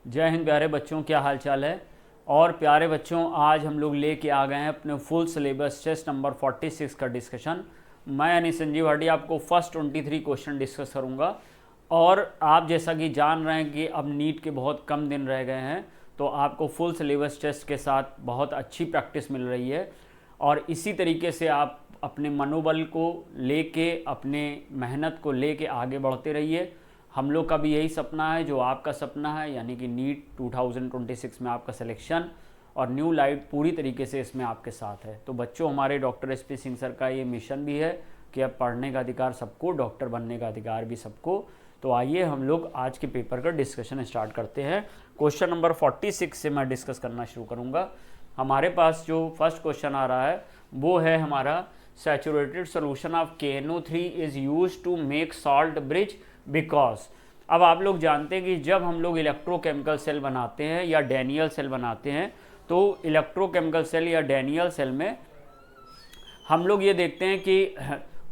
जय हिंद प्यारे बच्चों, क्या हाल चाल है। और प्यारे बच्चों, आज हम लोग लेके आ गए हैं अपने फुल सिलेबस टेस्ट नंबर 46 का डिस्कशन। मैं यानी संजीव हाडी आपको फर्स्ट 23 क्वेश्चन डिस्कस करूंगा। और आप जैसा कि जान रहे हैं कि अब नीट के बहुत कम दिन रह गए हैं, तो आपको फुल सिलेबस टेस्ट के साथ बहुत अच्छी प्रैक्टिस मिल रही है। और इसी तरीके से आप अपने मनोबल को लेके, अपने मेहनत को लेके आगे बढ़ते रहिए। हम लोग का भी यही सपना है जो आपका सपना है, यानी कि नीट 2026 में आपका सिलेक्शन, और न्यू लाइट पूरी तरीके से इसमें आपके साथ है। तो बच्चों, हमारे डॉक्टर SP सिंह सर का ये मिशन भी है कि अब पढ़ने का अधिकार सबको, डॉक्टर बनने का अधिकार भी सबको। तो आइए हम लोग आज के पेपर का डिस्कशन स्टार्ट करते हैं। क्वेश्चन नंबर 46 से मैं डिस्कस करना शुरू करूँगा। हमारे पास जो फर्स्ट क्वेश्चन आ रहा है वो है हमारा, saturated solution of KNO3 is use to make salt bridge because. अब आप लोग जानते हैं कि जब हम लोग इलेक्ट्रोकेमिकल सेल बनाते हैं या डैनियल सेल बनाते हैं, तो इलेक्ट्रोकेमिकल सेल या डैनियल सेल में हम लोग ये देखते हैं कि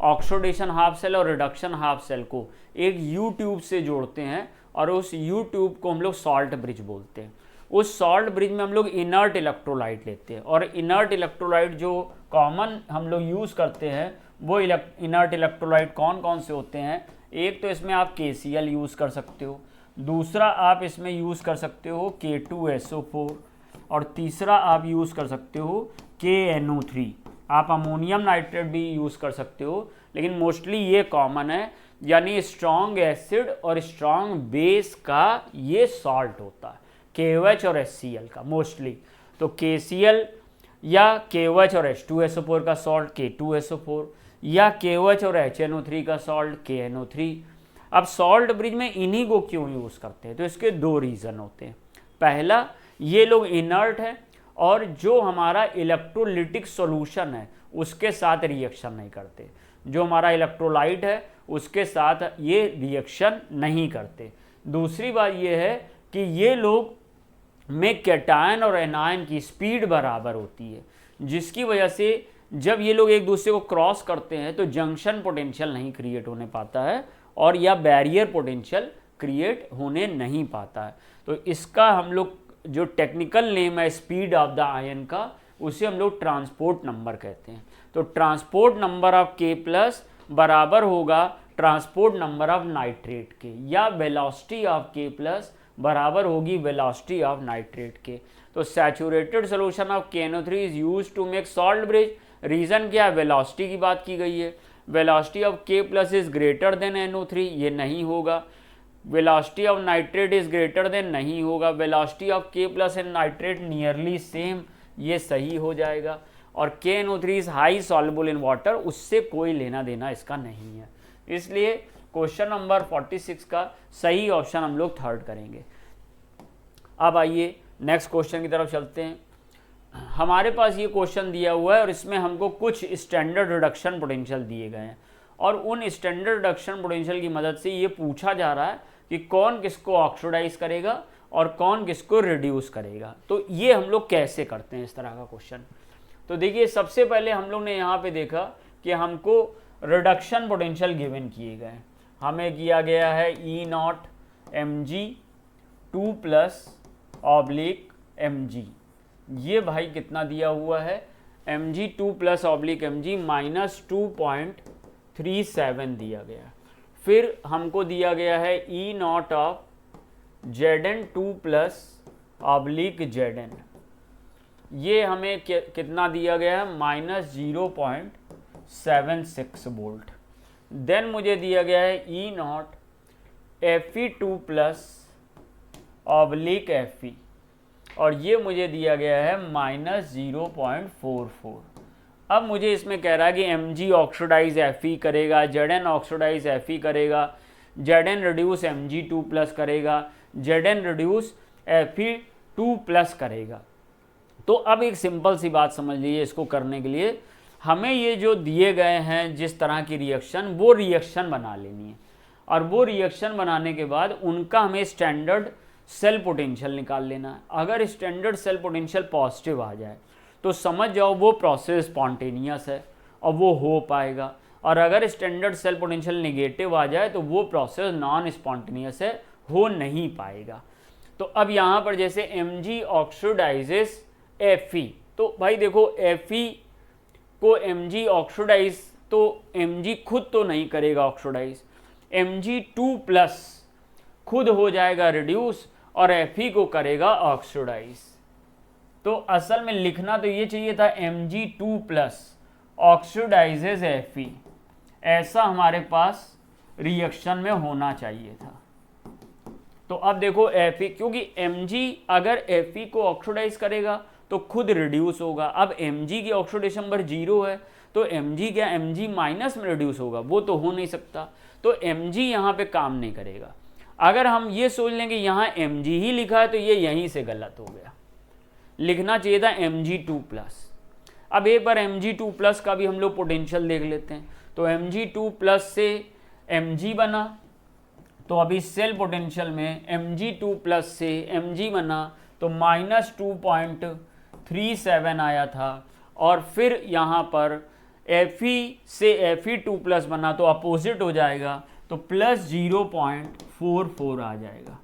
ऑक्सीडेशन हाफ सेल और रिडक्शन हाफ सेल को एक यू ट्यूब से जोड़ते हैं, और उस यू ट्यूब को हम लोग सॉल्ट ब्रिज बोलते हैं। उस सॉल्ट ब्रिज में हम लोग इनर्ट इलेक्ट्रोलाइट लेते हैं, और इनर्ट इलेक्ट्रोलाइट जो कॉमन हम लोग यूज़ करते हैं वो इनर्ट इलेक्ट्रोलाइट कौन कौन से होते हैं। एक तो इसमें आप KCl यूज़ कर सकते हो, दूसरा आप इसमें यूज़ कर सकते हो K2SO4, और तीसरा आप यूज़ कर सकते हो KNO3। आप अमोनियम नाइट्रेट भी यूज़ कर सकते हो, लेकिन मोस्टली ये कॉमन है, यानी स्ट्रॉन्ग एसिड और स्ट्रॉन्ग बेस का ये सॉल्ट होता है, KOH और HCl का मोस्टली। तो KCl या KOH और H2SO4 का सॉल्ट K2SO4, या KOH और HNO3 का सॉल्ट KNO3। अब सॉल्ट ब्रिज में इन्हीं को क्यों यूज़ करते हैं, तो इसके दो रीज़न होते हैं। पहला, ये लोग इनर्ट है और जो हमारा इलेक्ट्रोलिटिक सॉल्यूशन है उसके साथ रिएक्शन नहीं करते, जो हमारा इलेक्ट्रोलाइट है उसके साथ ये रिएक्शन नहीं करते। दूसरी बात ये है कि ये लोग में कैटायन और एनायन की स्पीड बराबर होती है, जिसकी वजह से जब ये लोग एक दूसरे को क्रॉस करते हैं तो जंक्शन पोटेंशियल नहीं क्रिएट होने पाता है, और या बैरियर पोटेंशियल क्रिएट होने नहीं पाता है। तो इसका हम लोग जो टेक्निकल नेम है स्पीड ऑफ द आयन का, उसे हम लोग ट्रांसपोर्ट नंबर कहते हैं। तो ट्रांसपोर्ट नंबर ऑफ K+ बराबर होगा ट्रांसपोर्ट नंबर ऑफ नाइट्रेट के, या वेलोसिटी ऑफ K+ बराबर होगी वेलोसिटी ऑफ नाइट्रेट के। तो saturated solution of KNO3 is use to make salt bridge. Reason क्या है, वेलोसिटी की बात की गई है। Velocity of K+ is greater than NO3, ये नहीं होगा। Velocity of nitrate is greater than, नहीं होगा। Velocity of K+ and nitrate nearly same, ये सही हो जाएगा। और KNO3 is high soluble in water, उससे कोई लेना देना इसका नहीं है। इसलिए क्वेश्चन नंबर 46 का सही ऑप्शन हम लोग थर्ड करेंगे। अब आइए नेक्स्ट क्वेश्चन की तरफ चलते हैं। हमारे पास ये क्वेश्चन दिया हुआ है और इसमें हमको कुछ स्टैंडर्ड रिडक्शन पोटेंशियल दिए गए हैं, और उन स्टैंडर्ड रिडक्शन पोटेंशियल की मदद से ये पूछा जा रहा है कि कौन किसको ऑक्सीडाइज करेगा और कौन किसको रिड्यूस करेगा। तो ये हम लोग कैसे करते हैं इस तरह का क्वेश्चन। तो देखिए, सबसे पहले हम लोग ने यहाँ पे देखा कि हमको रिडक्शन पोटेंशियल गिवन किए गए हैं। हमें किया गया है E0 mg 2 + mg। ये भाई कितना दिया हुआ है, mg 2 + mg -2.37 दिया गया। फिर हमको दिया गया है E0 ऑफ Zn 2 + Zn। ये हमें कितना दिया गया है, -0.76 वोल्ट। देन मुझे दिया गया है E0 Fe2 + Fe, और ये मुझे दिया गया है -0.44। अब मुझे इसमें कह रहा है कि mg ऑक्सीडाइज Fe करेगा, Zn ऑक्सीडाइज Fe करेगा, Zn रिड्यूस mg2+ करेगा, Zn रिड्यूस Fe2+ करेगा। तो अब एक सिंपल सी बात समझ लीजिए, इसको करने के लिए हमें ये जो दिए गए हैं जिस तरह की रिएक्शन, वो रिएक्शन बना लेनी है, और वो रिएक्शन बनाने के बाद उनका हमें स्टैंडर्ड सेल पोटेंशियल निकाल लेना है। अगर स्टैंडर्ड सेल पोटेंशियल पॉजिटिव आ जाए तो समझ जाओ वो प्रोसेस स्पॉन्टेनियस है और वो हो पाएगा, और अगर स्टैंडर्ड सेल पोटेंशियल नेगेटिव आ जाए तो वो प्रोसेस नॉन स्पॉन्टेनियस है, हो नहीं पाएगा। तो अब यहाँ पर जैसे Mg ऑक्सीडाइजेस Fe, तो भाई देखो Fe को Mg ऑक्सीडाइज, तो Mg खुद तो नहीं करेगा ऑक्सीडाइज, Mg2+ खुद हो जाएगा रिड्यूस और Fe को करेगा ऑक्सीडाइज। तो असल में लिखना तो ये चाहिए था Mg2+ ऑक्सीडाइजेस Fe, ऐसा हमारे पास रिएक्शन में होना चाहिए था। तो अब देखो Fe, क्योंकि Mg अगर Fe को ऑक्सीडाइज करेगा तो खुद रिड्यूस होगा। अब Mg की ऑक्सीडेशन नंबर 0 है, तो Mg क्या Mg माइनस में रिड्यूस होगा, वो तो हो नहीं सकता, तो Mg यहाँ पे काम नहीं करेगा। अगर हम ये सोच लें कि यहाँ Mg ही लिखा है तो ये यहीं से गलत हो गया, लिखना चाहिए था Mg2+। अब एक बार Mg2+ का भी हम लोग पोटेंशियल देख लेते हैं। तो Mg2+ से Mg बना, तो अभी सेल पोटेंशियल में Mg2+ से Mg बना तो -2.37 आया था, और फिर यहाँ पर Fe से Fe2+ बना तो अपोजिट हो जाएगा, तो +0.44 आ जाएगा।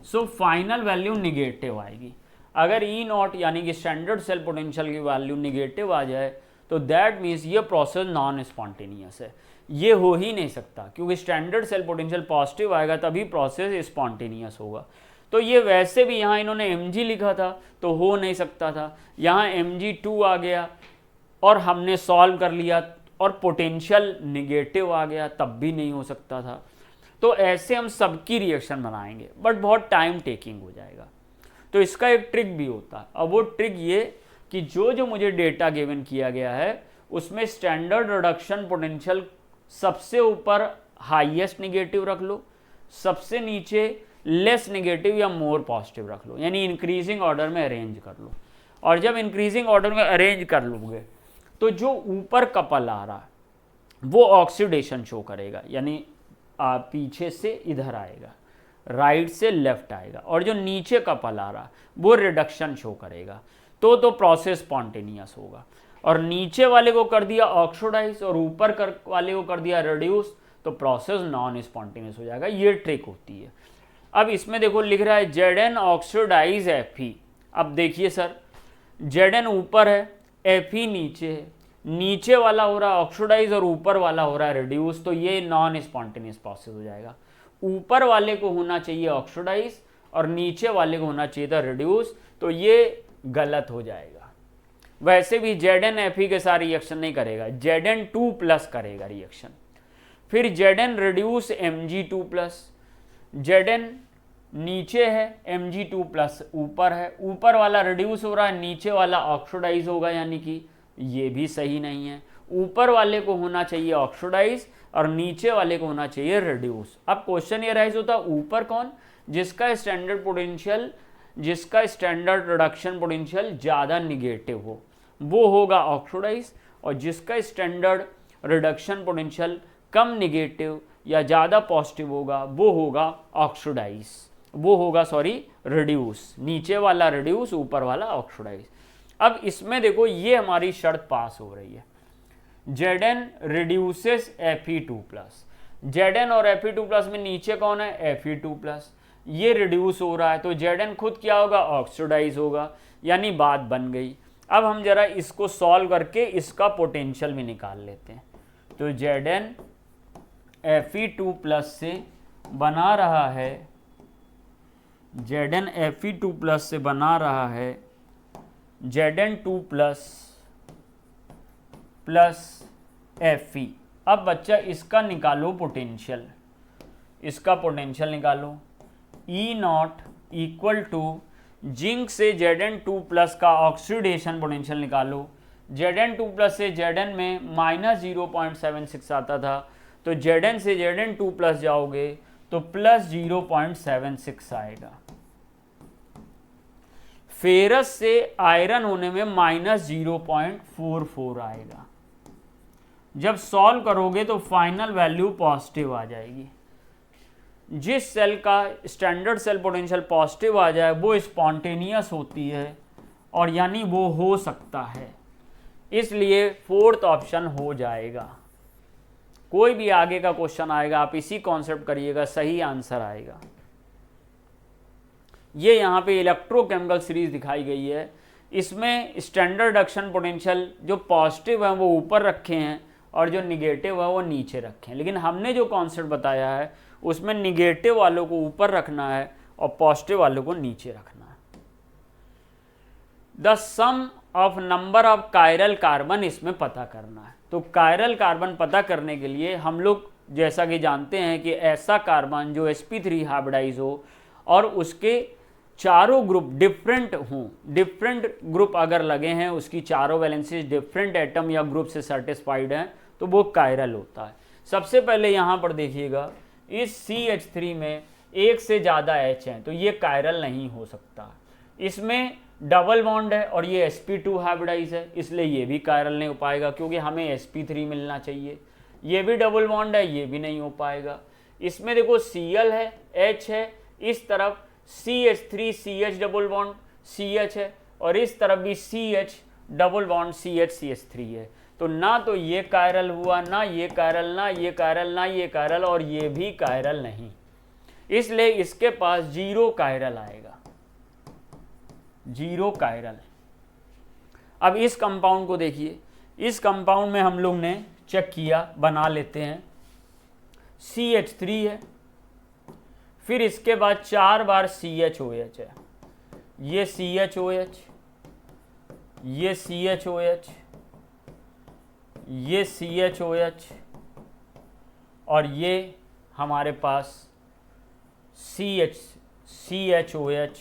सो फाइनल वैल्यू निगेटिव आएगी। अगर E0 यानी कि स्टैंडर्ड सेल पोटेंशियल की वैल्यू निगेटिव आ जाए तो दैट मीन्स ये प्रोसेस नॉन स्पॉन्टेनियस है, ये हो ही नहीं सकता, क्योंकि स्टैंडर्ड सेल पोटेंशियल पॉजिटिव आएगा तभी प्रोसेस स्पॉन्टेनियस होगा। तो ये वैसे भी यहाँ इन्होंने Mg लिखा था तो हो नहीं सकता था, यहाँ Mg2 आ गया और हमने सॉल्व कर लिया और पोटेंशियल निगेटिव आ गया, तब भी नहीं हो सकता था। तो ऐसे हम सबकी रिएक्शन बनाएंगे, बट बहुत टाइम टेकिंग हो जाएगा। तो इसका एक ट्रिक भी होता है, अब वो ट्रिक ये कि जो मुझे डेटा गिवन किया गया है उसमें स्टैंडर्ड रिडक्शन पोटेंशियल सबसे ऊपर हाईएस्ट निगेटिव रख लो, सबसे नीचे लेस निगेटिव या मोर पॉजिटिव रख लो, यानी इंक्रीजिंग ऑर्डर में अरेंज कर लो। और जब इंक्रीजिंग ऑर्डर में अरेंज कर लोगे तो जो ऊपर कपल आ रहा है वो ऑक्सीडेशन शो करेगा, यानी पीछे से इधर आएगा, राइट से लेफ्ट आएगा, और जो नीचे कपल आ रहा है वो रिडक्शन शो करेगा। तो प्रोसेस स्पॉन्टेनियस होगा। और नीचे वाले को कर दिया ऑक्सीडाइज और ऊपर वाले को कर दिया रिड्यूस, तो प्रोसेस नॉन स्पॉन्टेनियस हो जाएगा। ये ट्रिक होती है। अब इसमें देखो लिख रहा है Zn ऑक्सीडाइज Fe। अब देखिए सर, Zn ऊपर है, Fe नीचे है, नीचे वाला हो रहा है ऑक्सीडाइज और ऊपर वाला हो रहा है रिड्यूस, तो ये नॉन स्पॉन्टेनियस प्रोसेस हो जाएगा। ऊपर वाले को होना चाहिए ऑक्सीडाइज और नीचे वाले को होना चाहिए था रिड्यूस, तो ये गलत हो जाएगा। वैसे भी Zn Fe के साथ रिएक्शन नहीं करेगा, Zn2+ करेगा रिएक्शन। फिर Zn रिड्यूस Mg2+, Zn नीचे है, Mg2+ ऊपर है, ऊपर वाला रिड्यूस हो रहा है, नीचे वाला ऑक्सीडाइज होगा, यानी कि ये भी सही नहीं है। ऊपर वाले को होना चाहिए ऑक्सीडाइज और नीचे वाले को होना चाहिए रिड्यूस। अब क्वेश्चन ये राइज होता, ऊपर कौन? जिसका स्टैंडर्ड पोटेंशियल, जिसका स्टैंडर्ड रिडक्शन पोटेंशियल ज़्यादा निगेटिव हो वो होगा ऑक्सीडाइज, और जिसका स्टैंडर्ड रिडक्शन पोटेंशियल कम निगेटिव या ज़्यादा पॉजिटिव होगा वो होगा ऑक्सीडाइज, वो होगा रिड्यूस। नीचे वाला रिड्यूस, ऊपर वाला ऑक्सीडाइज। अब इसमें देखो ये हमारी शर्त पास हो रही है, Zn रिड्यूसेस Fe2+। Zn और Fe2+ में नीचे कौन है? Fe2+। ये रिड्यूस हो रहा है तो Zn खुद क्या होगा? ऑक्सीडाइज होगा, यानी बात बन गई। अब हम जरा इसको सॉल्व करके इसका पोटेंशियल भी निकाल लेते हैं। तो Zn Fe2+ से बना रहा है, Zn Fe2+ से बना रहा है Zn2+ प्लस Fe। अब बच्चा इसका निकालो पोटेंशियल, इसका पोटेंशियल निकालो। E0 इक्वल टू जिंक से Zn2+ का ऑक्सीडेशन पोटेंशियल निकालो। Zn2+ से Zn में -0.76 आता था, तो Zn से Zn2+ जाओगे तो +0.76 आएगा। फेरस से आयरन होने में -0.44 आएगा। जब सॉल्व करोगे तो फाइनल वैल्यू पॉजिटिव आ जाएगी। जिस सेल का स्टैंडर्ड सेल पोटेंशियल पॉजिटिव आ जाए वो स्पॉन्टेनियस होती है, और यानी वो हो सकता है, इसलिए फोर्थ ऑप्शन हो जाएगा। कोई भी आगे का क्वेश्चन आएगा आप इसी कॉन्सेप्ट करिएगा, सही आंसर आएगा। ये यहाँ पे इलेक्ट्रोकेमिकल सीरीज दिखाई गई है। इसमें स्टैंडर्ड रिडक्शन पोटेंशियल जो पॉजिटिव है वो ऊपर रखे हैं और जो निगेटिव है वो नीचे रखे हैं, लेकिन हमने जो कॉन्सेप्ट बताया है उसमें निगेटिव वालों को ऊपर रखना है और पॉजिटिव वालों को नीचे रखना है। The sum of number of chiral carbon इसमें पता करना है। तो कायरल कार्बन पता करने के लिए हम लोग जैसा कि जानते हैं कि ऐसा कार्बन जो sp3 हाइब्रिडाइज हो और उसके चारों ग्रुप डिफरेंट हों, डिफरेंट ग्रुप अगर लगे हैं, उसकी चारों वैलेंसीज डिफरेंट एटम या ग्रुप से सेटिस्फाइड हैं, तो वो कायरल होता है। सबसे पहले यहाँ पर देखिएगा, इस CH3 में एक से ज़्यादा H हैं, तो ये कायरल नहीं हो सकता। इसमें डबल बॉन्ड है और ये sp2 हाइब्रिडाइज है, इसलिए ये भी कायरल नहीं हो पाएगा क्योंकि हमें sp3 मिलना चाहिए। ये भी डबल बॉन्ड है, ये भी नहीं हो पाएगा। इसमें देखो Cl है, H है, इस तरफ CH3 CH double bond CH है और इस तरफ भी CH double bond CH CH3 है। तो ना तो ये कायरल हुआ, ना ये कायरल, ना ये कायरल, ना ये कायरल और ये भी कायरल नहीं, इसलिए इसके पास 0 कायरल आएगा, 0 कायरल। अब इस कंपाउंड को देखिए, इस कंपाउंड में हम लोग ने चेक किया, बना लेते हैं। CH3 है, फिर इसके बाद 4 बार CHOH है, ये CHOH, ये CHOH, ये CHOH और ये हमारे पास CHOH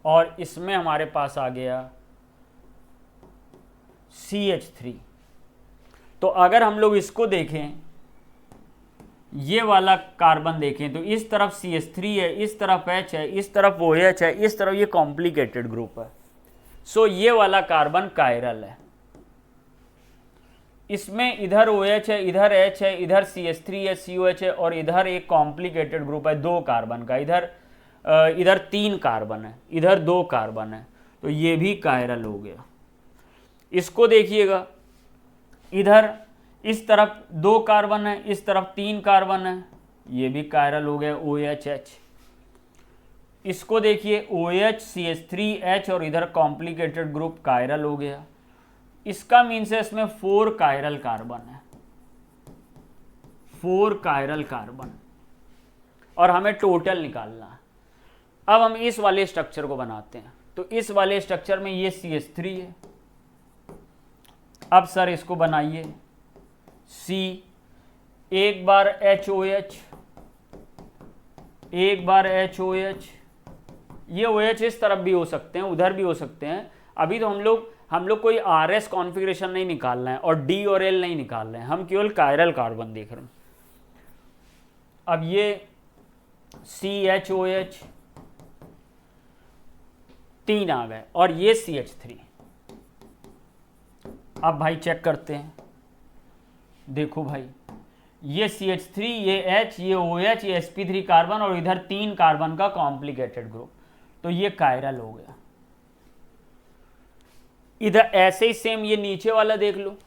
और इसमें हमारे पास आ गया CH3। तो अगर हम लोग इसको देखें, ये वाला कार्बन देखें, तो इस तरफ CH3 है, इस तरफ H है, इस तरफ OH है, इस तरफ ये कॉम्प्लिकेटेड ग्रुप है। सो ये वाला कार्बन कायरल है। इसमें इधर OH है, इधर H है, इधर CH3 है, COH है और इधर एक कॉम्प्लिकेटेड ग्रुप है 2 कार्बन का, इधर 3 कार्बन है, इधर 2 कार्बन है, तो ये भी कायरल हो गया। इसको देखिएगा, इधर इस तरफ 2 कार्बन है, इस तरफ 3 कार्बन है, ये भी कायरल हो गया OHH। इसको देखिए OH CH3H और इधर कॉम्प्लिकेटेड ग्रुप कायरल हो गया। इसका मीन्स है इसमें 4 कायरल कार्बन है, 4 कायरल कार्बन और हमें टोटल निकालना है। अब हम इस वाले स्ट्रक्चर को बनाते हैं। तो इस वाले स्ट्रक्चर में ये CH3 है। अब सर इसको बनाइए, C, एक बार HOH, एक बार HOH, ये OH इस तरफ भी हो सकते हैं, उधर भी हो सकते हैं। अभी तो हम लोग कोई RS कॉन्फ़िगरेशन नहीं निकालना है और D और L नहीं निकाल रहे हैं, हम केवल कायरल कार्बन देख रहे हैं। अब ये CHOH 3 आ गए और ये CH3। अब भाई चेक करते हैं, देखो भाई, ये CH3, ये H, ये OH, ये sp3 कार्बन और इधर 3 कार्बन का कॉम्प्लिकेटेड ग्रुप, तो ये कायरल हो गया। इधर ऐसे ही सेम ये नीचे वाला देख लो,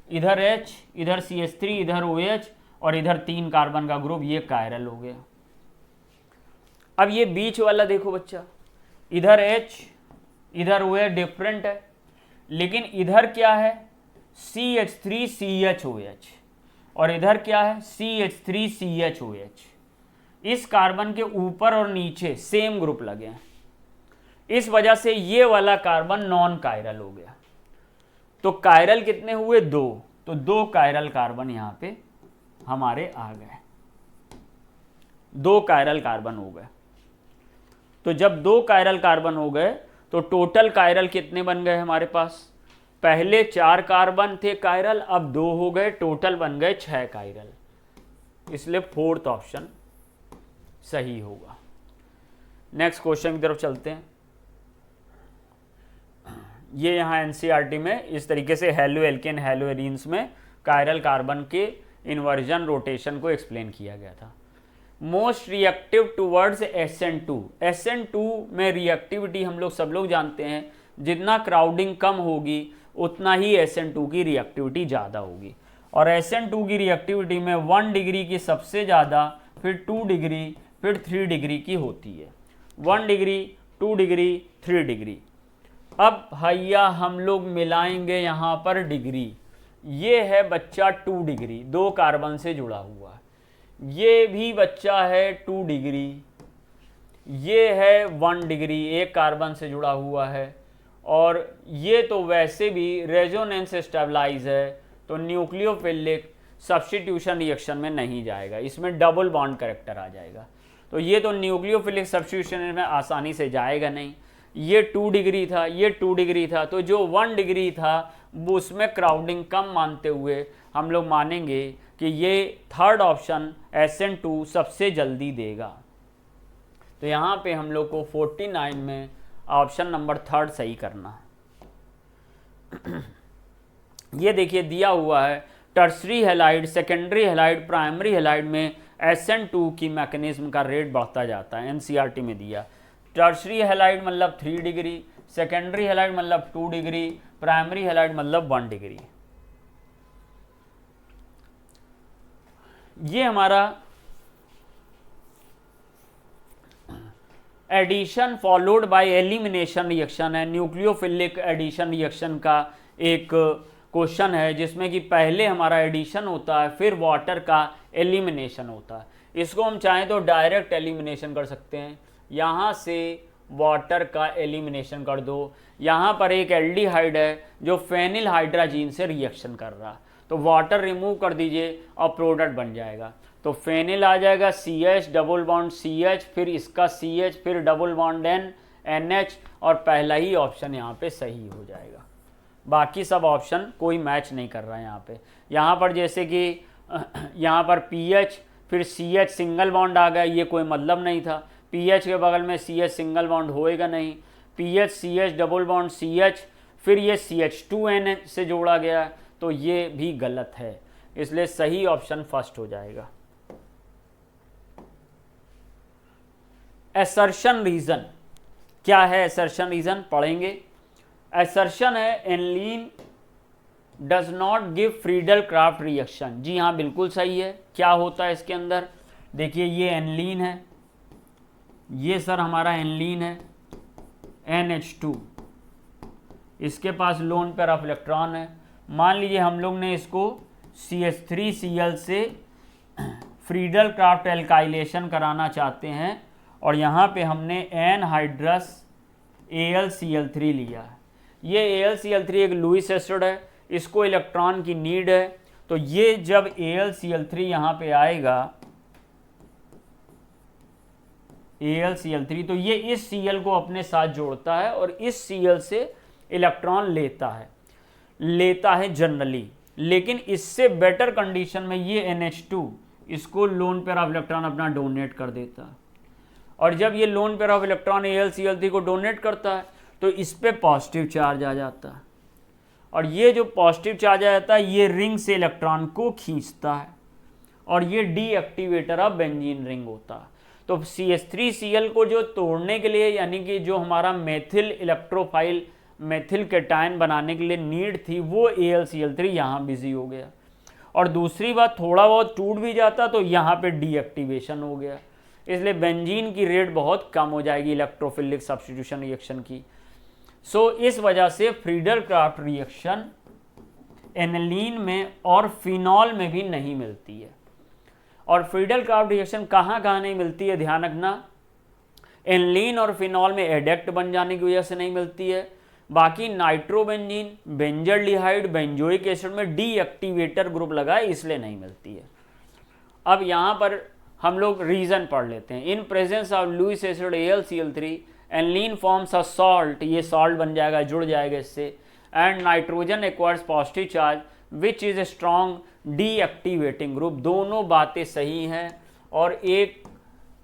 इधर H, इधर CH3, इधर OH और इधर 3 कार्बन का ग्रुप, ये कायरल हो गया। अब ये बीच वाला देखो बच्चा, इधर H, इधर OH डिफरेंट है, लेकिन इधर क्या है CH3 CHOH और इधर क्या है CH3 CHOH। इस कार्बन के ऊपर और नीचे सेम ग्रुप लगे हैं, इस वजह से ये वाला कार्बन नॉन कायरल हो गया। तो कायरल कितने हुए? 2। तो 2 कायरल कार्बन यहां पे हमारे आ गए, 2 कायरल कार्बन हो गए। तो जब 2 कायरल कार्बन हो गए तो टोटल कायरल कितने बन गए हमारे पास? पहले 4 कार्बन थे कायरल, अब 2 हो गए, टोटल बन गए 6 कायरल, इसलिए 4th ऑप्शन सही होगा। नेक्स्ट क्वेश्चन की तरफ चलते हैं। ये यहाँ एनसीईआरटी में इस तरीके से हेलो एल्केन हेलो एरीन्स में कायरल कार्बन के इन्वर्जन रोटेशन को एक्सप्लेन किया गया था। Most reactive towards SN2। SN2 में रिएक्टिविटी हम लोग सब लोग जानते हैं, जितना क्राउडिंग कम होगी उतना ही SN2 की रिएक्टिविटी ज़्यादा होगी। और SN2 की रिएक्टिविटी में 1 डिग्री की सबसे ज़्यादा, फिर 2 डिग्री, फिर 3 डिग्री की होती है, 1 डिग्री, 2 डिग्री, 3 डिग्री। अब भैया हम लोग मिलाएंगे यहाँ पर डिग्री। ये है बच्चा 2 डिग्री, 2 कार्बन से जुड़ा हुआ है। ये भी बच्चा है 2 डिग्री, ये है 1 डिग्री, 1 कार्बन से जुड़ा हुआ है। और ये तो वैसे भी रेजोनेंस स्टेबलाइज है, तो न्यूक्लियोफिलिक सब्स्टिट्यूशन रिएक्शन में नहीं जाएगा, इसमें डबल बॉन्ड कैरेक्टर आ जाएगा। तो ये तो न्यूक्लियोफिलिक सब्स्टिट्यूशन में आसानी से जाएगा नहीं। ये 2 डिग्री था, ये 2 डिग्री था, तो जो 1 डिग्री था वो उसमें क्राउडिंग कम मानते हुए हम लोग मानेंगे कि ये थर्ड ऑप्शन SN2 सबसे जल्दी देगा। तो यहाँ पे हम लोग को 49 में ऑप्शन नंबर 3 सही करना है। ये देखिए दिया हुआ है tertiary halide, secondary halide, primary halide में SN2 की मैकेनिज्म का रेट बढ़ता जाता है। NCERT में दिया टर्सरी हैलाइड मतलब 3 डिग्री, सेकेंडरी हैलाइड मतलब 2 डिग्री, प्राइमरी हैलाइड मतलब 1 डिग्री। ये हमारा addition followed by elimination reaction है, न्यूक्लियोफिलिक एडिशन रिएक्शन का एक क्वेश्चन है, जिसमें कि पहले हमारा एडिशन होता है, फिर वाटर का एलिमिनेशन होता है। इसको हम चाहें तो डायरेक्ट एलिमिनेशन कर सकते हैं, यहाँ से वाटर का एलिमिनेशन कर दो। यहाँ पर एक एल्डिहाइड है जो फेनिल हाइड्राजीन से रिएक्शन कर रहा है, तो वाटर रिमूव कर दीजिए और प्रोडक्ट बन जाएगा। तो फेनिल आ जाएगा CH, डबल बॉन्ड CH, फिर इसका CH, फिर डबल बॉन्ड NH, और पहला ही ऑप्शन यहाँ पे सही हो जाएगा। बाकी सब ऑप्शन कोई मैच नहीं कर रहा है यहाँ पे। यहाँ पर जैसे कि यहाँ पर PH फिर CH सिंगल बॉन्ड आ गया, ये कोई मतलब नहीं था। PH के बगल में CH सिंगल बॉन्ड होएगा नहीं, PH CH double bond CH, फिर ये CH2N से जोड़ा गया, तो ये भी गलत है, इसलिए सही ऑप्शन फर्स्ट हो जाएगा। असर्शन रीजन क्या है? असर्शन रीजन पढ़ेंगे। असर्शन है aniline does not give Friedel Crafts reaction. जी हाँ, बिल्कुल सही है। क्या होता है इसके अंदर? देखिए ये एनलीन है, ये सर हमारा एनलीन है NH2, इसके पास लोन पेयर ऑफ इलेक्ट्रॉन है। मान लीजिए हम लोग ने इसको CH3Cl से फ्रीडल क्राफ्ट एल्काइलेशन कराना चाहते हैं, और यहाँ पे हमने एनहाइड्रस AlCl3 लिया है। ये AlCl3 एक लुईस एसिड है, इसको इलेक्ट्रॉन की नीड है, तो ये जब AlCl3 यहाँ पे आएगा AlCl3, तो ये इस Cl को अपने साथ जोड़ता है और इस Cl से इलेक्ट्रॉन लेता है जनरली। लेकिन इससे बेटर कंडीशन में ये NH2 इसको लोन पेयर ऑफ इलेक्ट्रॉन अपना डोनेट कर देता है, और जब ये lone pair of electron AlCl3 को डोनेट करता है तो इस पे पॉजिटिव चार्ज आ जाता है, और ये जो पॉजिटिव चार्ज आ जाता है ये रिंग से इलेक्ट्रॉन को खींचता है, और ये डीएक्टिवेटर ऑफ बेंजीन रिंग होता है। तो CH3Cl को जो तोड़ने के लिए, यानी कि जो हमारा मेथिल इलेक्ट्रोफाइल मेथिल कैटायन बनाने के लिए नीड थी, वो AlCl3 यहाँ बिजी हो गया। और दूसरी बात, थोड़ा बहुत टूट भी जाता तो यहाँ पे डीएक्टिवेशन हो गया, इसलिए बेंजीन की रेट बहुत कम हो जाएगी इलेक्ट्रोफिलिक सब्स्टिट्यूशन रिएक्शन की। सो इस वजह से फ्रीडल क्राफ्ट रिएक्शन एनिलीन में और फिनॉल में भी नहीं मिलती है। और फ्रीडल क्राफ्ट रिएक्शन कहाँ कहाँ नहीं मिलती है, ध्यान रखना। एनिलीन और फिनॉल में एडेक्ट बन जाने की वजह से नहीं मिलती है। बाकी नाइट्रोबेंजीन, बेंजल्डिहाइड, बेंजोइक एसिड में डीएक्टिवेटर ग्रुप लगा है, इसलिए नहीं मिलती है। अब यहाँ पर हम लोग रीजन पढ़ लेते हैं। In presence of Lewis acid AlCl3 aniline forms a salt, ये सॉल्ट बन जाएगा, जुड़ जाएगा इससे, and nitrogen acquires positive charge which is a strong deactivating group. दोनों बातें सही हैं, और एक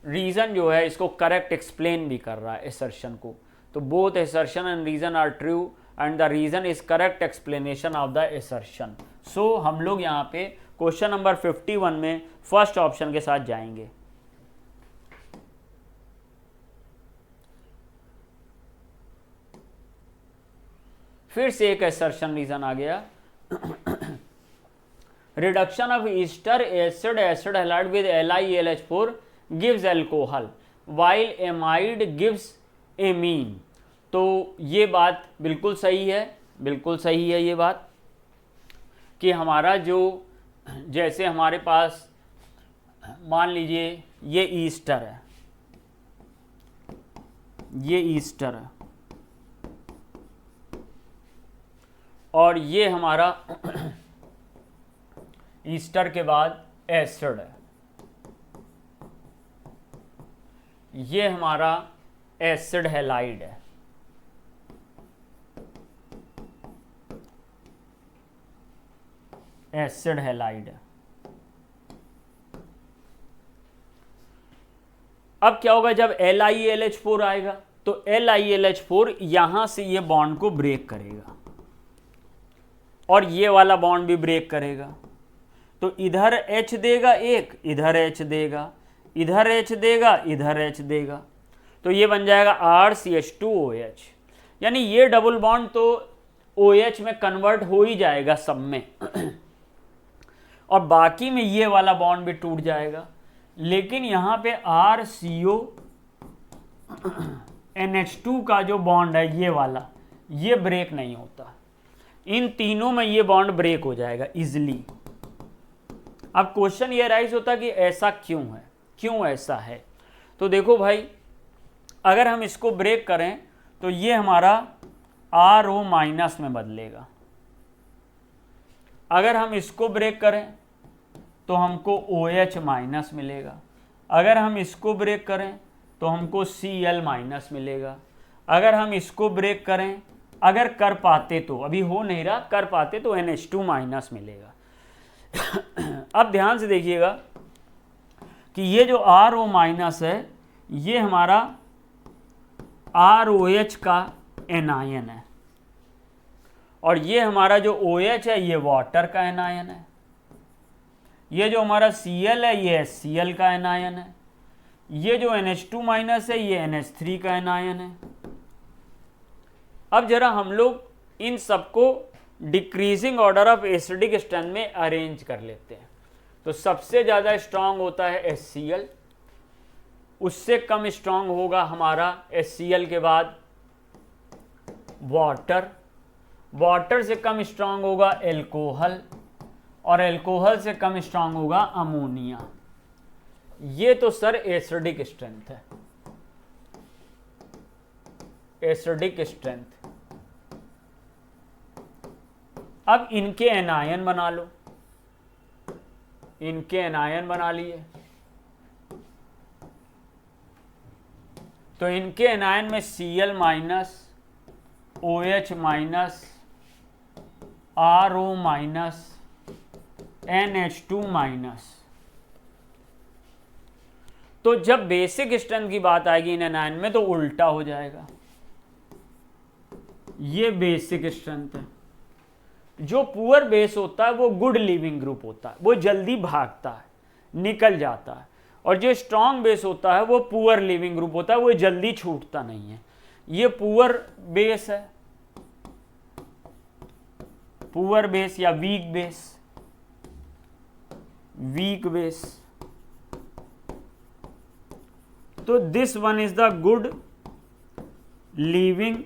रीज़न जो है इसको करेक्ट एक्सप्लेन भी कर रहा है असर्शन को। तो both assertion and reason are true and the reason is correct explanation of the assertion. So हम लोग यहाँ पे क्वेश्चन नंबर 51 में फर्स्ट ऑप्शन के साथ जाएंगे। फिर से एक असर्शन रीजन आ गया। Reduction of Easter acid halide with LiAlH4 gives alcohol while amide gives amine. तो ये बात बिल्कुल सही है, बिल्कुल सही है ये बात कि हमारा जो, जैसे हमारे पास मान लीजिए ये ईस्टर है, ये ईस्टर है और ये हमारा ईस्टर के बाद एसिड है, ये हमारा एसिड हैलाइड है। एसिड हैलाइड है। अब क्या होगा जब LiAlH4 आएगा तो LiAlH4 यहां से ये बॉन्ड को ब्रेक करेगा और ये वाला बॉन्ड भी ब्रेक करेगा। तो इधर H देगा एक, इधर H देगा, इधर H देगा, इधर H देगा, तो ये बन जाएगा RCH2OH। यानी ये डबल बॉन्ड तो OH में कन्वर्ट हो ही जाएगा सब में और बाकी में ये वाला बॉन्ड भी टूट जाएगा। लेकिन यहाँ पे RCONH2 का जो बॉन्ड है ये वाला, ये ब्रेक नहीं होता। इन तीनों में ये बॉन्ड ब्रेक हो जाएगा इजिली। अब क्वेश्चन ये राइज होता कि ऐसा क्यों है, क्यों ऐसा है? तो देखो भाई, अगर हम इसको ब्रेक करें तो ये हमारा RO माइनस में बदलेगा। अगर हम इसको ब्रेक करें तो हमको OH माइनस मिलेगा। अगर हम इसको ब्रेक करें तो हमको Cl माइनस मिलेगा। अगर हम इसको ब्रेक करें, अगर कर पाते तो, अभी हो नहीं रहा, कर पाते तो NH2 माइनस मिलेगा। अब ध्यान से देखिएगा कि ये जो RO माइनस है ये हमारा ROH का एनायन है और ये हमारा जो OH है ये वाटर का एनायन है। ये जो हमारा Cl है ये HCl का एनायन है। ये जो NH2 माइनस है ये NH3 का एनायन है। अब जरा हम लोग इन सबको decreasing order of acidic strength में अरेंज कर लेते हैं। तो सबसे ज़्यादा स्ट्रांग होता है HCl, उससे कम स्ट्रांग होगा हमारा HCl के बाद वाटर, वाटर से कम स्ट्रांग होगा एल्कोहल और एल्कोहल से कम स्ट्रांग होगा अमोनिया। ये तो सर एसिडिक स्ट्रेंथ है, एसिडिक स्ट्रेंथ। अब इनके एनायन बना लो, इनके एनायन बना लिए तो इनके एनायन में Cl minus, OH minus, RO minus, NH2 minus. तो जब बेसिक स्ट्रेंथ की बात आएगी इन एनायन में तो उल्टा हो जाएगा। ये बेसिक स्ट्रेंथ है। जो पुअर बेस होता है वो गुड लिविंग ग्रुप होता है, वो जल्दी भागता है, निकल जाता है। और जो स्ट्रांग बेस होता है वो पुअर लिविंग ग्रुप होता है, वो जल्दी छूटता नहीं है। ये पुअर बेस है, पुअर बेस या वीक बेस, वीक बेस। तो this one is the good leaving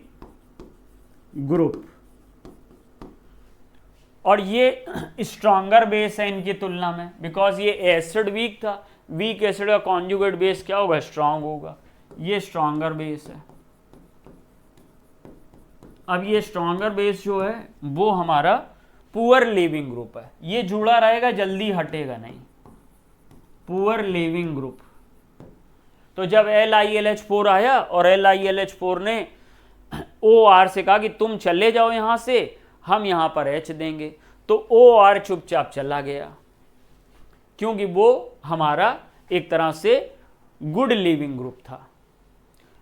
group और ये स्ट्रॉन्गर बेस है इनकी तुलना में, बिकॉज ये एसिड वीक था। वीक एसिड का कॉन्जुगेट बेस क्या होगा? स्ट्रांग होगा। ये स्ट्रॉन्गर बेस है। अब ये स्ट्रॉन्गर बेस जो है वो हमारा पुअर लिविंग ग्रुप है, ये जुड़ा रहेगा, जल्दी हटेगा नहीं, पुअर लिविंग ग्रुप। तो जब LiLH4 आया और LiLH4 ने OR से कहा कि तुम चले जाओ यहां से, हम यहां पर H देंगे, तो OR चुपचाप चला गया क्योंकि वो हमारा एक तरह से गुड लिविंग ग्रुप था।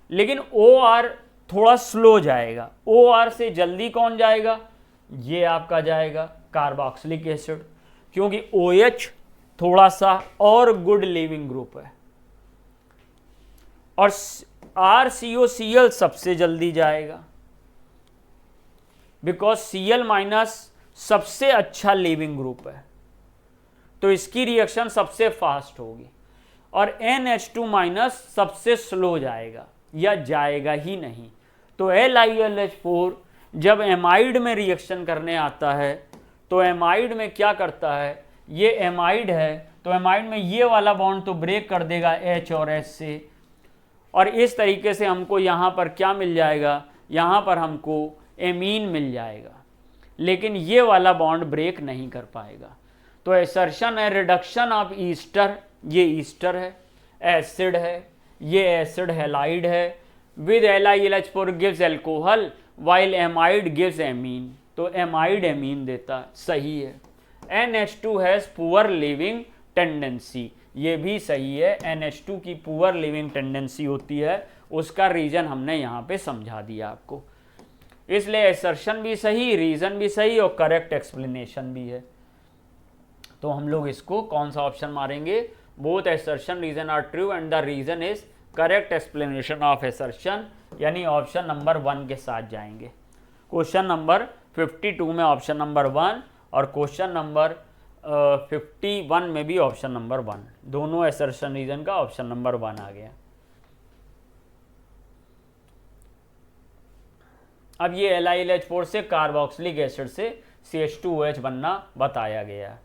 लेकिन OR थोड़ा स्लो जाएगा। OR से जल्दी कौन जाएगा? ये आपका जाएगा कार्बोक्सिलिक एसिड, क्योंकि OH थोड़ा सा और गुड लिविंग ग्रुप है। और RCOCl सबसे जल्दी जाएगा, बिकॉज Cl माइनस सबसे अच्छा लिविंग ग्रुप है, तो इसकी रिएक्शन सबसे फास्ट होगी। और NH2 माइनस सबसे स्लो जाएगा या जाएगा ही नहीं। तो LiLH4 जब एमाइड में रिएक्शन करने आता है तो एमाइड में क्या करता है, ये एमाइड है तो एमाइड में ये वाला बॉन्ड तो ब्रेक कर देगा H और H से, और इस तरीके से हमको यहाँ पर क्या मिल जाएगा, यहाँ पर हमको एमीन मिल जाएगा, लेकिन ये वाला बॉन्ड ब्रेक नहीं कर पाएगा। तो एसर्शन है रिडक्शन ऑफ ईस्टर, ये ईस्टर है, एसिड है, ये एसिड हैलाइड है, with LiLH4 gives alcohol while amide gives amine, तो एमाइड एमीन देता है, सही है। NH2 has poor leaving tendency, ये भी सही है, NH2 की पुअर लिविंग टेंडेंसी होती है, उसका रीजन हमने यहाँ पे समझा दिया आपको। इसलिए एसर्शन भी सही, रीजन भी सही और करेक्ट एक्सप्लेनेशन भी है। तो हम लोग इसको कौन सा ऑप्शन मारेंगे, both assertion reason are true and the reason is correct explanation of assertion, यानी ऑप्शन नंबर 1 के साथ जाएंगे। क्वेश्चन नंबर 52 में ऑप्शन नंबर 1 और क्वेश्चन नंबर 51 में भी ऑप्शन नंबर 1, दोनों एसर्शन रीजन का ऑप्शन नंबर 1 आ गया। अब ये LiLH4 से कार्बोक्सिलिक एसिड से CH2OH बनना बताया गया।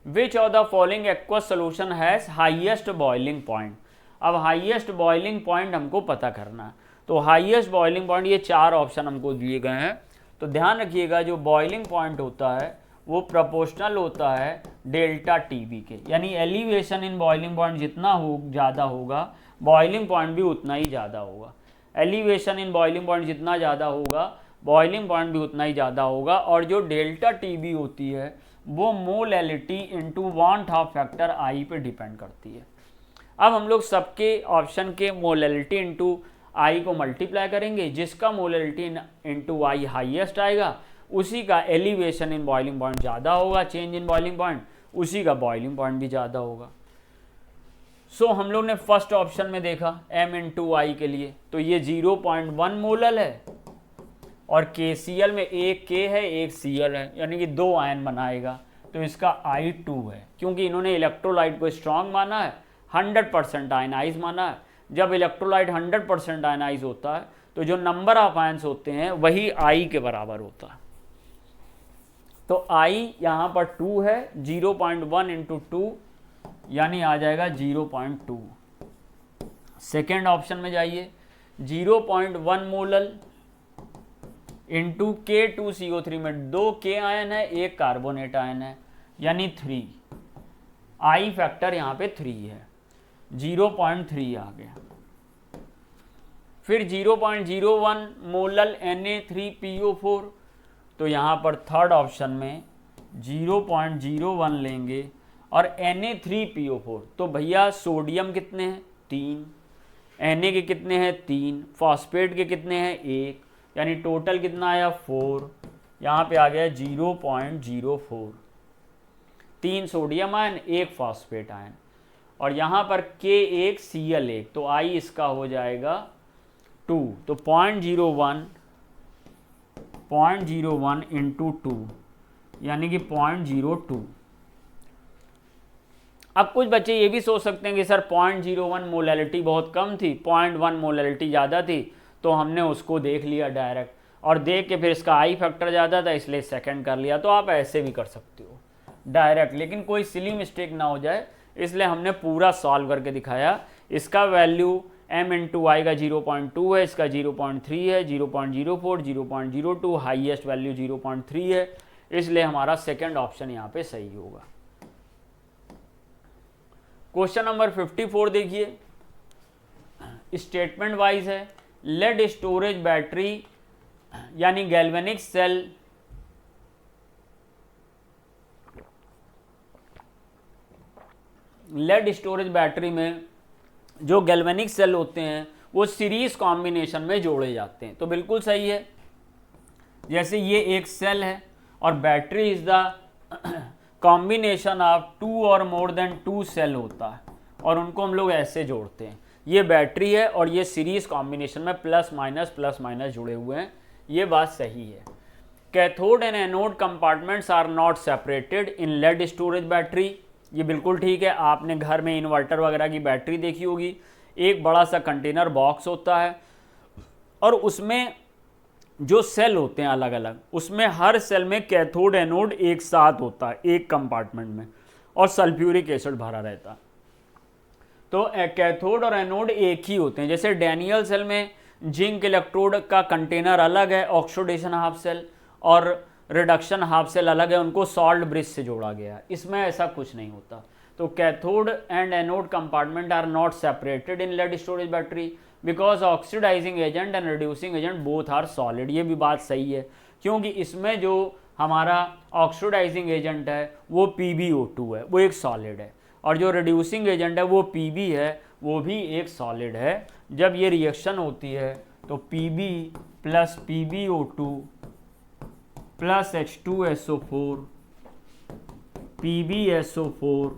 विच of the following aqueous solution has highest boiling point. अब हाईएस्ट बॉइलिंग पॉइंट हमको पता करना, तो हाईएस्ट बॉइलिंग पॉइंट ये 4 ऑप्शन हमको दिए गए हैं। तो ध्यान रखिएगा जो बॉइलिंग पॉइंट होता है वो प्रोपोर्शनल होता है डेल्टा टीबी के, यानी एलिवेशन इन बॉइलिंग पॉइंट जितना ज़्यादा होगा बॉइलिंग पॉइंट भी उतना ही ज़्यादा होगा। एलिवेशन इन बॉइलिंग पॉइंट जितना ज़्यादा होगा बॉइलिंग पॉइंट भी उतना ही ज़्यादा होगा, और जो डेल्टा टीबी होती है वो molality into want of factor I पे डिपेंड करती है। अब हम लोग सबके ऑप्शन के मोलैलिटी इनटू आई को मल्टीप्लाई करेंगे, जिसका मोलैलिटी इनटू आई हाईएस्ट आएगा उसी का एलिवेशन इन बॉइलिंग पॉइंट ज़्यादा होगा, चेंज इन बॉइलिंग पॉइंट उसी का बॉइलिंग पॉइंट भी ज़्यादा होगा। सो हम लोग ने फर्स्ट ऑप्शन में देखा M इंटू आई के लिए, तो ये 0.1 मोलल है और KCl में एक K है एक Cl है, यानी कि 2 आयन बनाएगा, तो इसका I2 है, क्योंकि इन्होंने इलेक्ट्रोलाइट को स्ट्रॉन्ग माना है, 100% आयनाइज माना है। जब इलेक्ट्रोलाइट 100% आयनाइज होता है तो जो नंबर ऑफ आयन्स होते हैं वही I के बराबर होता है। तो I यहाँ पर 2 है, 0.1 इंटू 2 यानी आ जाएगा 0.2। सेकेंड ऑप्शन में जाइए, 0.1 मोलल इंटू K2CO3 में 2 K आयन है, एक कार्बोनेट आयन है, यानी 3। I फैक्टर यहाँ पे 3 है, 0.3 आ गया। फिर 0.01 मोलल Na3PO4, तो यहाँ पर थर्ड ऑप्शन में 0.01 लेंगे और Na3PO4, तो भैया सोडियम कितने हैं 3, Na के कितने हैं 3, फॉस्फेट के कितने हैं 1, यानी टोटल कितना आया 4, यहाँ पे आ गया 0.04, 3 सोडियम आयन 1 फॉस्फेट आयन, और यहाँ पर K1 Cl1, तो I इसका हो जाएगा 2, तो 0.01 इंटू 2 यानी कि 0.02। अब कुछ बच्चे ये भी सोच सकते हैं कि सर 0.01 मोलैलिटी बहुत कम थी, 0.1 मोलैलिटी ज़्यादा थी, तो हमने उसको देख लिया डायरेक्ट, और देख के फिर इसका आई फैक्टर ज़्यादा था इसलिए सेकंड कर लिया। तो आप ऐसे भी कर सकते हो डायरेक्ट, लेकिन कोई सिली मिस्टेक ना हो जाए इसलिए हमने पूरा सॉल्व करके दिखाया। इसका वैल्यू M इंटू आई का 0.2 है, इसका 0.3 है, 0.04, 0.02, हाईएस्ट वैल्यू 0.3 है, इसलिए हमारा सेकंड ऑप्शन यहाँ पे सही होगा। क्वेश्चन नंबर 54 देखिए, स्टेटमेंट वाइज है। लेड स्टोरेज बैटरी यानी galvanic cell lead storage battery में जो गैल्वेनिक सेल होते हैं वो सीरीज कॉम्बिनेशन में जोड़े जाते हैं, तो बिल्कुल सही है। जैसे ये एक सेल है और battery is the combination of 2 और मोर देन 2 सेल होता है और उनको हम लोग ऐसे जोड़ते हैं। ये बैटरी है और ये सीरीज कॉम्बिनेशन में प्लस माइनस जुड़े हुए हैं, ये बात सही है। Cathode and anode compartments are not separated in lead storage battery, ये बिल्कुल ठीक है। आपने घर में इन्वर्टर वगैरह की बैटरी देखी होगी, एक बड़ा सा कंटेनर बॉक्स होता है और उसमें जो सेल होते हैं अलग अलग, उसमें हर सेल में कैथोड एनोड एक साथ होता है एक कंपार्टमेंट में, और सल्फ्यूरिक एसिड भरा रहता है। तो कैथोड और एनोड एक ही होते हैं। जैसे डैनियल सेल में जिंक इलेक्ट्रोड का कंटेनर अलग है, ऑक्सीडेशन हाफ सेल और रिडक्शन हाफ सेल अलग है, उनको सॉल्ट ब्रिज से जोड़ा गया है। इसमें ऐसा कुछ नहीं होता। तो cathode and anode compartment are not separated in lead storage battery because oxidizing agent and reducing agent both are solid. ये भी बात सही है, क्योंकि इसमें जो हमारा ऑक्सीडाइजिंग एजेंट है वो PbO2 है, वो एक सॉलिड है, और जो रिड्यूसिंग एजेंट है वो Pb है, वो भी एक सॉलिड है। जब ये रिएक्शन होती है तो Pb plus PbO2 plus H2SO4 PbSO4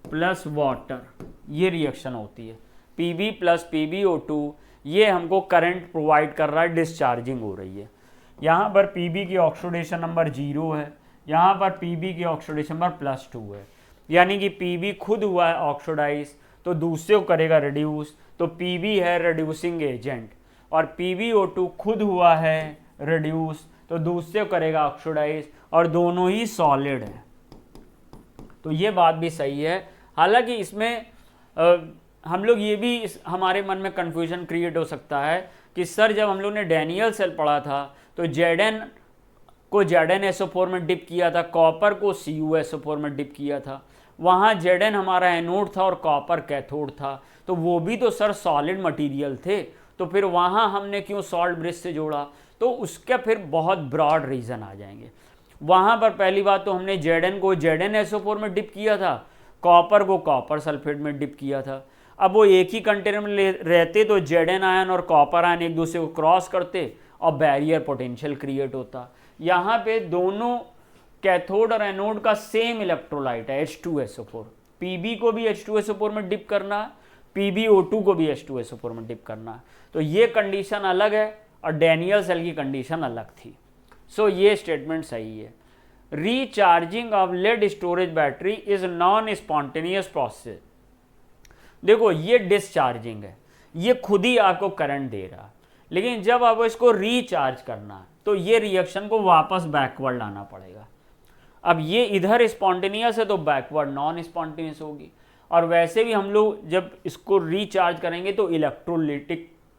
plus water, ये रिएक्शन होती है। Pb प्लस PbO2 ये हमको करंट प्रोवाइड कर रहा है, डिस्चार्जिंग हो रही है। यहाँ पर Pb की ऑक्सीडेशन नंबर 0 है, यहाँ पर Pb की ऑक्सीडेशन नंबर +2 है, यानी कि Pb खुद हुआ है ऑक्सीडाइज तो दूसरे को करेगा रिड्यूस, तो Pb है रिड्यूसिंग एजेंट, और PbO2 खुद हुआ है रिड्यूस तो दूसरे को करेगा ऑक्सीडाइज, और दोनों ही सॉलिड है। तो ये बात भी सही है। हालांकि इसमें हम लोग ये भी हमारे मन में कन्फ्यूजन क्रिएट हो सकता है कि सर जब हम लोग ने डैनियल सेल पढ़ा था तो Zn को ZnSO4 में डिप किया था, कॉपर को CuSO4 में डिप किया था, वहाँ Zn हमारा एनोड था और कॉपर कैथोड था, तो वो भी तो सर सॉलिड मटेरियल थे, तो फिर वहाँ हमने क्यों सॉल्ट ब्रिज से जोड़ा? तो उसका फिर बहुत ब्रॉड रीज़न आ जाएंगे। वहाँ पर पहली बात तो हमने Zn को ZnSO4 में डिप किया था, कॉपर को कॉपर सल्फेट में डिप किया था। अब वो एक ही कंटेनर में रहते तो Zn आयन और कॉपर आयन एक दूसरे को क्रॉस करते और बैरियर पोटेंशियल क्रिएट होता। यहाँ पे दोनों कैथोड और एनोड का सेम इलेक्ट्रोलाइट है H2SO4, Pb को भी H2SO4 में डिप करना है, PbO2 को भी H2SO4 में डिप करना है। तो ये कंडीशन अलग है और डैनियल सेल की कंडीशन अलग थी। सो ये स्टेटमेंट सही है। Recharging of lead storage battery is non spontaneous process. देखो ये डिस्चार्जिंग है, ये खुद ही आपको करंट दे रहा है, लेकिन जब आप इसको रिचार्ज करना है तो ये रिएक्शन को वापस बैकवर्ड लाना पड़ेगा। अब ये इधर स्पॉन्टेनियस है तो बैकवर्ड नॉन स्पॉन्टेनियस होगी, और वैसे भी हम लोग जब इसको रिचार्ज करेंगे तो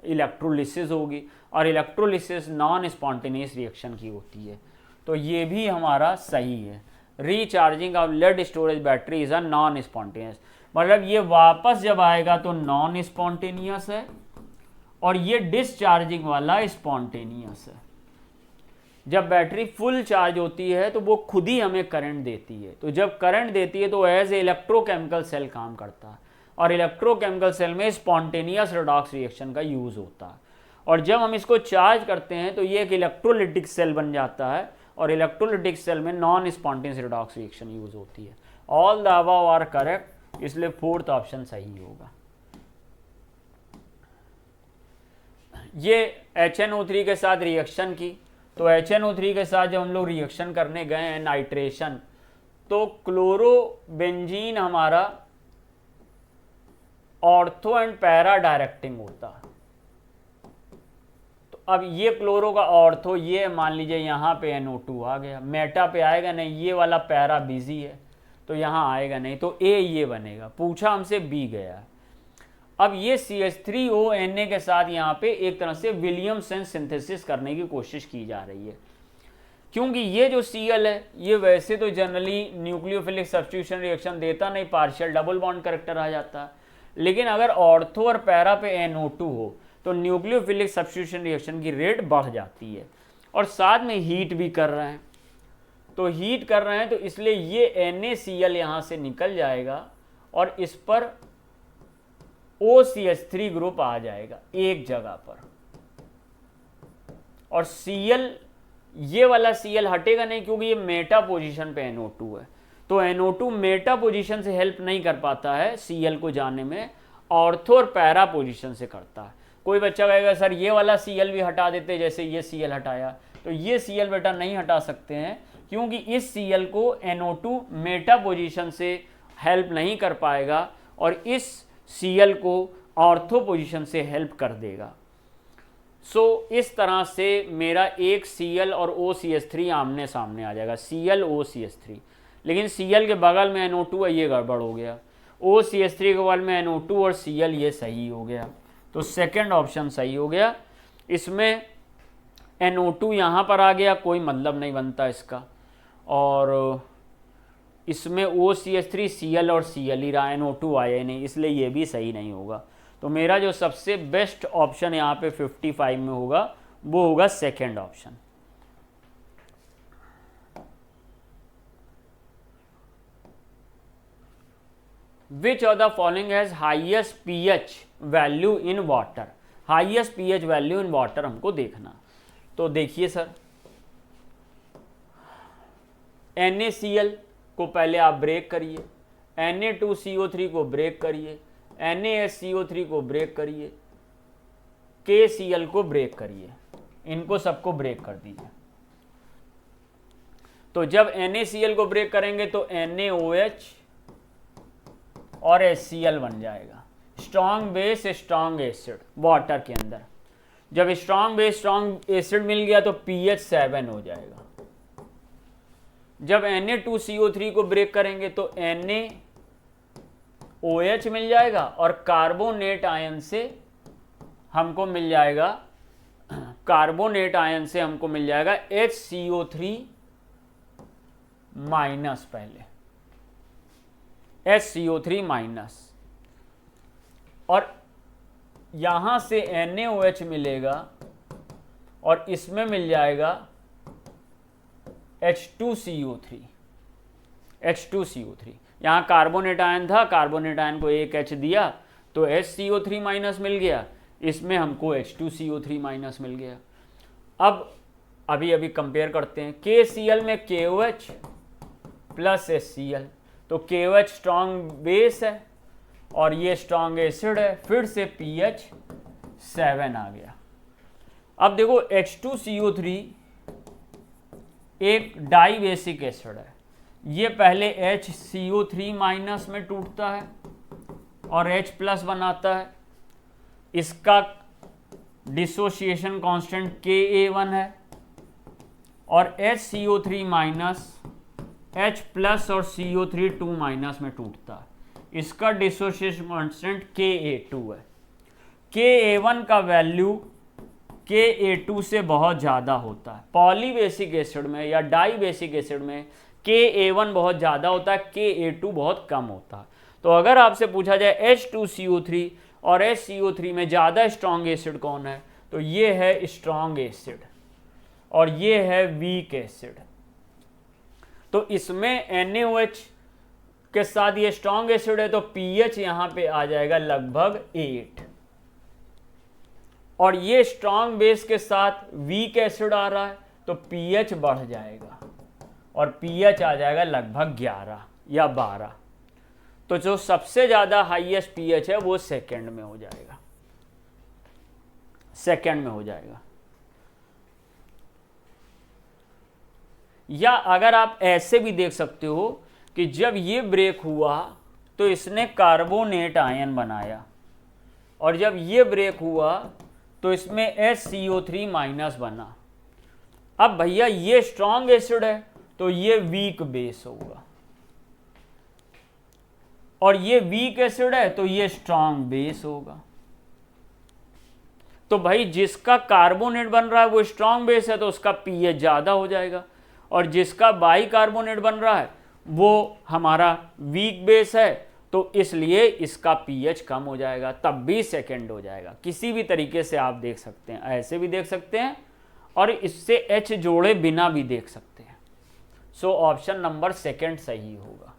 इलेक्ट्रोलिसिस होगी, और इलेक्ट्रोलिसिस नॉन स्पॉन्टेनियस रिएक्शन की होती है। तो ये भी हमारा सही है। Recharging of lead storage battery is a non spontaneous, मतलब ये वापस जब आएगा तो नॉन स्पॉन्टेनियस है, और ये डिस्चार्जिंग वाला स्पॉन्टेनियस है। जब बैटरी फुल चार्ज होती है तो वो खुद ही हमें करंट देती है, तो जब करंट देती है तो एज ए इलेक्ट्रोकेमिकल सेल काम करता है, और इलेक्ट्रोकेमिकल सेल में स्पॉन्टेनियस रिडॉक्स रिएक्शन का यूज़ होता है। और जब हम इसको चार्ज करते हैं तो ये एक इलेक्ट्रोलिटिक सेल बन जाता है, और इलेक्ट्रोलिटिक सेल में non spontaneous redox reaction use होती है। All the above are correct, इसलिए फोर्थ ऑप्शन सही होगा। ये HNO3 के साथ रिएक्शन की, तो HNO3 के साथ जब हम लोग रिएक्शन करने गए हैं नाइट्रेशन, तो क्लोरोबेंजीन हमारा ऑर्थो एंड पैरा डायरेक्टिंग होता है। तो अब ये क्लोरो का ऑर्थो, ये मान लीजिए यहाँ पे NO2 आ गया, मेटा पे आएगा नहीं, ये वाला पैरा बिजी है तो यहाँ आएगा नहीं, तो A ये बनेगा। पूछा हमसे B गया। अब ये CH3ONA के साथ यहाँ पे एक तरह से विलियमसन सिंथेसिस करने की कोशिश की जा रही है, क्योंकि ये जो Cl है ये वैसे तो जनरली न्यूक्लियोफिलिक सब्स्टिट्यूशन रिएक्शन देता नहीं, पार्शियल डबल बॉन्ड कैरेक्टर आ जाता है, लेकिन अगर ऑर्थो और पैरा पे NO2 हो तो न्यूक्लियोफिलिक सब्स्टिट्यूशन रिएक्शन की रेट बढ़ जाती है, और साथ में हीट भी कर रहे हैं। तो हीट कर रहे हैं तो इसलिए ये NaCl यहाँ से निकल जाएगा और इस पर OCH3 ग्रुप आ जाएगा एक जगह पर, और Cl, ये वाला Cl हटेगा नहीं क्योंकि ये मेटा पोजीशन पे NO2 है, तो NO2 मेटा पोजीशन से हेल्प नहीं कर पाता है Cl को जाने में, ऑर्थो और पैरा पोजीशन से करता है। कोई बच्चा कहेगा सर ये वाला Cl भी हटा देते जैसे ये Cl हटाया, तो ये Cl बेटा नहीं हटा सकते हैं, क्योंकि इस Cl को NO2 मेटा पोजीशन से हेल्प नहीं कर पाएगा और इस Cl को ऑर्थो पोजीशन से हेल्प कर देगा। इस तरह से मेरा एक Cl और OCH3 आमने सामने आ जाएगा, Cl OCH3। लेकिन Cl के बगल में NO2 है, ये गड़बड़ हो गया। OCH3 के बगल में NO2 और Cl, ये सही हो गया। तो सेकंड ऑप्शन सही हो गया। इसमें NO2 यहाँ पर आ गया, कोई मतलब नहीं बनता इसका, और इसमें OCH3 Cl और Cl ही रहा, NO2 आया ही नहीं, इसलिए ये भी सही नहीं होगा। तो मेरा जो सबसे बेस्ट ऑप्शन यहाँ पे 55 में होगा वो होगा second option. Which of the following has highest pH value in water. Highest pH value in water हमको देखना। तो देखिए सर, NaCl को पहले आप ब्रेक करिए, Na2CO3 को ब्रेक करिए, NaSCO3 को ब्रेक करिए, KCl को ब्रेक करिए, इनको सबको ब्रेक कर दीजिए। तो जब NaCl को ब्रेक करेंगे तो NaOH और HCl बन जाएगा, strong base strong acid water के अंदर। जब स्ट्रॉन्ग बेस स्ट्रॉन्ग एसिड मिल गया तो pH 7 हो जाएगा। जब Na2CO3 को ब्रेक करेंगे तो NaOH मिल जाएगा और कार्बोनेट आयन से हमको मिल जाएगा, HCO3 माइनस, पहले HCO3 माइनस, और यहां से NaOH मिलेगा और इसमें मिल जाएगा H2CO3। यहाँ कार्बोनेट आयन था, कार्बोनेट आयन को एक H दिया तो HCO3 माइनस मिल गया, इसमें हमको H2CO3 माइनस मिल गया। अब अभी कंपेयर करते हैं, KCl में KOH प्लस HCl, तो KOH स्ट्रॉन्ग बेस है और ये स्ट्रॉन्ग एसिड है, फिर से pH 7 आ गया। अब देखो H2CO3 एक डाई बेसिक एसिड है, ये पहले HCO3 माइनस में टूटता है और H प्लस बनाता है। इसका डिसोसिएशन कांस्टेंट Ka1 है और HCO3 माइनस H प्लस और CO3 2 माइनस में टूटता है। इसका डिसोसिएशन कांस्टेंट Ka2 है। Ka1 का वैल्यू Ka2 से बहुत ज़्यादा होता है। पॉलीबेसिक एसिड में या डाई बेसिक एसिड में Ka1 बहुत ज़्यादा होता है, Ka2 बहुत कम होता है। तो अगर आपसे पूछा जाए H2CO3 और HCO3 में ज़्यादा स्ट्रॉन्ग एसिड कौन है, तो ये है स्ट्रॉन्ग एसिड और ये है वीक एसिड। तो इसमें NaOH के साथ ये स्ट्रॉन्ग एसिड है तो pH यहाँ पे आ जाएगा लगभग 8, और ये स्ट्रॉन्ग बेस के साथ वीक एसिड आ रहा है तो pH बढ़ जाएगा और pH आ जाएगा लगभग 11 या 12। तो जो सबसे ज़्यादा हाईएस्ट pH है वो सेकंड में हो जाएगा, या अगर आप ऐसे भी देख सकते हो कि जब ये ब्रेक हुआ तो इसने कार्बोनेट आयन बनाया और जब ये ब्रेक हुआ तो इसमें HCO3 माइनस बना। अब भैया ये स्ट्रॉन्ग एसिड है तो ये वीक बेस होगा और ये वीक एसिड है तो ये स्ट्रॉन्ग बेस होगा। तो भाई जिसका कार्बोनेट बन रहा है वो स्ट्रॉन्ग बेस है तो उसका pH ज़्यादा हो जाएगा, और जिसका बाई कार्बोनेट बन रहा है वो हमारा वीक बेस है तो इसलिए इसका pH कम हो जाएगा, तब भी सेकंड हो जाएगा। किसी भी तरीके से आप देख सकते हैं, ऐसे भी देख सकते हैं और इससे H जोड़े बिना भी देख सकते हैं। सो ऑप्शन नंबर सेकंड सही होगा,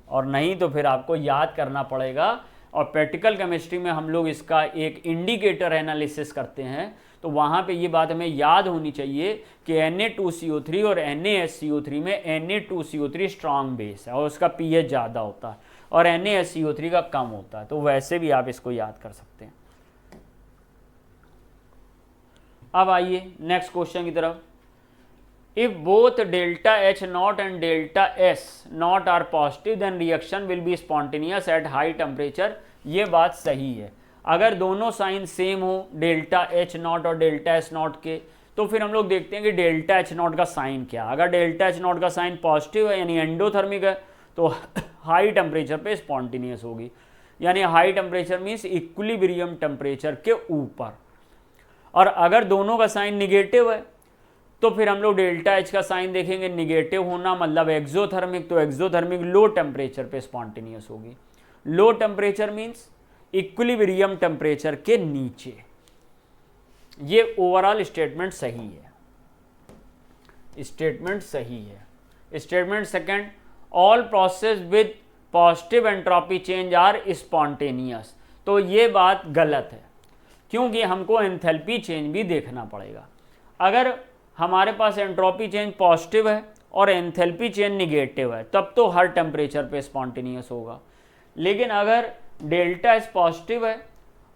और नहीं तो फिर आपको याद करना पड़ेगा। और प्रैक्टिकल केमिस्ट्री में हम लोग इसका एक इंडिकेटर एनालिसिस करते हैं तो वहाँ पे ये बात हमें याद होनी चाहिए कि Na2CO3 और NaSCO3 में Na2CO3 स्ट्रॉन्ग बेस है और उसका pH ज़्यादा होता है और NaSCO3 का कम होता है, तो वैसे भी आप इसको याद कर सकते हैं। अब आइए नेक्स्ट क्वेश्चन की तरफ। If both delta H naught and delta S naught are positive then reaction will be spontaneous at high temperature। ये बात सही है। अगर दोनों साइन सेम हो डेल्टा H नॉट और डेल्टा S नॉट के, तो फिर हम लोग देखते हैं कि डेल्टा H नॉट का साइन क्या। अगर डेल्टा H नॉट का साइन पॉजिटिव है यानी एंडोथर्मिक है तो हाई टेम्परेचर पे स्पॉन्टेनियस होगी, यानी high temperature means equilibrium temperature के ऊपर। और अगर दोनों का साइन निगेटिव है तो फिर हम लोग डेल्टा H का साइन देखेंगे, निगेटिव होना मतलब एक्सोथर्मिक, तो एक्सोथर्मिक लो टेम्परेचर पे स्पॉन्टेनियस होगी। Low temperature means equilibrium temperature के नीचे। ये ओवरऑल स्टेटमेंट सही है, स्टेटमेंट सही है। Statement second, all process with positive entropy change are spontaneous. तो ये बात गलत है क्योंकि हमको एंथैल्पी चेंज भी देखना पड़ेगा। अगर हमारे पास एंट्रोपी चेंज पॉजिटिव है और एंथैल्पी चेंज निगेटिव है तब तो हर टेम्परेचर पे स्पॉन्टेनियस होगा। लेकिन अगर डेल्टा एस पॉजिटिव है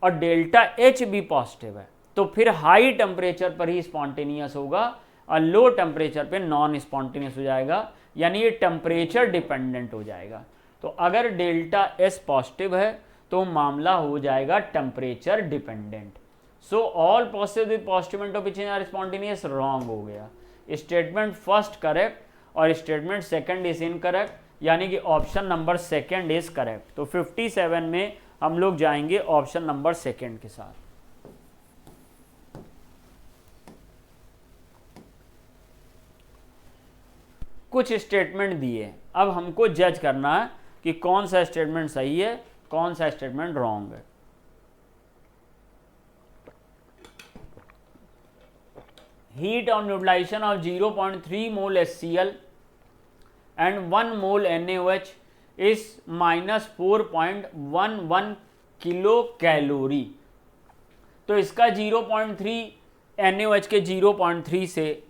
और डेल्टा एच भी पॉजिटिव है तो फिर हाई टेम्परेचर पर ही स्पॉन्टेनियस होगा और लो टेम्परेचर पे नॉन स्पॉन्टेनियस हो जाएगा, यानी ये टेम्परेचर डिपेंडेंट हो जाएगा। तो अगर डेल्टा एस पॉजिटिव है तो मामला हो जाएगा temperature dependent. So all process with positive entropy change are spontaneous, wrong हो गया। स्टेटमेंट फर्स्ट करेक्ट और स्टेटमेंट सेकंड इज इनकरेक्ट, यानी कि option number second is correct. तो 57 में हम लोग जाएंगे ऑप्शन नंबर सेकंड के साथ। कुछ स्टेटमेंट दिए, अब हमको जज करना है कि कौन सा स्टेटमेंट सही है कौन सा स्टेटमेंट रॉन्ग है। Heat on utilisation of 0.3 mole HCl and 1 mole NaOH is -4.11 kilo calorie. तो इसका 0.3 NaOH के 0.3 से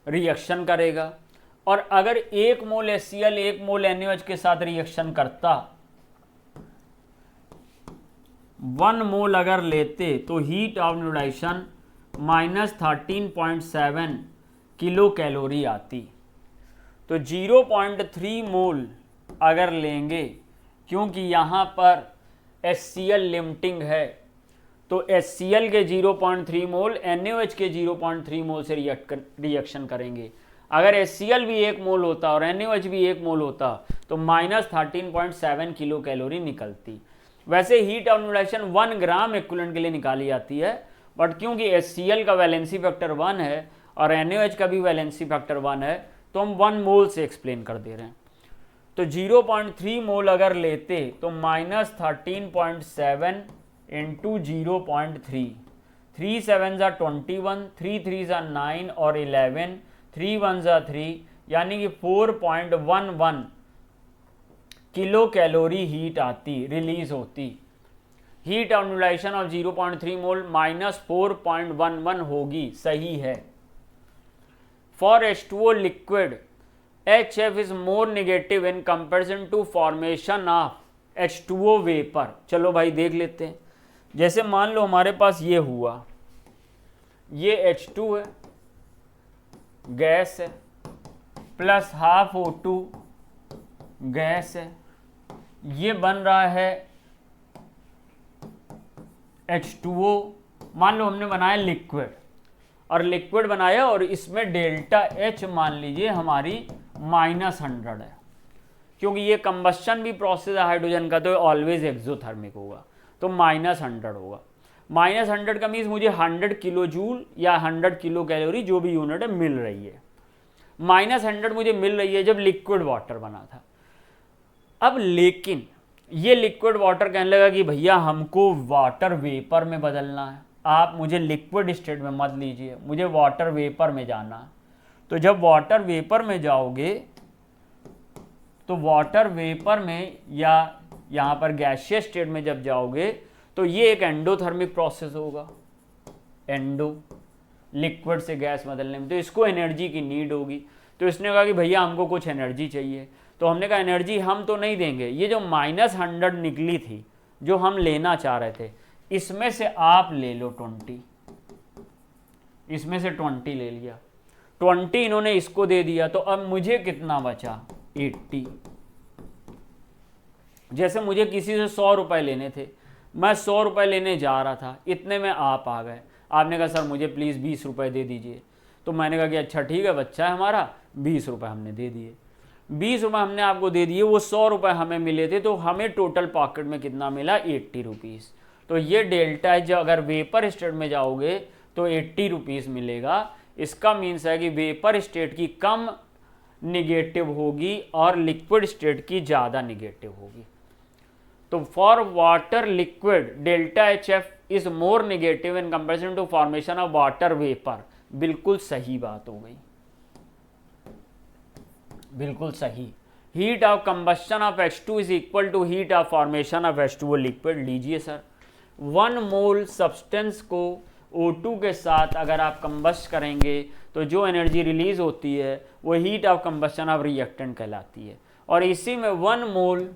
रिएक्शन करेगा, और अगर 1 मोल HCl 1 मोल NaOH के साथ रिएक्शन करता, 1 मोल अगर लेते तो heat of neutralisation -13.7 kilo calorie आती। तो 0.3 मोल अगर लेंगे, क्योंकि यहाँ पर HCl लिमिटिंग है, तो HCl के 0.3 मोल NaOH के 0.3 मोल से रिएक्शन करेंगे। अगर HCl भी 1 मोल होता और NaOH भी 1 मोल होता तो -13.7 किलो कैलोरी निकलती। वैसे heat of neutralisation 1 gram equivalent के लिए निकाली जाती है, बट क्योंकि HCl का वैलेंसी फैक्टर 1 है और NaOH का भी वैलेंसी फैक्टर 1 है तो हम 1 मोल से एक्सप्लेन कर दे रहे हैं। तो 0.3 मोल अगर लेते तो -13.7 इंटू 0.3, 3 7 ज़ा 21, 3 3 ज़ा 9 और 11, 3 1 ज़ा 3, यानी कि 4.11 किलो कैलोरी हीट आती, रिलीज होती। Heat of neutralisation of 0.3 mole -4.11 होगी, सही है। For H2O liquid HF is more negative in comparison to formation of H2O vapour. चलो भाई देख लेते हैं। जैसे मान लो हमारे पास ये हुआ, ये H2 है, गैस है, प्लस हाफ O2 गैस है, ये बन रहा है H2O। मान लो हमने बनाया लिक्विड, और लिक्विड बनाया और इसमें डेल्टा H मान लीजिए हमारी -100 है, क्योंकि ये कंबस्शन भी प्रोसेस है हाइड्रोजन का, तो ऑलवेज एक्सोथर्मिक होगा, तो -100 होगा। -100 का मीन्स मुझे 100 किलो जूल या 100 किलो कैलोरी जो भी यूनिट है मिल रही है। -100 मुझे मिल रही है जब लिक्विड वाटर बना था। अब लेकिन ये लिक्विड वाटर कहने लगा कि भैया हमको वाटर वेपर में बदलना है, आप मुझे लिक्विड स्टेट में मत लीजिए, मुझे वाटर वेपर में जाना है। तो जब वाटर वेपर में जाओगे तो वाटर वेपर में या यहाँ पर गैसियस स्टेट में जब जाओगे तो ये एक एंडोथर्मिक प्रोसेस होगा, एंडो लिक्विड से गैस बदलने में, तो इसको एनर्जी की नीड होगी। तो इसने कहा कि भैया हमको कुछ एनर्जी चाहिए, तो हमने कहा एनर्जी हम तो नहीं देंगे, ये जो -100 निकली थी जो हम लेना चाह रहे थे, इसमें से आप ले लो 20, इसमें से 20 ले लिया। 20 इन्होंने इसको दे दिया, तो अब मुझे कितना बचा 80। जैसे मुझे किसी से 100 रुपये लेने थे, मैं 100 रुपये लेने जा रहा था, इतने में आप आ गए, आपने कहा सर मुझे प्लीज़ 20 रुपये दे दीजिए। तो मैंने कहा कि अच्छा ठीक है, बच्चा है हमारा, 20 रुपये हमने दे दिए। 20 रुपये हमने आपको दे दिए, वो 100 रुपये हमें मिले थे, तो हमें टोटल पॉकेट में कितना मिला 80 रुपीज़। तो ये डेल्टा है, जो अगर वेपर स्टेट में जाओगे तो 80 रुपीज़ मिलेगा। इसका मीन्स है कि वेपर स्टेट की कम निगेटिव होगी और लिक्विड स्टेट की ज़्यादा निगेटिव होगी। तो for water liquid delta H F is more negative in comparison to formation of water vapour. बिल्कुल सही बात हो गई, बिल्कुल सही। Heat of combustion of H2 is equal to heat of formation of H2O liquid. लीजिए सर, 1 मोल सब्सटेंस को O2 के साथ अगर आप कंबस्ट करेंगे तो जो एनर्जी रिलीज होती है वो heat of combustion of reactant कहलाती है। और इसी में 1 मोल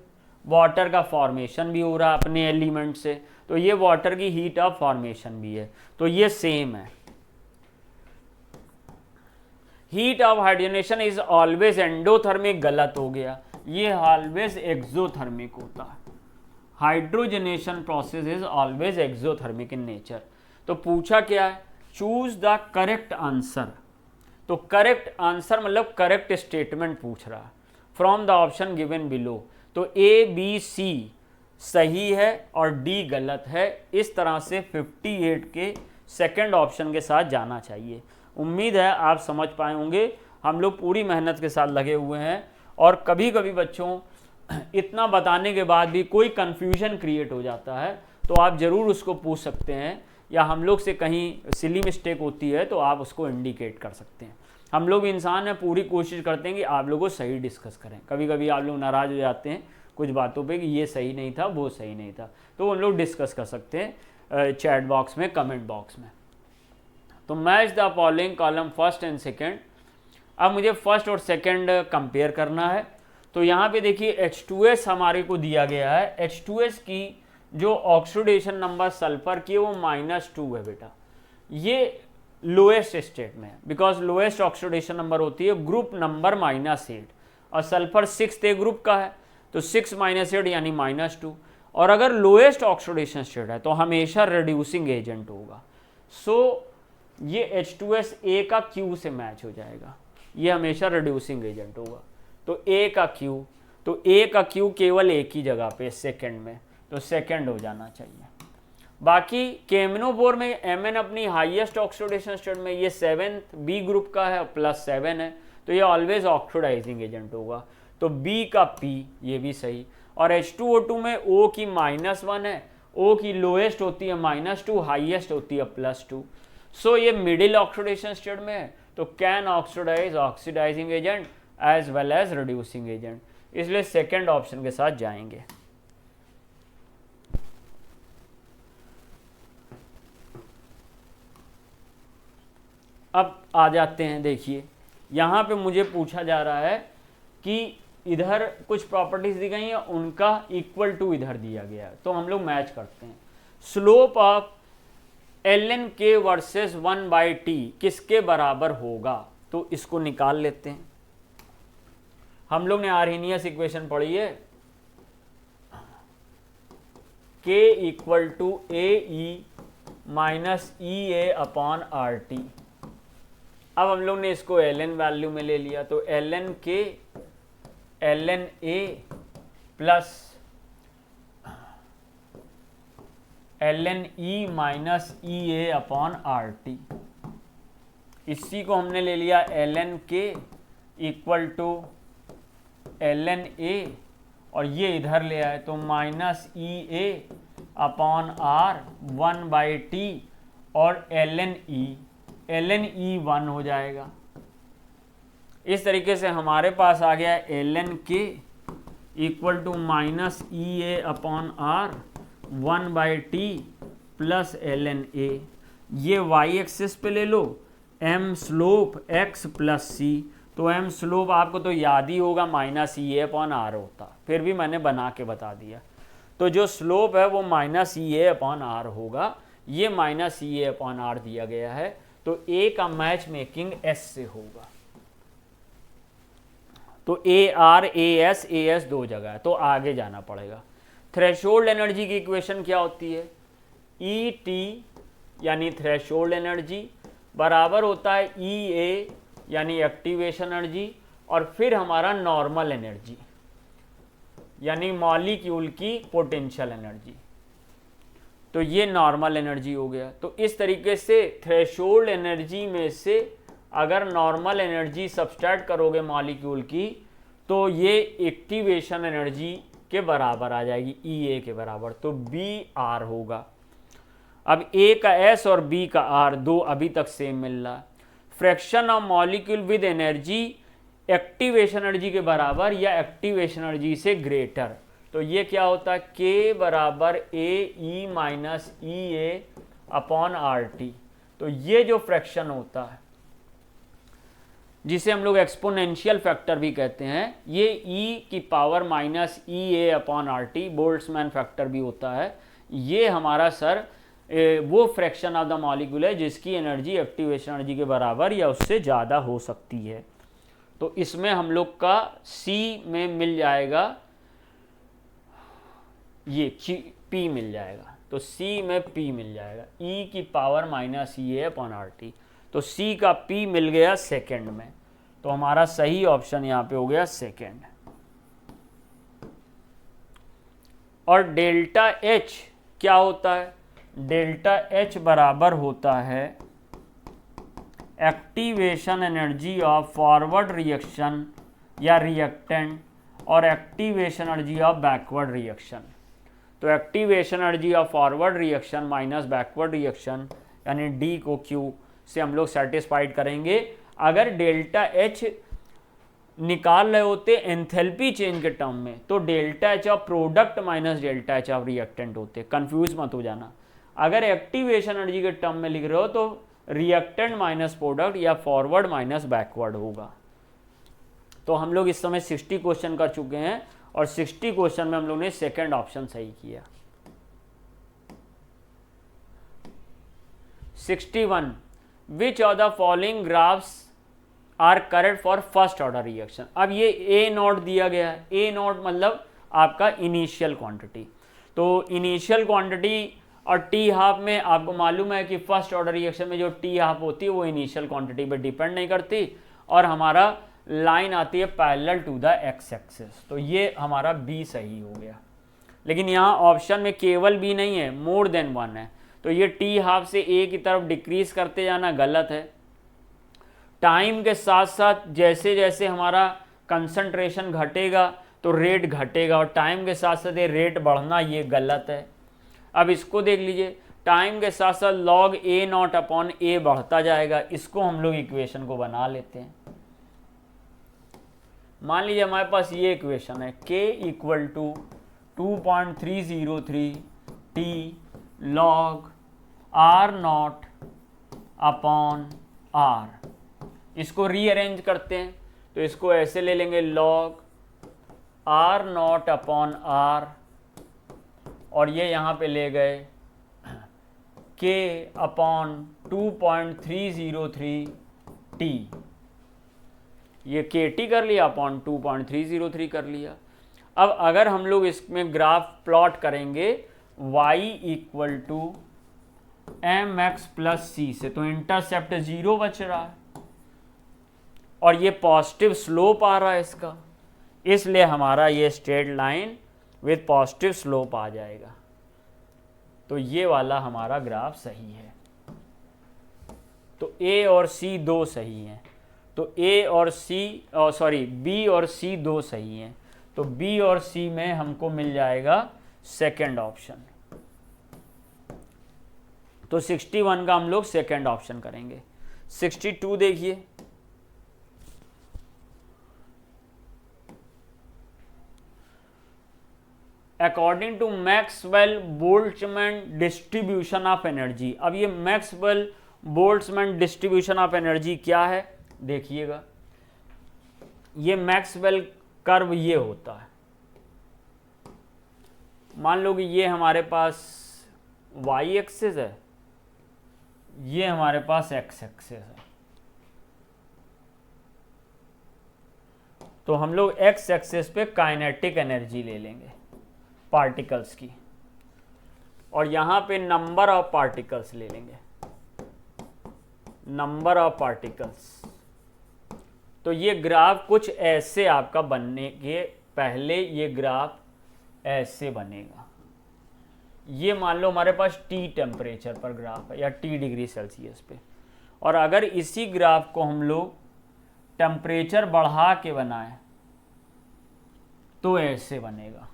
वाटर का फॉर्मेशन भी हो रहा है अपने एलिमेंट से, तो ये वाटर की हीट ऑफ फॉर्मेशन भी है, तो ये सेम है। Heat of hydrogenation is always endothermic, गलत हो गया, ये ऑलवेज एक्सोथर्मिक होता है। Hydrogenation process is always exothermic in nature. तो पूछा क्या है, चूज द करेक्ट आंसर। तो करेक्ट आंसर मतलब करेक्ट स्टेटमेंट पूछ रहा है from the option given below. तो ए बी सी सही है और डी गलत है। इस तरह से 58 के सेकंड ऑप्शन के साथ जाना चाहिए। उम्मीद है आप समझ पाए होंगे, हम लोग पूरी मेहनत के साथ लगे हुए हैं। और कभी कभी बच्चों इतना बताने के बाद भी कोई कन्फ्यूजन क्रिएट हो जाता है, तो आप ज़रूर उसको पूछ सकते हैं, या हम लोग से कहीं सिली मिस्टेक होती है तो आप उसको इंडिकेट कर सकते हैं। हम लोग इंसान हैं, पूरी कोशिश करते हैं कि आप लोगों को सही डिस्कस करें। कभी कभी आप लोग नाराज़ हो जाते हैं कुछ बातों पे कि ये सही नहीं था, वो सही नहीं था, तो हम लोग डिस्कस कर सकते हैं चैट बॉक्स में, कमेंट बॉक्स में। तो match the following column first and second. अब मुझे फर्स्ट और सेकेंड कंपेयर करना है। तो यहाँ पे देखिए H2S हमारे को दिया गया है। H2S की जो ऑक्सीडेशन नंबर सल्फर की वो -2 है बेटा, ये लोएस्ट स्टेट में है, बिकॉज लोएस्ट ऑक्सीडेशन नंबर होती है ग्रुप नंबर -8 और सल्फर 6th ग्रुप का है, तो 6 - 8 यानी -2। और अगर लोएस्ट ऑक्सीडेशन स्टेट है तो हमेशा रिड्यूसिंग एजेंट होगा। सो ये H2S A का Q से मैच हो जाएगा, ये हमेशा रिड्यूसिंग एजेंट होगा। तो A का Q, तो A का Q केवल एक ही जगह पे सेकंड में, तो सेकंड हो जाना चाहिए। बाकी केमिनोफोर में Mn अपनी हाईएस्ट ऑक्सीडेशन स्टेट में, ये 7th B ग्रुप का है +7 है, तो ये ऑलवेज ऑक्सीडाइजिंग एजेंट होगा। तो B का P ये भी सही। और H2O2 में O की -1 है, O की लोएस्ट होती है -2, हाईएस्ट होती है +2। सो ये मिडिल ऑक्सीडेशन स्टेट में है, तो can oxidise oxidising agent as well as reducing agent, इसलिए सेकेंड ऑप्शन के साथ जाएंगे। अब आ जाते हैं, देखिए यहाँ पे मुझे पूछा जा रहा है कि इधर कुछ प्रॉपर्टीज दी गई हैं, उनका इक्वल टू इधर दिया गया है, तो हम लोग मैच करते हैं। Slope of ln k versus 1/t किसके बराबर होगा, तो इसको निकाल लेते हैं। हम लोग ने आर्हेनियस इक्वेशन पढ़ी है, k = AE - EA/RT। अब हम लोग ने इसको ln वैल्यू में ले लिया, तो ln k ln A plus ln E - EA/RT, इसी को हमने ले लिया ln k = ln A, और ये इधर ले आए तो -EA/R 1/T, और ln E 1 हो जाएगा। इस तरीके से हमारे पास आ गया ln k = -EA/R 1/T plus ln A। ये y एक्सिस पे ले लो, m slope x plus c, तो m स्लोप आपको तो याद ही होगा -EA/R होता, फिर भी मैंने बना के बता दिया। तो जो स्लोप है वो -EA/R होगा, ये -EA/R दिया गया है, तो ए का मैच मेकिंग एस से होगा। तो ए आर ए एस दो जगह है, तो आगे जाना पड़ेगा। थ्रेशोल्ड एनर्जी की इक्वेशन क्या होती है? ई टी यानी थ्रेशोल्ड एनर्जी बराबर होता है ई ए यानी एक्टिवेशन एनर्जी, और फिर हमारा नॉर्मल एनर्जी यानी मॉलिक्यूल की पोटेंशियल एनर्जी। तो ये नॉर्मल एनर्जी हो गया। तो इस तरीके से थ्रेशोल्ड एनर्जी में से अगर नॉर्मल एनर्जी सब्सट्रैक्ट करोगे मॉलिक्यूल की, तो ये एक्टिवेशन एनर्जी के बराबर आ जाएगी, ई ए के बराबर, तो बी आर होगा। अब ए का एस और बी का आर दो अभी तक सेम मिल रहा है। Fraction of molecule with energy activation energy के बराबर या एक्टिवेशन एनर्जी से ग्रेटर, तो ये क्या होता है? के बराबर ए E minus E A upon R T. तो ये जो फ्रैक्शन होता है जिसे हम लोग एक्सपोनेंशियल फैक्टर भी कहते हैं, ये e की power minus E A upon R T, Boltzmann factor भी होता है। ये हमारा सर वो फ्रैक्शन ऑफ द मॉलिक्यूल है जिसकी एनर्जी एक्टिवेशन एनर्जी के बराबर या उससे ज़्यादा हो सकती है। तो इसमें हम लोग का C में मिल जाएगा, ये P मिल जाएगा, तो C में P मिल जाएगा, E की power minus E A upon R T. तो C का P मिल गया सेकेंड में, तो हमारा सही ऑप्शन यहाँ पे हो गया सेकेंड। और डेल्टा H क्या होता है? डेल्टा H बराबर होता है activation energy of forward reaction या रिएक्टेंट और activation energy of backward reaction. तो activation energy of forward reaction minus backward reaction यानी डी को क्यू से हम लोग सेटिस्फाइड करेंगे। अगर डेल्टा एच निकाल रहे होते एंथैल्पी चेंज के टर्म में, तो delta H of product minus delta H of reactant होते, कंफ्यूज मत हो जाना। अगर एक्टिवेशन एनर्जी के टर्म में लिख रहे हो तो रिएक्टेंट माइनस प्रोडक्ट या फॉरवर्ड माइनस बैकवर्ड होगा। तो हम लोग इस समय 60 क्वेश्चन कर चुके हैं और 60 क्वेश्चन में हम लोग ने सेकंड ऑप्शन सही किया। 61 which of the following graphs are correct for first order reaction. अब ये ए नॉट दिया गया है, ए नॉट मतलब आपका इनिशियल क्वांटिटी। तो इनिशियल क्वांटिटी और टी हाफ में आपको मालूम है कि फर्स्ट ऑर्डर रिएक्शन में जो टी हाफ होती है वो इनिशियल क्वांटिटी पर डिपेंड नहीं करती, और हमारा लाइन आती है parallel to the X axis. तो ये हमारा बी सही हो गया। लेकिन यहाँ ऑप्शन में केवल बी नहीं है, मोर देन वन है, तो ये टी हाफ से ए की तरफ डिक्रीज करते जाना गलत है। टाइम के साथ साथ जैसे जैसे हमारा कंसंट्रेशन घटेगा तो रेट घटेगा, और टाइम के साथ साथ ये रेट बढ़ना ये गलत है। अब इसको देख लीजिए, टाइम के साथ साथ लॉग ए नॉट अपॉन ए बढ़ता जाएगा। इसको हम लोग इक्वेशन को बना लेते हैं। मान लीजिए हमारे पास ये इक्वेशन है, k equal to 2.303 T log R naught upon R. इसको रीअरेंज करते हैं तो इसको ऐसे ले लेंगे, log R naught upon R, और ये यहाँ पे ले गए k अपॉन 2.303 टी, ये KT कर लिया अपॉन 2.303 कर लिया। अब अगर हम लोग इसमें ग्राफ प्लॉट करेंगे y equal to M X plus C से, तो इंटरसेप्ट 0 बच रहा है और ये पॉजिटिव स्लोप आ रहा है इसका, इसलिए हमारा ये straight line with positive slope आ जाएगा। तो ये वाला हमारा ग्राफ सही है। तो A और C दो सही हैं, तो A और C B और C दो सही हैं, तो B और C में हमको मिल जाएगा सेकंड ऑप्शन। तो 61 का हम लोग सेकंड ऑप्शन करेंगे। 62 देखिए, according to Maxwell Boltzmann distribution of energy. अब ये Maxwell Boltzmann distribution of energy क्या है देखिएगा। ये मैक्सवेल कर्व ये होता है, मान लो कि ये हमारे पास y एक्सिस है, ये हमारे पास एक्स एक्सेस है, तो हम लोग एक्स एक्सेस पे काइनेटिक एनर्जी ले लेंगे पार्टिकल्स की, और यहां पे नंबर ऑफ पार्टिकल्स ले लेंगे, नंबर ऑफ पार्टिकल्स। तो ये ग्राफ कुछ ऐसे आपका बनने के पहले ये ग्राफ ऐसे बनेगा। ये मान लो हमारे पास टी टेम्परेचर पर ग्राफ है या टी डिग्री सेल्सियस पे, और अगर इसी ग्राफ को हम लोग टेम्परेचर बढ़ा के बनाएं तो ऐसे बनेगा,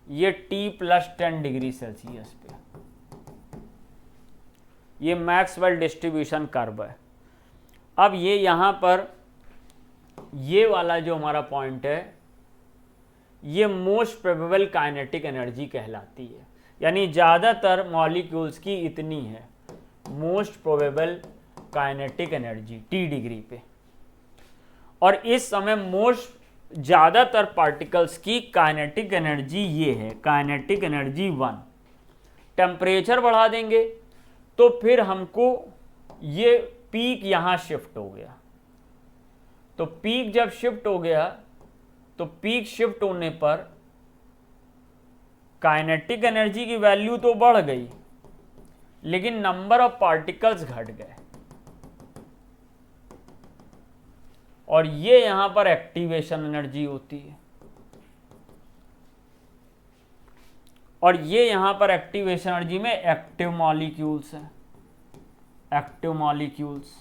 ये टी प्लस 10 डिग्री सेल्सियस पे। ये मैक्सवेल डिस्ट्रीब्यूशन कर्व है। अब ये यहाँ पर ये वाला जो हमारा पॉइंट है, ये मोस्ट प्रोबेबल काइनेटिक एनर्जी कहलाती है, यानी ज़्यादातर मॉलिक्यूल्स की इतनी है most probable kinetic energy T degree पे। और इस समय मोस्ट ज़्यादातर पार्टिकल्स की काइनेटिक एनर्जी ये है, काइनेटिक एनर्जी 1। टेम्परेचर बढ़ा देंगे तो फिर हमको ये पीक यहाँ शिफ्ट हो गया, तो पीक जब शिफ्ट हो गया तो पीक शिफ्ट होने पर काइनेटिक एनर्जी की वैल्यू तो बढ़ गई लेकिन नंबर ऑफ पार्टिकल्स घट गए, और ये यहां पर एक्टिवेशन एनर्जी होती है, और ये यहां पर एक्टिवेशन एनर्जी में एक्टिव मॉलिक्यूल्स हैं, एक्टिव मॉलिक्यूल्स।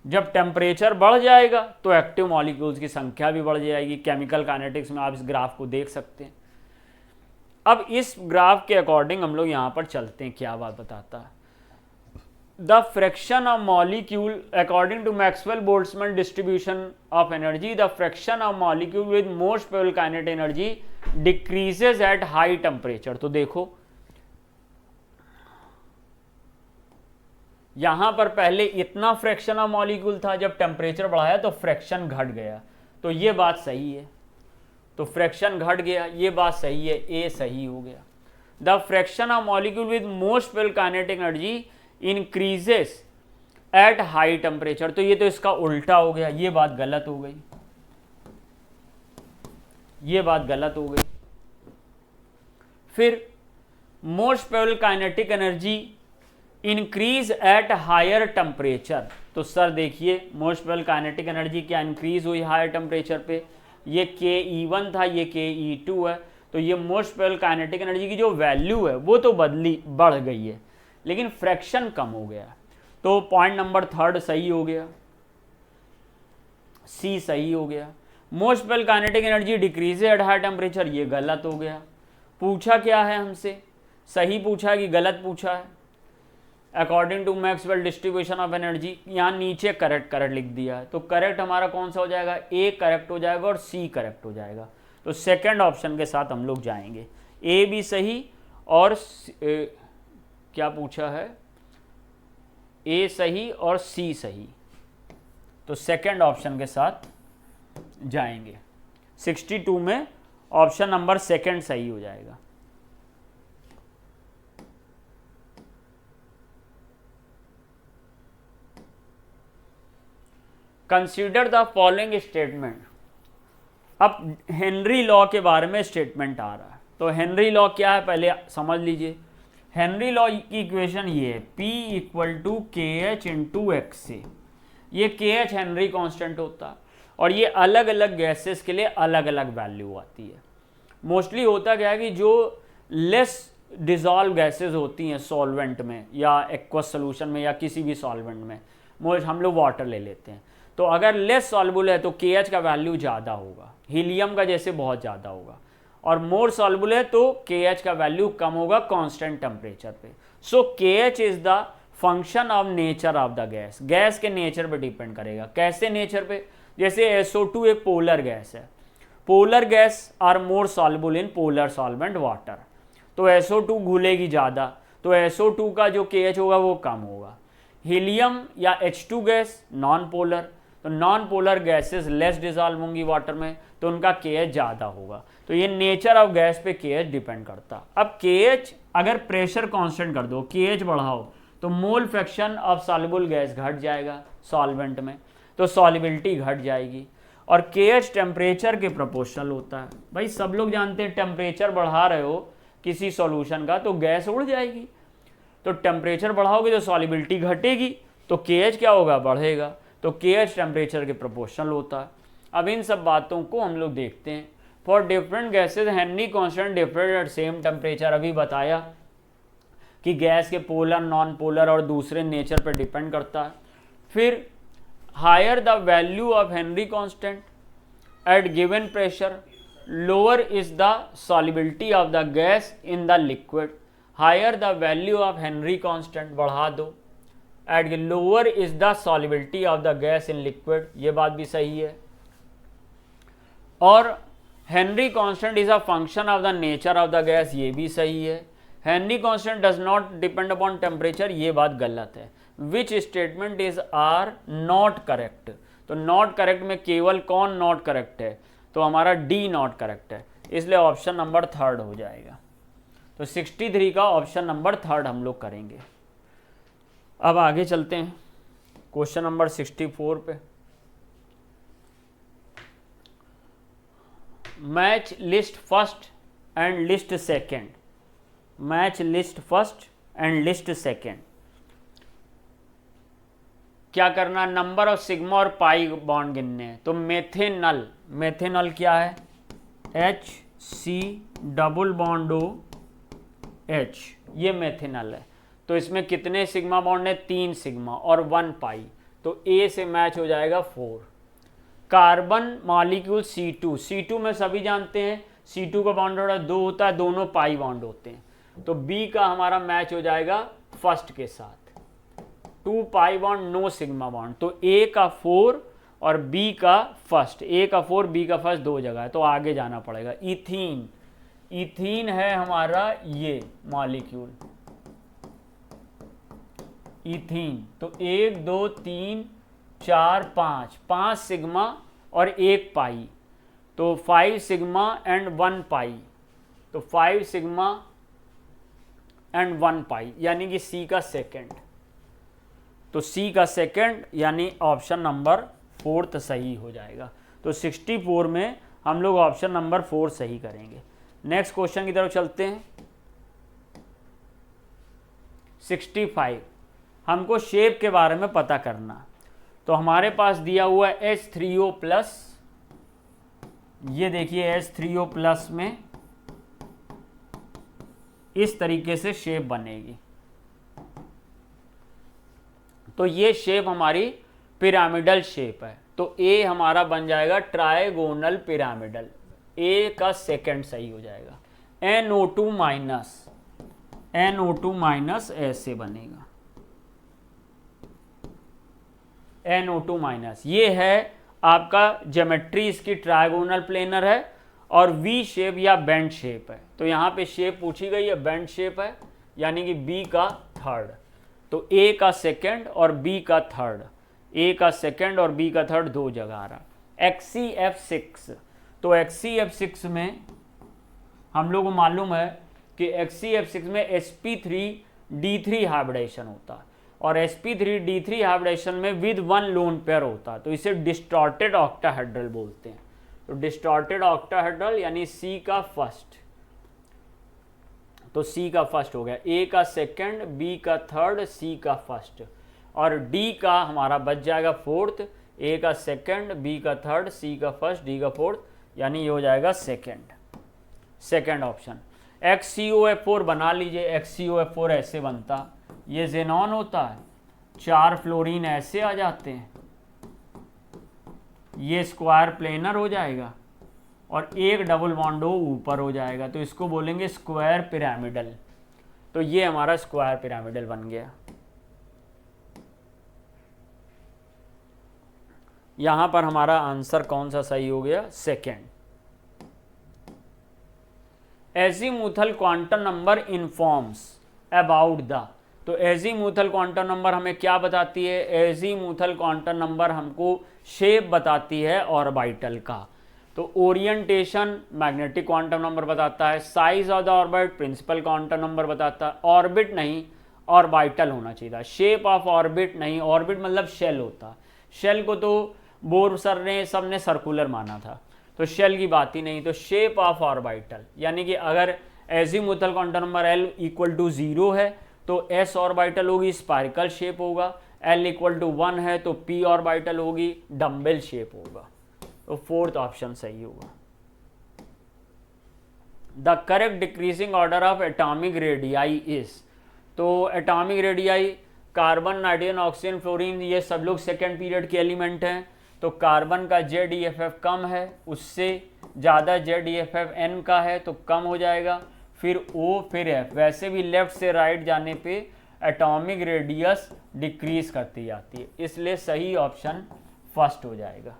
जब टेम्परेचर बढ़ जाएगा तो एक्टिव मॉलिक्यूल्स की संख्या भी बढ़ जाएगी। केमिकल काइनेटिक्स में आप इस ग्राफ को देख सकते हैं। अब इस ग्राफ के अकॉर्डिंग हम लोग यहाँ पर चलते हैं, क्या बात बताता है। The fraction of molecule according to Maxwell Boltzmann distribution of energy, the fraction of molecule with most probable kinetic energy decreases at high temperature. तो देखो यहां पर पहले इतना फ्रैक्शन ऑफ मॉलिक्यूल था, जब टेम्परेचर बढ़ाया तो फ्रैक्शन घट गया, तो ये बात सही है, तो फ्रैक्शन घट गया, ये बात सही है, ए सही हो गया। The fraction of molecule with most probable kinetic energy increases eight high temperature, तो ये तो इसका उल्टा हो गया, ये बात गलत हो गई, ये बात गलत हो गई। फिर most probable kinetic energy increase at higher temperature, तो सर देखिए मोस्ट प्रोबेबल काइनेटिक एनर्जी क्या इंक्रीज हुई हायर टेम्परेचर पे, ये ke1 था, ये ke2 है, तो ये मोस्ट प्रोबेबल काइनेटिक एनर्जी की जो वैल्यू है वो तो बढ़ गई है लेकिन फ्रैक्शन कम हो गया, तो पॉइंट नंबर 3 सही हो गया, सी सही हो गया। Most probable kinetic energy decrease at high temperature, ये गलत हो गया। पूछा क्या है हमसे, सही पूछा है कि गलत पूछा है। According to Maxwell distribution of energy, यहाँ नीचे करेक्ट लिख दिया है, तो करेक्ट हमारा कौन सा हो जाएगा, ए करेक्ट हो जाएगा और सी करेक्ट हो जाएगा, तो सेकंड ऑप्शन के साथ हम लोग जाएंगे। ए भी सही और क्या पूछा है, ए सही और सी सही, तो सेकंड ऑप्शन के साथ जाएंगे। 62 में ऑप्शन नंबर सेकंड सही हो जाएगा। Consider the following statement. अब हेनरी लॉ के बारे में स्टेटमेंट आ रहा है, तो हेनरी लॉ क्या है पहले समझ लीजिए। हेनरी लॉ की इक्वेशन ये है, P इक्वल टू के एच इंटू एक्स से, ये के एच हेनरी कॉन्स्टेंट होता है और ये अलग अलग गैसेस के लिए अलग अलग वैल्यू आती है। मोस्टली होता क्या है कि जो लेस डिजॉल्व गैसेस होती हैं सॉल्वेंट में या एक्वस सोल्यूशन में या किसी भी सॉल्वेंट में, हम लोग वाटर ले लेते हैं, तो अगर लेस सॉल्युबल है तो के एच का वैल्यू ज़्यादा होगा, हीलियम का जैसे बहुत ज़्यादा होगा, और मोर सॉल्युबल है तो के एच का वैल्यू कम होगा कांस्टेंट टेम्परेचर पे। So K H is the function of nature of the gas, gas के नेचर पे डिपेंड करेगा। कैसे नेचर पे, जैसे SO2 एक पोलर गैस है, polar gas are more soluble in polar solvent water, तो SO2 घुलेगी ज़्यादा, तो SO2 का जो के एच होगा वो कम होगा। हीलियम या H2 गैस नॉन पोलर, तो non polar gases less dissolve होंगी वाटर में, तो उनका के एच ज़्यादा होगा। तो ये नेचर ऑफ गैस पे के एच डिपेंड करता। अब के एच अगर प्रेशर कांस्टेंट कर दो, के एच बढ़ाओ तो mole fraction of soluble gas घट जाएगा सॉल्वेंट में, तो सॉल्युबिलिटी घट जाएगी। और KH टेम्परेचर के प्रोपोर्शनल होता है। भाई सब लोग जानते हैं टेम्परेचर बढ़ा रहे हो किसी सॉल्यूशन का तो गैस उड़ जाएगी, तो टेम्परेचर बढ़ाओगे तो सॉल्युबिलिटी घटेगी, तो KH क्या होगा, बढ़ेगा, तो KH टेम्परेचर के प्रोपोर्शनल होता है। अब इन सब बातों को हम लोग देखते हैं। For different gases Henry constant different at same temperature, अभी बताया कि गैस के पोलर, नॉन पोलर और दूसरे नेचर पर डिपेंड करता है। फिर higher the value of Henry constant at given pressure, lower is the solubility of the gas in the liquid. Higher the value of Henry constant बढ़ा दो, at lower is the solubility of the gas in liquid, ये बात भी सही है। और Henry constant is a function of the nature of the gas, ये भी सही है। Henry constant does not depend upon temperature, ये बात गलत है। Which statement is are not correct, तो नॉट करेक्ट में केवल कौन नॉट करेक्ट है, तो हमारा डी नॉट करेक्ट है, इसलिए ऑप्शन नंबर 3 हो जाएगा। तो 63 का ऑप्शन नंबर 3 हम लोग करेंगे। अब आगे चलते हैं क्वेश्चन नंबर 64 पे। Match list first and list second, match list first and list second. क्या करना, नंबर ऑफ सिग्मा और पाई बॉन्ड गिनने हैं। तो मेथेनल, मेथेनल क्या है, HC डबल बॉन्ड OH, ये मेथेनल है। तो इसमें कितने सिग्मा बॉन्ड है, 3 सिग्मा और 1 पाई, तो A से मैच हो जाएगा 4। कार्बन मॉलिक्यूल C2, C2 में सभी जानते हैं C2 का बॉन्ड ऑर्डर 2 होता है, दोनों पाई बॉन्ड होते हैं, तो B का हमारा मैच हो जाएगा फर्स्ट के साथ, 2 pi bond no sigma bond, तो A का 4 और B का फर्स्ट, A का 4 B का फर्स्ट 2 जगह है, तो आगे जाना पड़ेगा। इथीन, इथीन है हमारा ये मॉलिक्यूल इथीन, तो 1 2 3 4 5, 5 सिग्मा और 1 पाई, तो 5 सिग्मा एंड 1 पाई, तो 5 सिग्मा एंड 1 पाई, यानी कि C का सेकेंड, तो C का सेकेंड यानी ऑप्शन नंबर 4 सही हो जाएगा। तो 64 में हम लोग ऑप्शन नंबर 4 सही करेंगे। नेक्स्ट क्वेश्चन की तरफ चलते हैं। 65, हमको शेप के बारे में पता करना। तो हमारे पास दिया हुआ है H3O प्लस, ये देखिए H3O प्लस में इस तरीके से शेप बनेगी, तो ये शेप हमारी पिरामिडल शेप है, तो ए हमारा बन जाएगा ट्राइगोनल पिरामिडल, ए का सेकंड सही हो जाएगा। NO2 माइनस, NO2 माइनस ऐसे बनेगा, NO2 माइनस, ये है आपका ज्योमेट्री, इसकी ट्राइगोनल प्लेनर है और वी शेप या बेंड शेप है, तो यहाँ पे शेप पूछी गई है, बेंड शेप है, यानी कि बी का थर्ड, तो ए का सेकंड और बी का थर्ड, ए का सेकंड और बी का थर्ड 2 जगह आ रहा। XCF6, तो XCF6 में हम लोग को मालूम है कि XCF6 में sp3d3 हाइब्रिडेशन होता है, और sp3d3 हाइब्रिडेशन में विद 1 लोन पेयर होता है, तो इसे डिस्टॉर्टेड ऑक्टाहेड्रल बोलते हैं। तो डिस्टॉर्टेड ऑक्टाहेड्रल यानी C का फर्स्ट, तो C का फर्स्ट हो गया, A का सेकंड, B का थर्ड, C का फर्स्ट, और D का हमारा बच जाएगा फोर्थ, A का सेकंड, B का थर्ड, C का फर्स्ट, D का फोर्थ, यानी ये हो जाएगा सेकंड, सेकंड ऑप्शन। XCOF4 बना लीजिए, XCOF4 ऐसे बनता, ये जेनॉन होता है, 4 फ्लोरीन ऐसे आ जाते हैं, ये स्क्वायर प्लेनर हो जाएगा और एक डबल बॉन्ड ऊपर हो जाएगा, तो इसको बोलेंगे स्क्वायर पिरामिडल, तो ये हमारा स्क्वायर पिरामिडल बन गया। यहां पर हमारा आंसर कौन सा सही हो गया, second. Azimuthal quantum number informs about the, तो एजीमुथल क्वांटम नंबर हमें क्या बताती है, एजीमुथल क्वांटम नंबर हमको शेप बताती है ऑर्बिटल का, तो ओरिएंटेशन मैग्नेटिक क्वांटम नंबर बताता है, size of the orbit principal quantum number बताता है, ऑर्बिट नहीं, ऑर्बिटल होना चाहिए था, शेप ऑफ ऑर्बिट नहीं। ऑर्बिट मतलब शेल होता, शेल को तो बोर सर ने सबने सर्कुलर माना था, तो शेल की बात ही नहीं। तो शेप ऑफ ऑर्बिटल यानी कि अगर azimuthal quantum number L equal to 0 है तो एस ऑर्बिटल होगी स्पाइरकल शेप होगा, एल इक्वल टू 1 है तो पी ऑर्बिटल होगी डम्बेल शेप होगा। तो फोर्थ ऑप्शन सही होगा। The correct decreasing order of atomic radii is, तो atomic radii carbon, nitrogen, oxygen, fluorine, ये सब लोग सेकेंड पीरियड के एलिमेंट हैं। तो कार्बन का ZeFF कम है, उससे ज़्यादा ZeFF N का है तो कम हो जाएगा, फिर O फिर F। वैसे भी लेफ्ट से राइट जाने पे एटॉमिक रेडियस डिक्रीज करती जाती है, इसलिए सही ऑप्शन फर्स्ट हो जाएगा।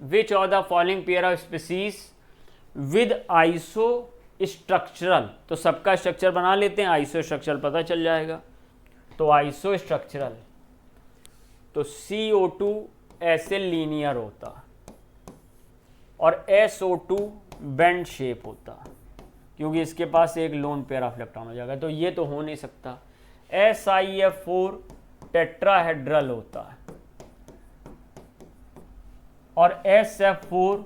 विच of the following pair of species with iso structural, तो सबका स्ट्रक्चर बना लेते हैं, आइसो स्ट्रक्चरल पता चल जाएगा। तो आइसो स्ट्रक्चरल, तो CO2 ऐसे लीनियर होता और SO2 बेंड शेप होता, क्योंकि इसके पास एक लोन पेयर ऑफ इलेक्ट्रॉन हो जाएगा, तो ये तो हो नहीं सकता। SiF4 टेट्राहेड्रल होता है और SF4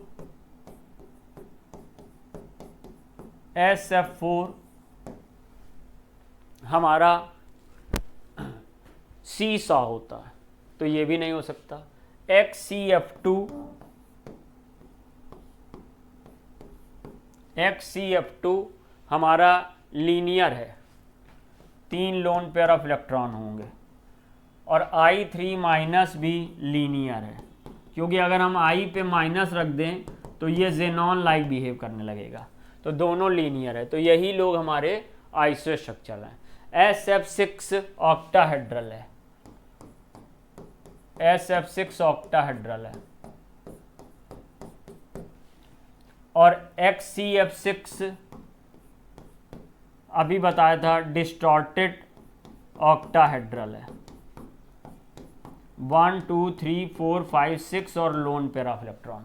हमारा सीसॉ होता है, तो ये भी नहीं हो सकता। XCF2 हमारा लीनियर है, 3 लोन पेयर ऑफ इलेक्ट्रॉन होंगे, और I3 माइनस भी लीनियर है, क्योंकि अगर हम I पे माइनस रख दें तो ये जेनॉन लाइक बिहेव करने लगेगा, तो दोनों लीनियर है। तो यही लोग हमारे आइसो स्ट्रक्चर हैं। SF6 ऑक्टाहेड्रल है, SF6 ऑक्टाहेड्रल है, और XCF6 अभी बताया था डिस्टॉर्टेड ऑक्टाहेड्रल है, 1 2 3 4 5 6 और लोन पेयर ऑफ इलेक्ट्रॉन।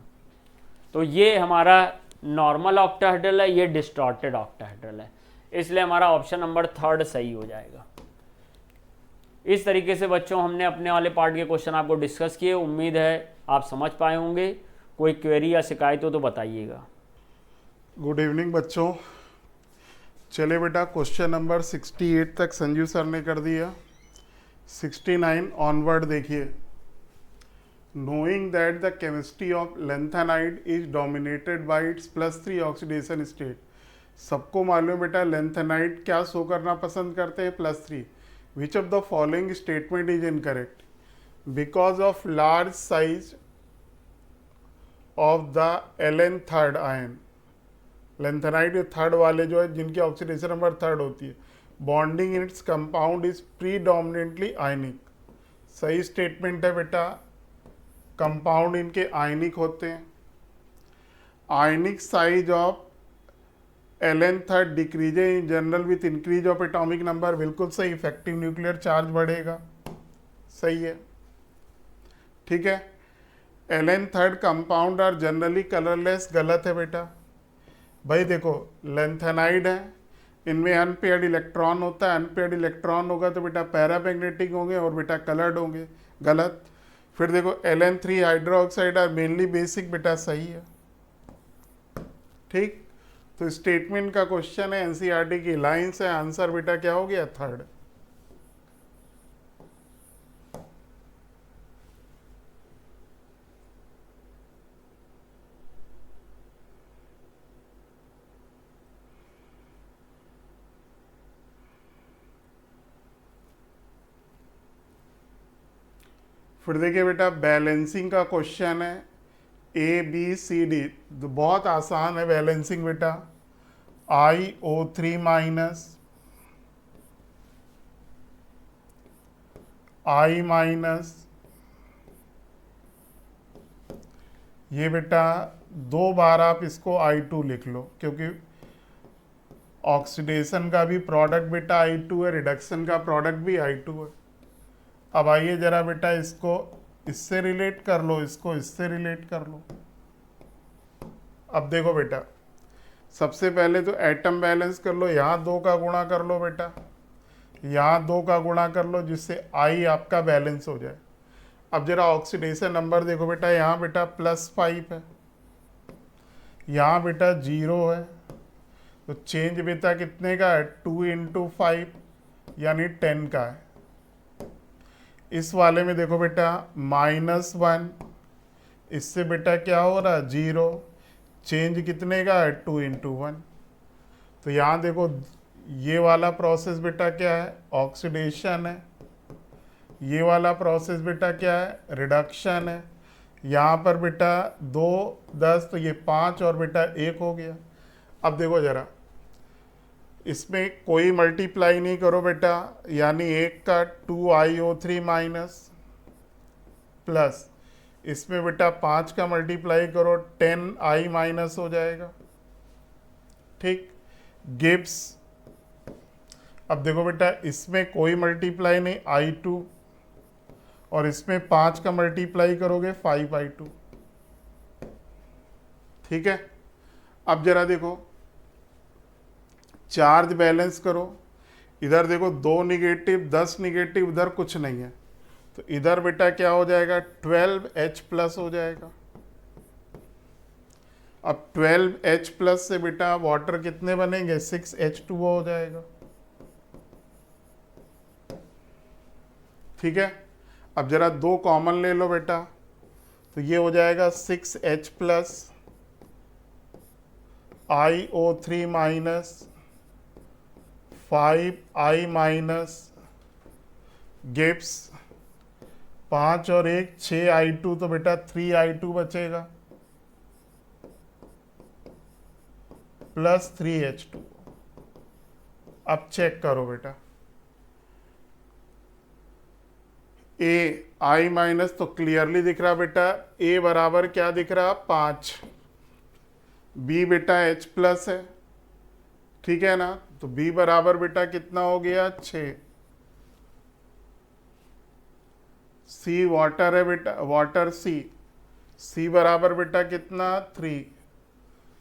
तो ये हमारा नॉर्मल ऑक्टाहेड्रल है, ये डिस्टॉर्टेड ऑक्टाहेड्रल है, इसलिए हमारा ऑप्शन नंबर 3 सही हो जाएगा। इस तरीके से बच्चों हमने अपने वाले पार्ट के क्वेश्चन आपको डिस्कस किए, उम्मीद है आप समझ पाए होंगे। कोई क्वेरी या शिकायत हो तो बताइएगा। गुड इवनिंग बच्चों। चले बेटा, क्वेश्चन नंबर 68 तक संजीव सर ने कर दिया, 69 ऑनवर्ड देखिए। Knowing that the chemistry of lanthanide is dominated by it's +3 oxidation state. सबको मालूम बेटा लेंथेनाइड क्या शो करना पसंद करते हैं, +3। Which of the following statement is incorrect? Because of large size of the Ln third ion, lanthanide third वाले जो है जिनकी ऑक्सीडेशन नंबर 3 होती है, bonding in its compound is predominantly ionic. सही स्टेटमेंट है बेटा, कंपाउंड इनके आयनिक होते हैं। Ionic size of Ln third decrease in general with increase of atomic number, बिल्कुल सही। इफेक्टिव न्यूक्लियर चार्ज बढ़ेगा, सही है, ठीक है। Ln third compound are generally colourless, गलत है बेटा। भाई देखो लेंथेनाइड है, इनमें अनपेयर्ड इलेक्ट्रॉन होता है, अनपेयर्ड इलेक्ट्रॉन होगा तो बेटा पैरामैग्नेटिक होंगे और बेटा कलर्ड होंगे, गलत। फिर देखो Ln3 hydroxide are mainly basic, बेटा सही है, ठीक। तो स्टेटमेंट का क्वेश्चन है, एनसीईआरटी की लाइन से, आंसर बेटा क्या हो गया, 3rd। फिर देखिए बेटा बैलेंसिंग का क्वेश्चन है, ABCD, तो बहुत आसान है बैलेंसिंग बेटा। IO3 माइनस, I माइनस, ये बेटा 2 बार आप इसको I2 लिख लो, क्योंकि ऑक्सीडेशन का भी प्रोडक्ट बेटा I2 है, रिडक्शन का प्रोडक्ट भी I2 है। अब आइए जरा बेटा इसको इससे रिलेट कर लो, इसको इससे रिलेट कर लो। अब देखो बेटा सबसे पहले तो एटम बैलेंस कर लो, यहाँ 2 का गुणा कर लो बेटा, यहाँ 2 का गुणा कर लो, जिससे आई आपका बैलेंस हो जाए। अब जरा ऑक्सीडेशन नंबर देखो बेटा, यहाँ बेटा +5 है, यहाँ बेटा 0 है, तो चेंज बेटा कितने का है, 2 × 5 यानी 10 का है। इस वाले में देखो बेटा -1, इससे बेटा क्या हो रहा है, 0, चेंज कितने का है, 2 × 1। तो यहाँ देखो ये वाला प्रोसेस बेटा क्या है, ऑक्सीडेशन है, ये वाला प्रोसेस बेटा क्या है, रिडक्शन है। यहाँ पर बेटा 2 10, तो ये 5 और बेटा 1 हो गया। अब देखो जरा, इसमें कोई मल्टीप्लाई नहीं करो बेटा, यानी 1 का 2iO3 माइनस, प्लस इसमें बेटा 5 का मल्टीप्लाई करो, 10i माइनस हो जाएगा, ठीक। गिब्स, अब देखो बेटा इसमें कोई मल्टीप्लाई नहीं, i2, और इसमें 5 का मल्टीप्लाई करोगे 5i2, ठीक है। अब जरा देखो चार्ज बैलेंस करो, इधर देखो 2 निगेटिव 10 निगेटिव, इधर कुछ नहीं है, तो इधर बेटा क्या हो जाएगा, 12H+ हो जाएगा। अब 12H+ से बेटा वाटर कितने बनेंगे, 6H2O हो जाएगा, ठीक है। अब जरा 2 कॉमन ले लो बेटा, तो ये हो जाएगा 6H+ iO3 minus 5i minus Gibbs 5 और 1 6i2, तो बेटा 3i2 बचेगा, प्लस 3H2। अब चेक करो बेटा, ए आई माइनस तो क्लियरली दिख रहा बेटा, ए बराबर क्या दिख रहा, 5, बी बेटा H+ है, ठीक है ना, तो बी बराबर बेटा कितना हो गया, 6, सी वाटर है बेटा, वाटर सी बराबर बेटा कितना, 3,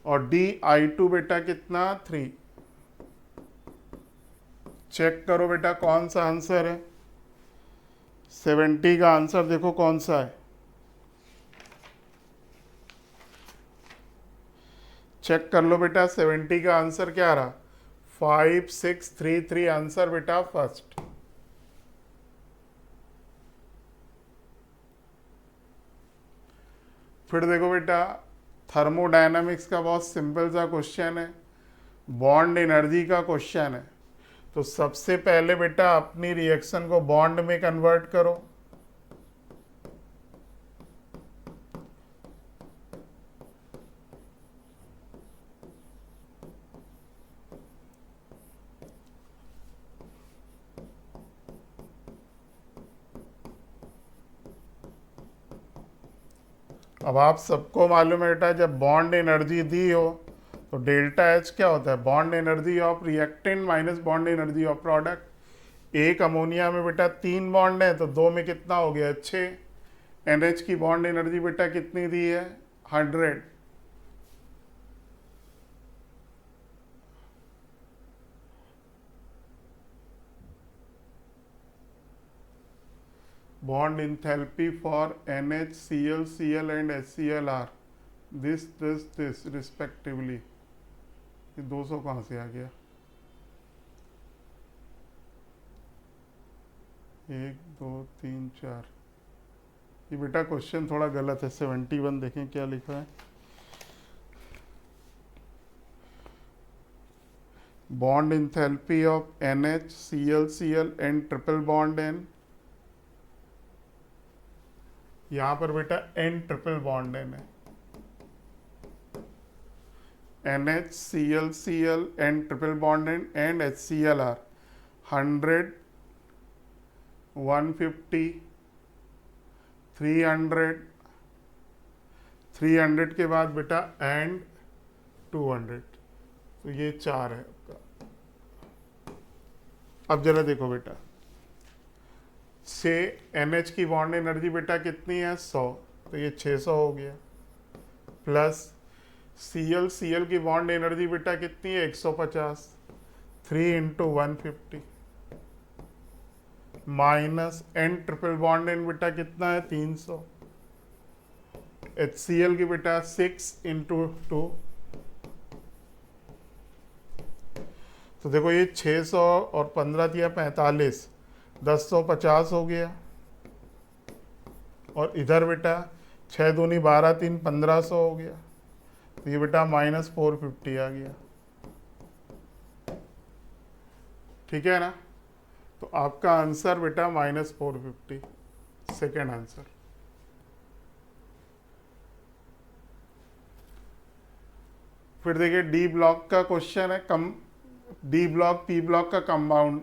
और I2 बेटा कितना, 3। चेक करो बेटा कौन सा आंसर है, 70 का आंसर देखो कौन सा है, चेक कर लो बेटा 70 का आंसर क्या रहा, 5633 आंसर बेटा फर्स्ट। फिर देखो बेटा थर्मोडायनामिक्स का बहुत सिंपल सा क्वेश्चन है, बॉन्ड एनर्जी का क्वेश्चन है। तो सबसे पहले बेटा अपनी रिएक्शन को बॉन्ड में कन्वर्ट करो, अब आप सबको मालूम है बेटा, जब बॉन्ड एनर्जी दी हो तो डेल्टा H क्या होता है, bond energy of reactant minus bond energy of product. एक अमोनिया में बेटा 3 बॉन्ड है, तो 2 में कितना हो गया, 6। NH की बॉन्ड एनर्जी बेटा कितनी दी है, 100। Bond enthalpy for NH, Cl, Cl and HCl are this respectively। ये 200 कहाँ से आ गया, 1 2 3 4, ये बेटा क्वेश्चन थोड़ा गलत है, 71 देखें क्या लिखा है, bond enthalpy of NH, Cl, Cl and triple bond N, यहां पर बेटा N ट्रिपल बॉन्ड N है, NH, Cl, Cl and triple bond N and HCl are 100, 150, 300, 300 के बाद बेटा एंड 200, तो ये 4 है आपका। अब जरा देखो बेटा, से NH की बॉन्ड एनर्जी बेटा कितनी है, 100, तो ये 600 हो गया, प्लस Cl की बॉन्ड एनर्जी बेटा कितनी है 150, 3 into 150 minus N triple bond N बेटा कितना है 300, HCl की बेटा 6 इंटू 2, तो देखो ये 600 और 15 दिया 45, 1050 हो गया। और इधर बेटा 6 दूनी 12, 3 1500 हो गया, तो ये बेटा -450 आ गया। ठीक है ना, तो आपका आंसर बेटा -450, सेकेंड आंसर। फिर देखिए डी ब्लॉक का क्वेश्चन है, डी ब्लॉक पी ब्लॉक का compound.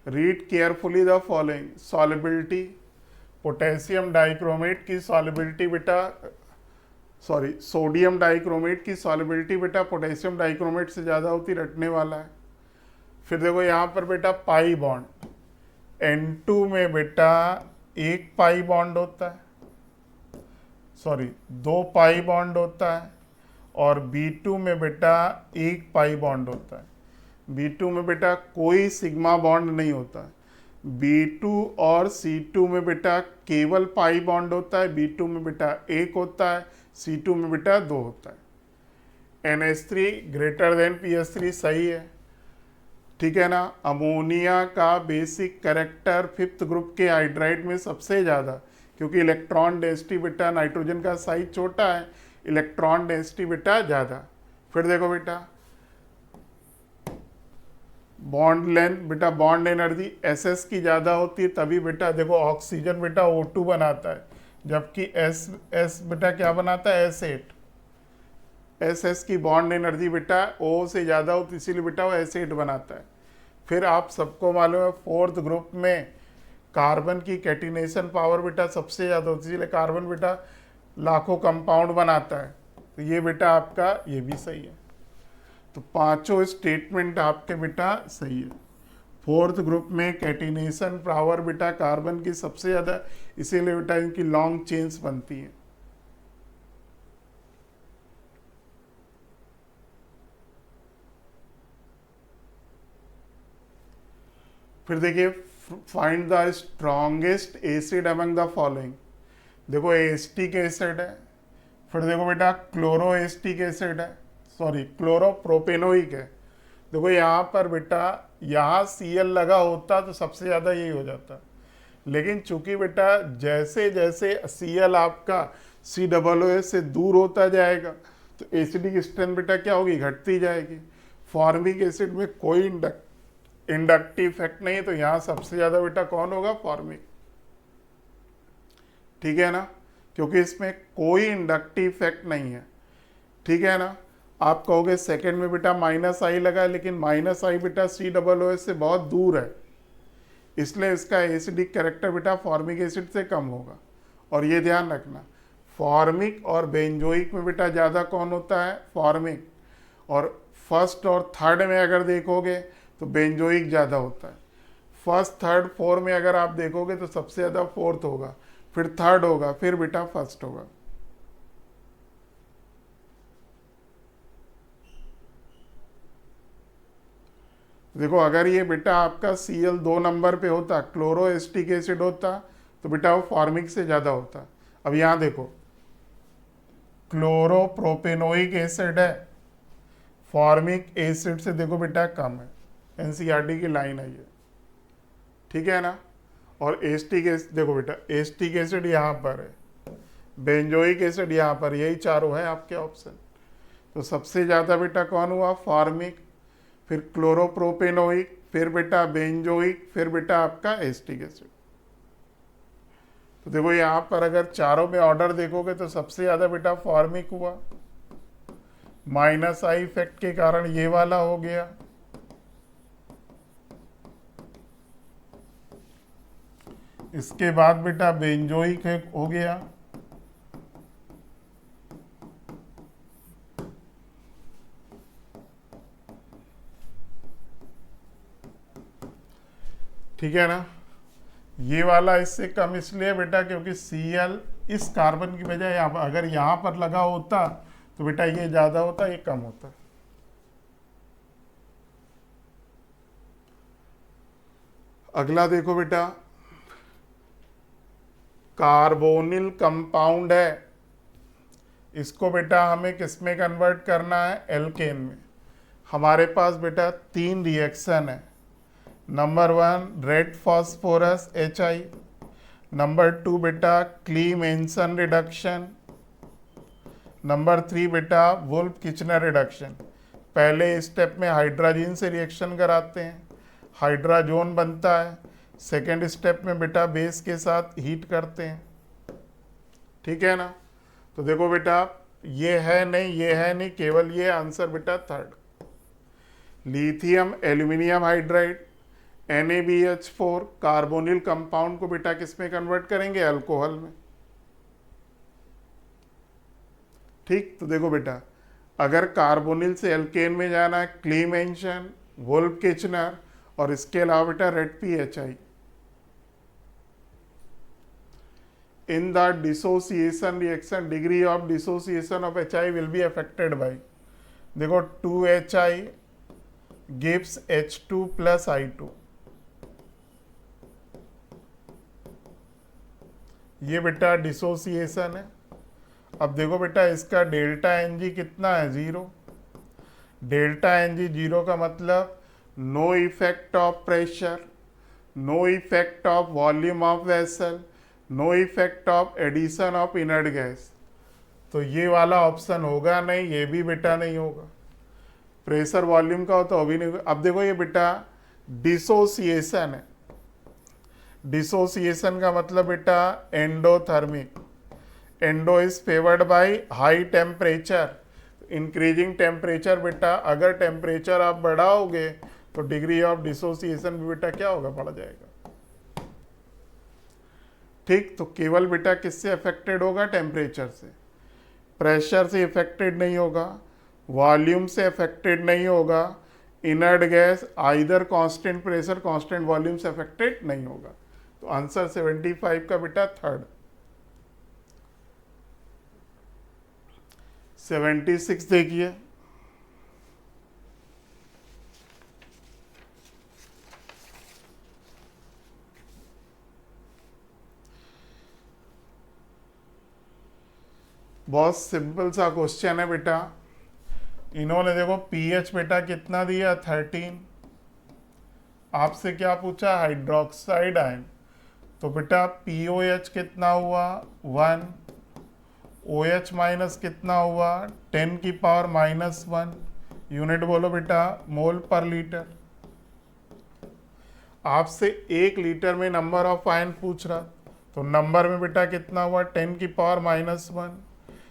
Read carefully the following. Solubility, potassium dichromate की सॉलिबिलिटी बेटा, सॉरी सोडियम डाइक्रोमेट की सॉलिबिलिटी बेटा पोटेशियम डाइक्रोमेट से ज़्यादा होती, रटने वाला है। फिर देखो यहाँ पर बेटा पाई बॉन्ड, N2 में बेटा 1 पाई बॉन्ड होता है, सॉरी 2 पाई बॉन्ड होता है, और B2 में बेटा 1 पाई बॉन्ड होता है। B2 में बेटा कोई सिग्मा बॉन्ड नहीं होता है। B2 और C2 में बेटा केवल पाई बॉन्ड होता है। B2 में बेटा 1 होता है, C2 में बेटा 2 होता है। NH3 ग्रेटर देन PS3 सही है, ठीक है ना। अमोनिया का बेसिक कैरेक्टर 5th ग्रुप के हाइड्राइड में सबसे ज़्यादा, क्योंकि इलेक्ट्रॉन डेंसिटी बेटा नाइट्रोजन का साइज छोटा है, इलेक्ट्रॉन डेंसिटी बेटा ज़्यादा। फिर देखो बेटा बॉन्ड लेंथ बेटा, बॉन्ड एनर्जी SS की ज़्यादा होती है, तभी बेटा देखो ऑक्सीजन बेटा O2 बनाता है, जबकि S बेटा क्या बनाता है S8। SS की बॉन्ड एनर्जी बेटा O से ज़्यादा होती है, इसीलिए बेटा वो S8 बनाता है। फिर आप सबको मालूम है 4th ग्रुप में कार्बन की कैटिनेशन पावर बेटा सबसे ज़्यादा होती है, इसलिए कार्बन बेटा लाखों कंपाउंड बनाता है। तो ये बेटा आपका ये भी सही है। तो पांचों स्टेटमेंट आपके बेटा सही है। 4th ग्रुप में कैटिनेशन पावर बेटा कार्बन की सबसे ज़्यादा, इसीलिए बेटा इनकी लॉन्ग चेन्स बनती है। फिर देखिए find the strongest acid among the following. देखो एसिटिक एसिड है, फिर देखो बेटा क्लोरो एसिटिक एसिड है, सॉरी क्लोरोप्रोपेनोइक है। देखो यहाँ पर बेटा यहाँ Cl लगा होता तो सबसे ज़्यादा यही हो जाता, लेकिन चूंकि बेटा जैसे जैसे Cl आपका COOH से दूर होता जाएगा तो एसिडिक स्ट्रेंथ बेटा क्या होगी, घटती जाएगी। फॉर्मिक एसिड में कोई इंडक्टिव इफेक्ट नहीं है, तो यहाँ सबसे ज़्यादा बेटा कौन होगा, फॉर्मिक। ठीक है ना, क्योंकि इसमें कोई इंडक्टिव इफेक्ट नहीं है। ठीक है ना। आप कहोगे सेकंड में बेटा -I लगा है, लेकिन -I बेटा COOH से बहुत दूर है, इसलिए इसका एसिडिक कैरेक्टर बेटा फॉर्मिक एसिड से कम होगा। और ये ध्यान रखना, फॉर्मिक और बेंजोइक में बेटा ज़्यादा कौन होता है, फॉर्मिक। और फर्स्ट और थर्ड में अगर देखोगे तो बेंजोइक ज़्यादा होता है। फर्स्ट थर्ड फोर में अगर आप देखोगे तो सबसे ज़्यादा फोर्थ होगा, फिर थर्ड होगा, फिर बेटा फर्स्ट होगा। देखो अगर ये बेटा आपका Cl 2 नंबर पे होता, क्लोरो एसिटिक एसिड होता, तो बेटा वो फॉर्मिक से ज़्यादा होता। अब यहाँ देखो क्लोरोप्रोपेनोइक एसिड है, फॉर्मिक एसिड से देखो बेटा कम है, NCERT की लाइन है ये। ठीक है ना। और एसिटिक एसिड देखो बेटा, एसिटिक एसिड यहाँ पर है, बेंजोइक एसिड यहाँ पर, यही चारों है आपके ऑप्शन। तो सबसे ज़्यादा बेटा कौन हुआ, फॉर्मिक, फिर क्लोरोप्रोपेनोइक, फिर बेटा बेंजोइक, फिर बेटा आपका एसिटिक एसिड। तो देखो यहाँ पर अगर चारों में ऑर्डर देखोगे तो सबसे ज़्यादा बेटा फॉर्मिक हुआ, -I इफेक्ट के कारण ये वाला हो गया। इसके बाद बेटा बेंजोइक हो गया, ठीक है ना। ये वाला इससे कम इसलिए बेटा क्योंकि Cl इस कार्बन की बजाय अगर यहाँ पर लगा होता तो बेटा ये ज़्यादा होता है, ये कम होता है। अगला देखो बेटा, कार्बोनिल कंपाउंड है, इसको बेटा हमें किस में कन्वर्ट करना है, एल्केन में। हमारे पास बेटा 3 रिएक्शन है। Number 1 red phosphorus HI, number 2 बेटा क्लीमेंसन रिडक्शन, नंबर 3 बेटा वुल्फ किचनर रिडक्शन। पहले स्टेप में हाइड्रोजन से रिएक्शन कराते हैं, हाइड्राजोन बनता है। सेकेंड स्टेप में बेटा बेस के साथ हीट करते हैं, ठीक है ना। तो देखो बेटा ये है नहीं, ये है नहीं, केवल ये आंसर बेटा third. Lithium aluminium hydride NaBH4 carbonyl compound को बेटा किस में कन्वर्ट करेंगे, अल्कोहल में। ठीक, तो देखो बेटा अगर कार्बोनिल से एल्केन में जाना है, क्लीमेंशन, वुल्फ किचनर, और इसके अलावा बेटा red PHI। In the dissociation reaction, degree of dissociation of HI will be affected by, देखो 2HI gives H2 plus I2, ये बेटा डिसोसिएशन है। अब देखो बेटा इसका डेल्टा Ng कितना है, 0। डेल्टा Ng 0 का मतलब no effect of pressure, no effect of volume of vessel, no effect of addition of inert gas. तो ये वाला ऑप्शन होगा नहीं, ये भी बेटा नहीं होगा। प्रेशर वॉल्यूम का हो तो अभी नहीं होगा। अब देखो ये बेटा डिसोसिएशन है, डिसोसिएशन का मतलब बेटा endothermic. Endo is favoured by high temperature, increasing temperature बेटा अगर टेम्परेचर आप बढ़ाओगे तो डिग्री ऑफ डिसोसिएशन भी बेटा क्या होगा, बढ़ जाएगा। ठीक, तो केवल बेटा किससे अफेक्टेड होगा, टेम्परेचर से। प्रेशर से अफेक्टेड नहीं होगा, वॉल्यूम से अफेक्टेड नहीं होगा, inert gas either constant pressure constant volume से अफेक्टेड नहीं होगा। तो आंसर 75 का बेटा थर्ड। 76 देखिए, बहुत सिंपल सा क्वेश्चन है बेटा। इन्होंने देखो पीएच बेटा कितना दिया, 13। आपसे क्या पूछा, हाइड्रोक्साइड आयन। तो बेटा POH कितना हुआ, 1। OH माइनस कितना हुआ, 10 की पावर -1। यूनिट बोलो बेटा, मोल पर लीटर। आपसे 1 लीटर में नंबर ऑफ आयन पूछ रहा, तो नंबर में बेटा कितना हुआ, 10 की पावर -1,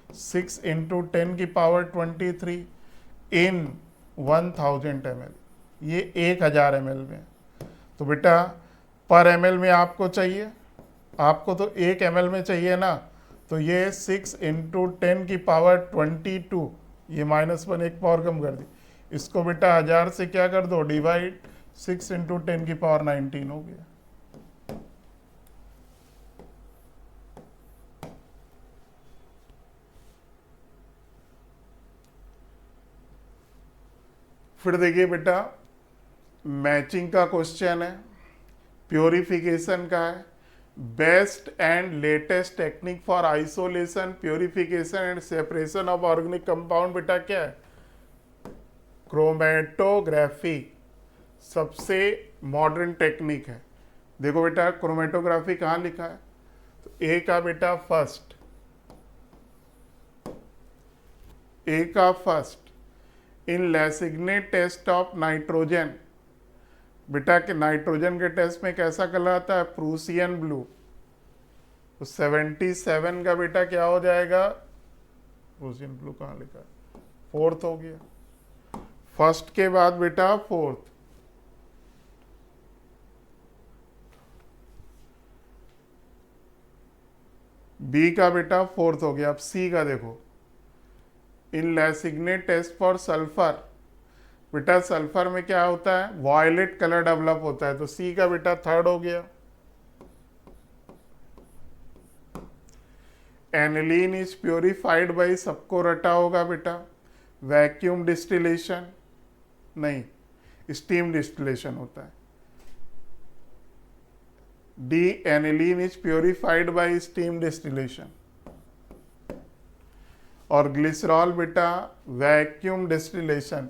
6 इंटू 10 की पावर 23 इन 1000 ml, ये 1000 ml में। तो बेटा पर ml में आपको चाहिए, आपको तो 1 ml में चाहिए ना, तो ये 6 इंटू 10 की पावर 22, ये -1 एक पावर कम कर दी, इसको बेटा 1000 से क्या कर दो, डिवाइड, 6 इंटू 10 की पावर 19 हो गया। फिर देखिए बेटा मैचिंग का क्वेश्चन है, प्योरिफिकेशन का है। Best and latest technique for isolation, purification and separation of organic compound बेटा क्या है, क्रोमेटोग्राफी। सबसे मॉडर्न टेक्निक है। देखो बेटा क्रोमेटोग्राफी कहाँ लिखा है, तो ए का बेटा फर्स्ट, ए का first in Lassaigne test of nitrogen. बेटा के नाइट्रोजन के टेस्ट में कैसा कलर आता है, प्रूसियन ब्लू। तो 77 का बेटा क्या हो जाएगा, प्रूसियन ब्लू कहाँ लिखा है, फोर्थ हो गया। फर्स्ट के बाद बेटा फोर्थ, बी का बेटा फोर्थ हो गया। अब सी का देखो, इन लेसिग्ने टेस्ट फॉर सल्फर, बेटा सल्फर में क्या होता है, वायलेट कलर डेवलप होता है, तो सी का बेटा थर्ड हो गया। एनिलीन इज प्योरीफाइड बाई, सबको रटा होगा बेटा, वैक्यूम डिस्टिलेशन नहीं, स्टीम डिस्टिलेशन होता है। D aniline is purified by steam distillation. और ग्लिसरॉल बेटा वैक्यूम डिस्टिलेशन,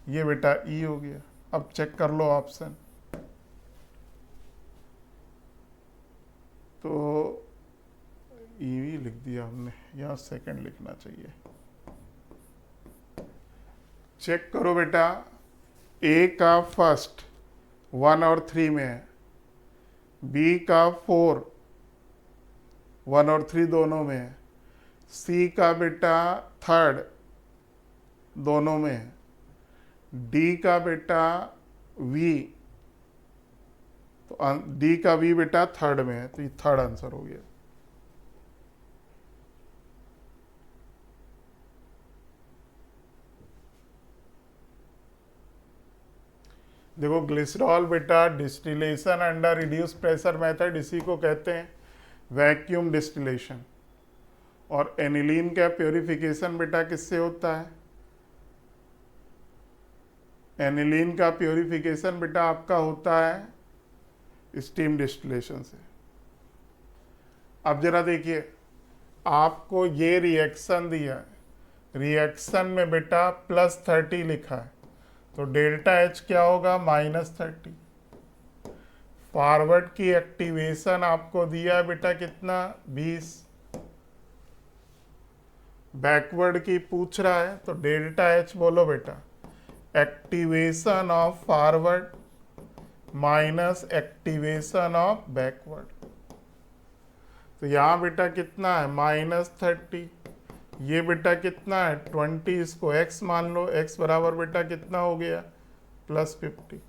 ये बेटा ई हो गया। अब चेक कर लो ऑप्शन। तो ई लिख दिया हमने, यहाँ सेकंड लिखना चाहिए। चेक करो बेटा, ए का फर्स्ट 1 और 3 में है, बी का 4 1 और 3 दोनों में है, सी का बेटा थर्ड दोनों में है, डी का बेटा वी, तो डी का वी बेटा थर्ड में है, तो ये थर्ड आंसर हो गया। देखो ग्लिसरॉल बेटा distillation under reduce pressure method, इसी को कहते हैं वैक्यूम डिस्टिलेशन। और एनिलीन का प्योरिफिकेशन बेटा किससे होता है? एनिलीन का प्योरिफिकेशन बेटा आपका होता है स्टीम डिस्टिलेशन से। अब जरा देखिए, आपको ये रिएक्शन दिया है, रिएक्शन में बेटा +30 लिखा है, तो डेल्टा एच क्या होगा? -30। फॉरवर्ड की एक्टिवेशन आपको दिया है बेटा कितना? 20। बैकवर्ड की पूछ रहा है, तो डेल्टा एच बोलो बेटा, activation of forward minus activation of backward. तो यहाँ बेटा कितना है? -30। ये बेटा कितना है? 20। इसको x मान लो, x बराबर बेटा कितना हो गया? +50।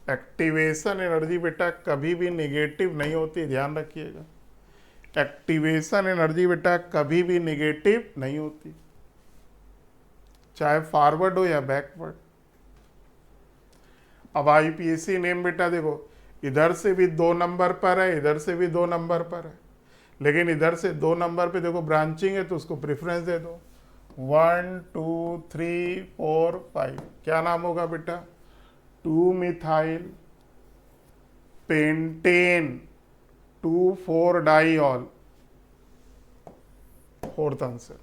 एक्टिवेशन एनर्जी बेटा कभी भी नेगेटिव नहीं होती, ध्यान रखिएगा। एक्टिवेशन एनर्जी बेटा कभी भी नेगेटिव नहीं होती, चाहे फॉरवर्ड हो या बैकवर्ड। अब आईपीएसी नेम बेटा देखो, इधर से भी 2 नंबर पर है, इधर से भी 2 नंबर पर है, लेकिन इधर से 2 नंबर पे देखो ब्रांचिंग है, तो उसको प्रेफरेंस दे दो। 1 2 3 4 5, क्या नाम होगा बेटा? 2 methyl pentane 2,4 diol, fourth answer.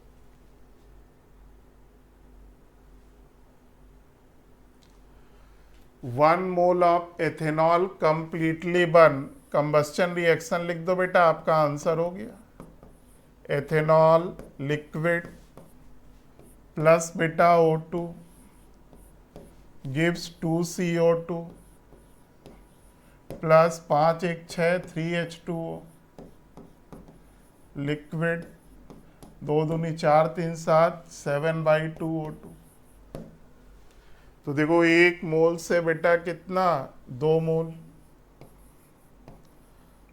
One mole of ethanol completely burn, combustion reaction लिख दो बेटा, आपका आंसर हो गया। एथेनॉल लिक्विड प्लस बेटा O2 gives 2CO2 plus 5 1 6 3H2O, liquid 2 दूनी 4 3 7 7/2 O2। तो देखो 1 मोल से बेटा कितना? 2 मोल।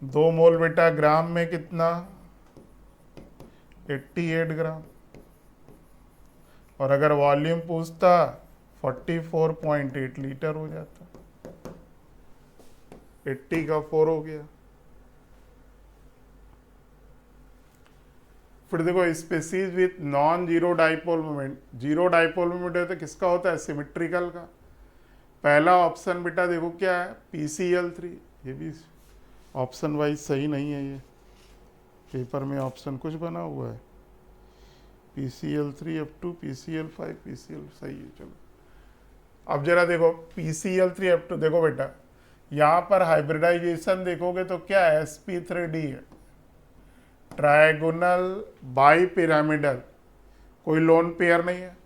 2 मोल बेटा ग्राम में कितना? 88 ग्राम। और अगर वॉल्यूम पूछता 44.8 लीटर हो जाता। 80 का 4 हो गया। फिर देखो species with non zero dipole moment, zero dipole moment है तो किसका होता है? सिमेट्रिकल का। पहला ऑप्शन बेटा देखो क्या है? PCl3। ये भी ऑप्शन वाइज सही नहीं है, ये पेपर में ऑप्शन कुछ बना हुआ है। PCl3 F2 PCl5 PCl सही है। चलो अब जरा देखो PCl3 F2, देखो बेटा यहाँ पर हाइब्रिडाइजेशन देखोगे तो क्या है? sp3d है, ट्रायगोनल बाई पिरामिडल, कोई लोन पेयर नहीं है।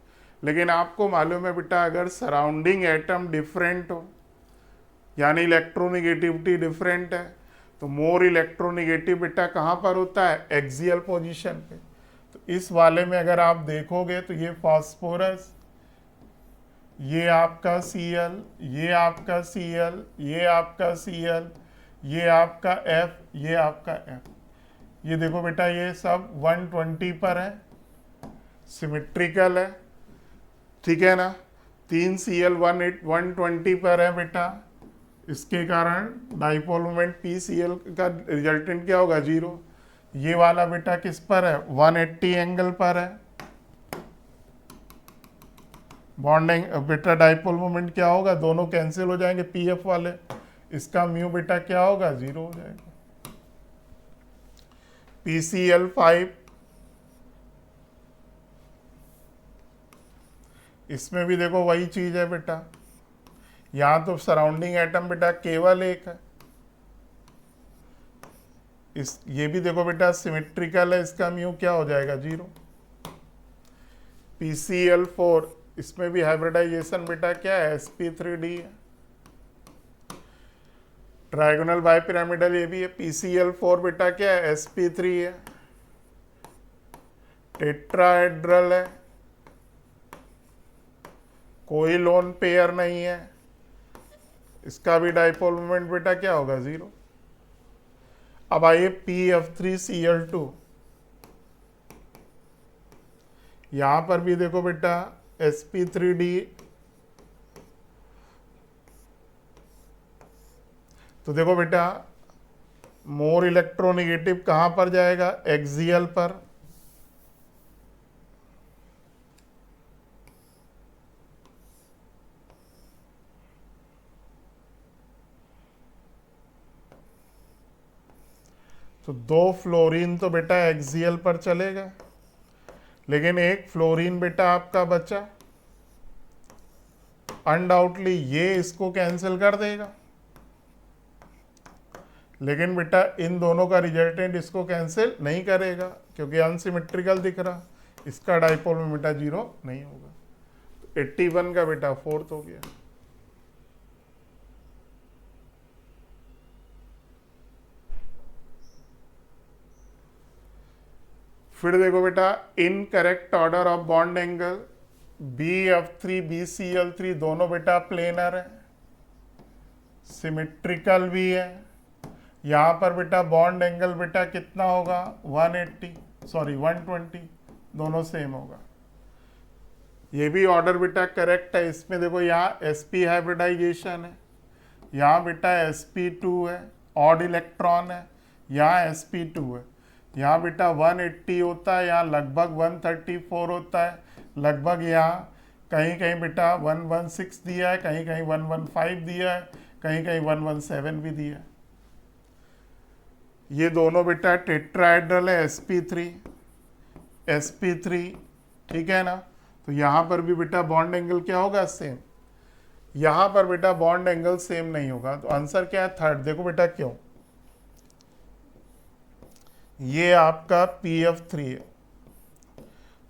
लेकिन आपको मालूम है बेटा, अगर सराउंडिंग एटम डिफरेंट हो, यानी इलेक्ट्रोनिगेटिविटी डिफरेंट है, तो मोर इलेक्ट्रोनिगेटिव बेटा कहाँ पर होता है? एक्सियल पोजीशन पे। तो इस वाले में अगर आप देखोगे तो ये फास्फोरस, ये आपका Cl, ये आपका Cl, ये आपका Cl, ये आपका F, ये आपका F। ये देखो बेटा ये सब 120 पर है, सिमेट्रिकल है, ठीक है ना। 3 Cl 120 पर है बेटा, इसके कारण डाइपोल मोमेंट PCl का रिजल्टेंट क्या होगा? 0। ये वाला बेटा किस पर है, 180 एंगल पर है। बॉन्डिंग बेटा डाइपोल मोमेंट क्या होगा, दोनों कैंसिल हो जाएंगे पीएफ वाले, इसका म्यू बेटा क्या होगा, 0 हो जाएगा। PCl5, इसमें भी देखो वही चीज है बेटा, यहां तो सराउंडिंग एटम बेटा केवल एक है, इस ये भी देखो बेटा सिमेट्रिकल है, इसका म्यू क्या हो जाएगा, 0। PCl4, इसमें भी हाइब्रिडाइजेशन बेटा क्या है, sp3d है। ट्राइगोनल बाइपिरामिडल ये भी है, PCl4 बेटा क्या है, sp3 है। टेट्राहेड्रल है, कोई लोन पेयर नहीं है, इसका भी डाइपोल मोमेंट बेटा क्या होगा, 0। अब आइए PF3Cl2, यहां पर भी देखो बेटा sp3d, तो देखो बेटा मोर इलेक्ट्रोनिगेटिव कहां पर जाएगा, एक्सियल पर, तो 2 फ्लोरीन तो बेटा एक्सियल पर चलेगा, लेकिन एक फ्लोरीन बेटा आपका बचा, अनडाउटली ये इसको कैंसिल कर देगा, लेकिन बेटा इन दोनों का रिजल्टेंट इसको कैंसिल नहीं करेगा क्योंकि अनसिमेट्रिकल दिख रहा, इसका डाइपोल में बेटा 0 नहीं होगा। तो 81 का बेटा 4th हो गया। फिर देखो बेटा incorrect order of bond angle, BF3BCl3 दोनों बेटा प्लेनर है, सिमेट्रिकल भी है। यहां पर बेटा बॉन्ड एंगल बेटा कितना होगा, 120, दोनों सेम होगा। ये भी ऑर्डर बेटा करेक्ट है, इसमें देखो यहाँ sp हाइब्रिडाइजेशन है, यहाँ बेटा sp2 है, ऑड इलेक्ट्रॉन है, यहाँ sp2 है, यहाँ बेटा 180 होता है, यहाँ लगभग 134 होता है, लगभग यहाँ कहीं कहीं बेटा 116 दिया है, कहीं कहीं 115 दिया है, कहीं कहीं 117 भी दिया है। ये दोनों बेटा टेट्राहेड्रल है, sp3, ठीक है ना। तो यहाँ पर भी बेटा बॉन्ड एंगल क्या होगा, सेम। यहाँ पर बेटा बॉन्ड एंगल सेम नहीं होगा, तो आंसर क्या है, 3rd। देखो बेटा क्यों, ये आपका PF3 है,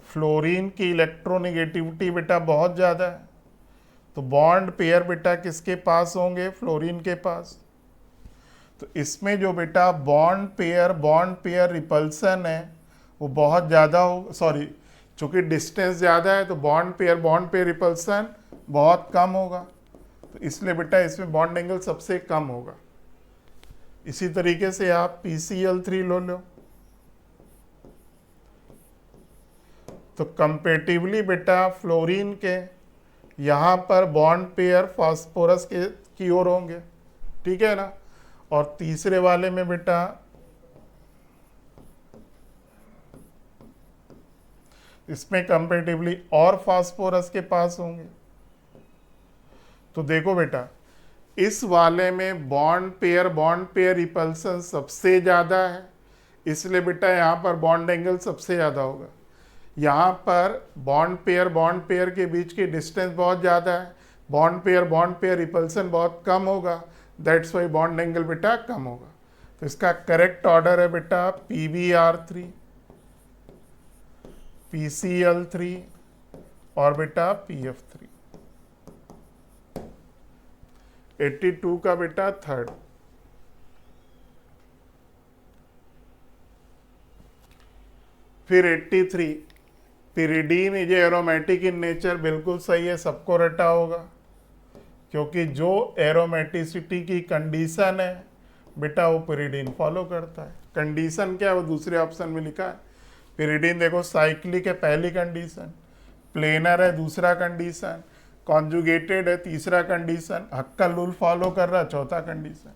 फ्लोरीन की इलेक्ट्रोनिगेटिविटी बेटा बहुत ज़्यादा है, तो बॉन्ड पेयर बेटा किसके पास होंगे, फ्लोरीन के पास। तो इसमें जो बेटा बॉन्ड पेयर रिपल्सन है वो बहुत ज़्यादा हो, सॉरी चूंकि डिस्टेंस ज़्यादा है तो बॉन्ड पेयर रिपल्सन बहुत कम होगा, तो इसलिए बेटा इसमें बॉन्ड एंगल सबसे कम होगा। इसी तरीके से आप PCl3 लो, तो कंपेटिवली बेटा फ्लोरीन के यहाँ पर बॉन्ड पेयर फास्फोरस के की ओर होंगे, ठीक है ना। और तीसरे वाले में बेटा इसमें कंपेटिवली और फास्फोरस के पास होंगे। तो देखो बेटा इस वाले में बॉन्ड पेयर रिपल्सन सबसे ज़्यादा है, इसलिए बेटा यहाँ पर बॉन्ड एंगल सबसे ज़्यादा होगा। यहाँ पर बॉन्ड पेयर के बीच की डिस्टेंस बहुत ज़्यादा है, बॉन्ड पेयर रिपल्सन बहुत कम होगा, दैट्स वाई बॉन्ड एंगल बेटा कम होगा। तो इसका करेक्ट ऑर्डर है बेटा PBr3, PCl3 और बेटा PF3। 82 का बेटा 3rd। फिर 83 pyridine is aromatic in nature, बिल्कुल सही है, सबको रटा होगा, क्योंकि जो एरोमेटिसिटी की कंडीशन है बेटा वो पिरिडीन फॉलो करता है। कंडीशन क्या है वो दूसरे ऑप्शन में लिखा है। पिरिडीन देखो साइक्लिक है पहली कंडीशन, प्लेनर है दूसरा कंडीशन, कॉन्जुगेटेड है तीसरा कंडीशन, हक्कल रूल फॉलो कर रहा चौथा कंडीशन।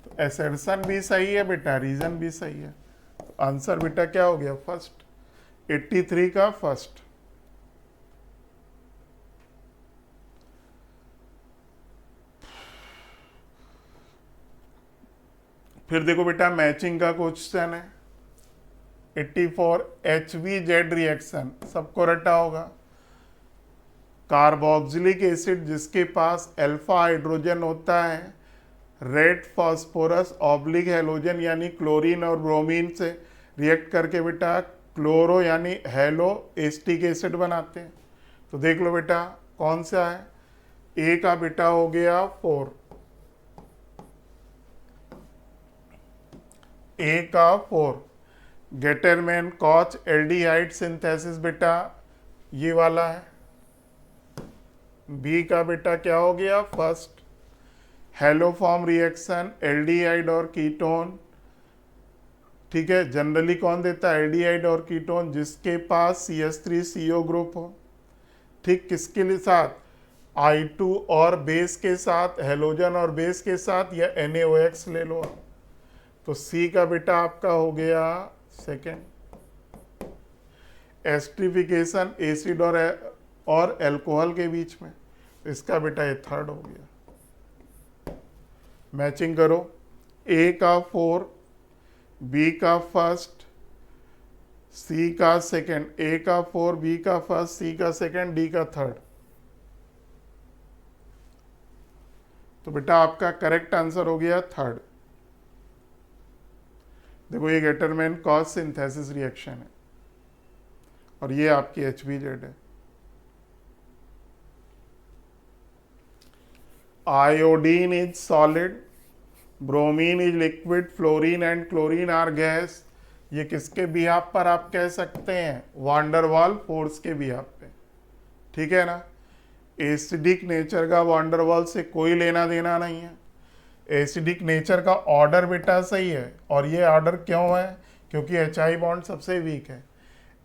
तो एसर्शन भी सही है बेटा, रीजन भी सही है, तो आंसर बेटा क्या हो गया? फर्स्ट। 83 का फर्स्ट। फिर देखो बेटा मैचिंग का क्वेश्चन है। 84 HVZ रिएक्शन सबको रटा होगा। कार्बोक्सिलिक एसिड जिसके पास अल्फा हाइड्रोजन होता है, रेड फास्फोरस ऑब्लिक हेलोजन यानी क्लोरीन और ब्रोमीन से रिएक्ट करके बेटा क्लोरो यानी हेलो एस्टिक एसिड बनाते हैं। तो देख लो बेटा कौन सा है। ए का बेटा हो गया 4, ए का 4। गेटरमैन कॉच एल्डिहाइड सिंथेसिस बेटा ये वाला है। बी का बेटा क्या हो गया? फर्स्ट। हेलोफॉर्म रिएक्शन एल्डिहाइड और कीटोन, ठीक है, जनरली कौन देता है? एल्डिहाइड और कीटोन जिसके पास CH3CO ग्रुप हो। ठीक, किसके लिए साथ? I2 और बेस के साथ, हेलोजन और बेस के साथ, या NaOH ले लो। तो सी का बेटा आपका हो गया सेकेंड। एस्ट्रिफिकेशन एसिड और अल्कोहल के बीच में, तो इसका बेटा ये थर्ड हो गया। मैचिंग करो। ए का 4, बी का फर्स्ट, सी का सेकेंड। ए का 4, बी का फर्स्ट, सी का सेकेंड, डी का थर्ड। तो बेटा आपका करेक्ट आंसर हो गया थर्ड। देखो ये गेटरमैन कॉज सिंथेसिस रिएक्शन है और ये आपकी HVZ है। Iodine is solid, bromine is liquid, fluorine and chlorine are gas. ये किसके बिहाफ पर आप कह सकते हैं? वांडर वाल फोर्स के बिहाफ पे, ठीक है ना। एसिडिक नेचर का वांडर वाल से कोई लेना देना नहीं है। एसिडिक नेचर का ऑर्डर बेटा सही है, और ये ऑर्डर क्यों है? क्योंकि HI बॉन्ड सबसे वीक है।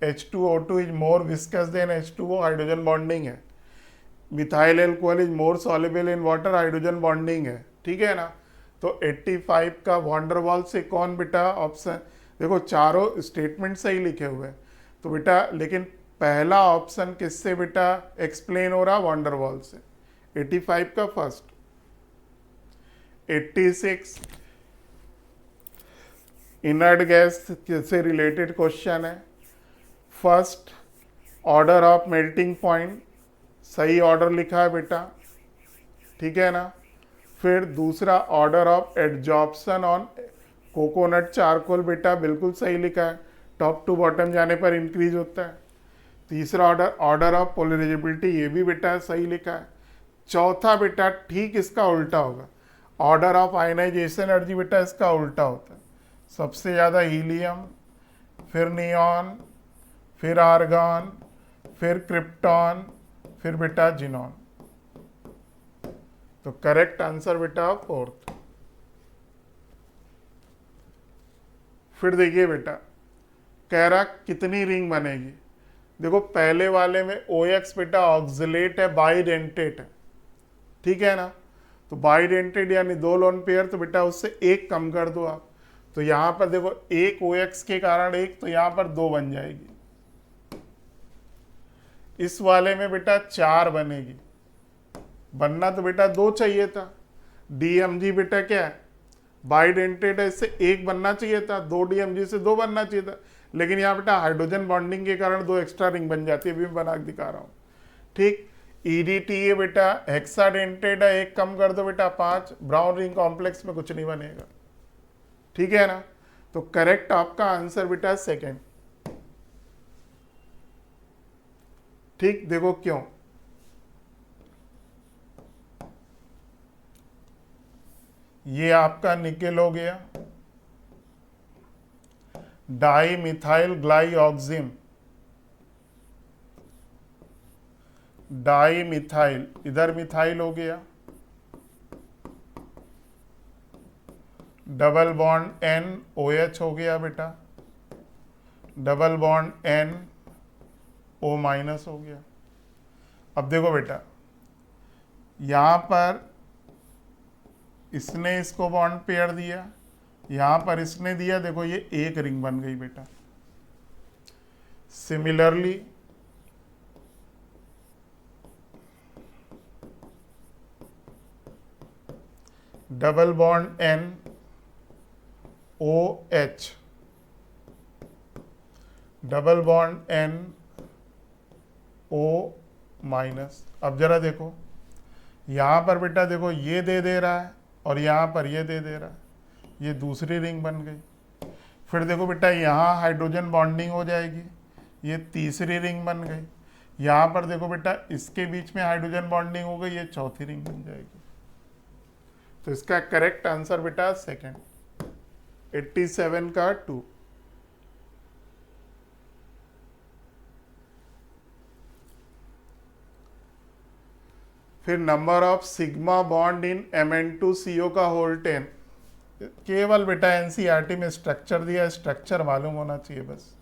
H2O2 is more viscous than H2O, hydrogen bonding है। Methyl alcohol is more soluble in water, hydrogen bonding है, ठीक है ना। तो 85 का वॉन्डरवॉल से कौन बेटा ऑप्शन? देखो चारों स्टेटमेंट सही लिखे हुए हैं, तो बेटा लेकिन पहला ऑप्शन किससे बेटा एक्सप्लेन हो रहा? वॉन्डरवॉल से। 85 का फर्स्ट। 86 इनर्ट गैस से रिलेटेड क्वेश्चन है। First order of melting point, सही ऑर्डर लिखा है बेटा, ठीक है ना। फिर दूसरा order of adsorption on coconut charcoal, बेटा बिल्कुल सही लिखा है, टॉप टू बॉटम जाने पर इंक्रीज होता है। तीसरा ऑर्डर ऑफ पोलराइजेबिलिटी, ये भी बेटा सही लिखा है। चौथा बेटा ठीक इसका उल्टा होगा, ऑर्डर ऑफ आयनाइजेशन एनर्जी बेटा इसका उल्टा होता है। सबसे ज़्यादा हीलियम, फिर नियॉन, फिर आर्गॉन, फिर क्रिप्टॉन, फिर बेटा जिनॉन। तो करेक्ट आंसर बेटा फोर्थ। फिर देखिए बेटा कह रहा कितनी रिंग बनेगी। देखो पहले वाले में OX बेटा ऑक्सिलेट है, बाइडेंटेट है, ठीक है ना। तो बाइडेंटेट यानी 2 लोन पेयर, तो बेटा उससे एक कम कर दो आप। तो यहां पर देखो एक OX के कारण एक, तो यहां पर 2 बन जाएगी। इस वाले में बेटा 4 बनेगी, बनना तो बेटा 2 चाहिए था। DMG बेटा क्या है? बाइडेंटेट है, इससे एक बनना चाहिए था, 2 DMG से 2 बनना चाहिए था, लेकिन यहाँ बेटा हाइड्रोजन बॉन्डिंग के कारण 2 एक्स्ट्रा रिंग बन जाती है, अभी मैं बना के दिखा रहा हूँ, ठीक। EDTA बेटा हेक्साडेंटेट है, एक कम कर दो बेटा 5, ब्राउन रिंग कॉम्प्लेक्स में कुछ नहीं बनेगा, ठीक है ना। तो करेक्ट आपका आंसर बेटा सेकेंड, ठीक। देखो क्यों, ये आपका निकेल हो गया, डाई मिथाइल ग्लाइऑक्सिम, डाई मिथाइल, इधर मिथाइल हो गया, डबल बॉन्ड NOH हो गया बेटा, डबल बॉन्ड NO- हो गया। अब देखो बेटा यहां पर इसने इसको बॉन्ड पेयर दिया, यहां पर इसने दिया, देखो ये एक रिंग बन गई बेटा। Similarly double bond N OH, double bond N O minus. अब जरा देखो यहां पर बेटा, देखो ये दे रहा है और यहां पर ये दे रहा है, ये दूसरी रिंग बन गई। फिर देखो बेटा यहाँ हाइड्रोजन बॉन्डिंग हो जाएगी, ये तीसरी रिंग बन गई। यहाँ पर देखो बेटा इसके बीच में हाइड्रोजन बॉन्डिंग हो गई, ये चौथी रिंग बन जाएगी। तो इसका करेक्ट आंसर बेटा सेकंड, 87 का 2। फिर number of sigma bond in Mn2CO का होल 10। केवल बेटा एनसीईआरटी में स्ट्रक्चर दिया, स्ट्रक्चर मालूम होना चाहिए बस।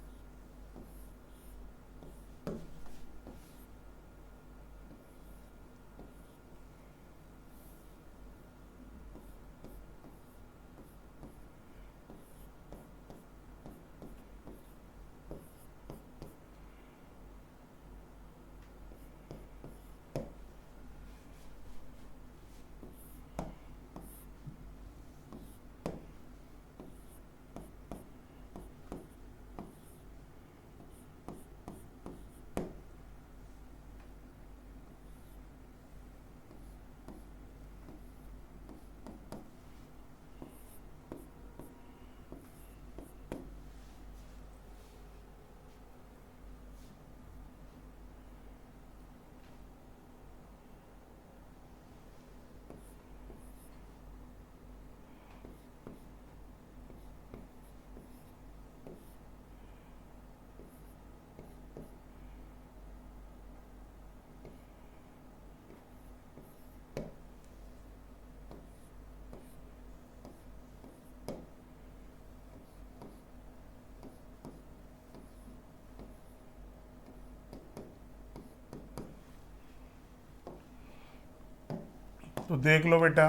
तो देख लो बेटा,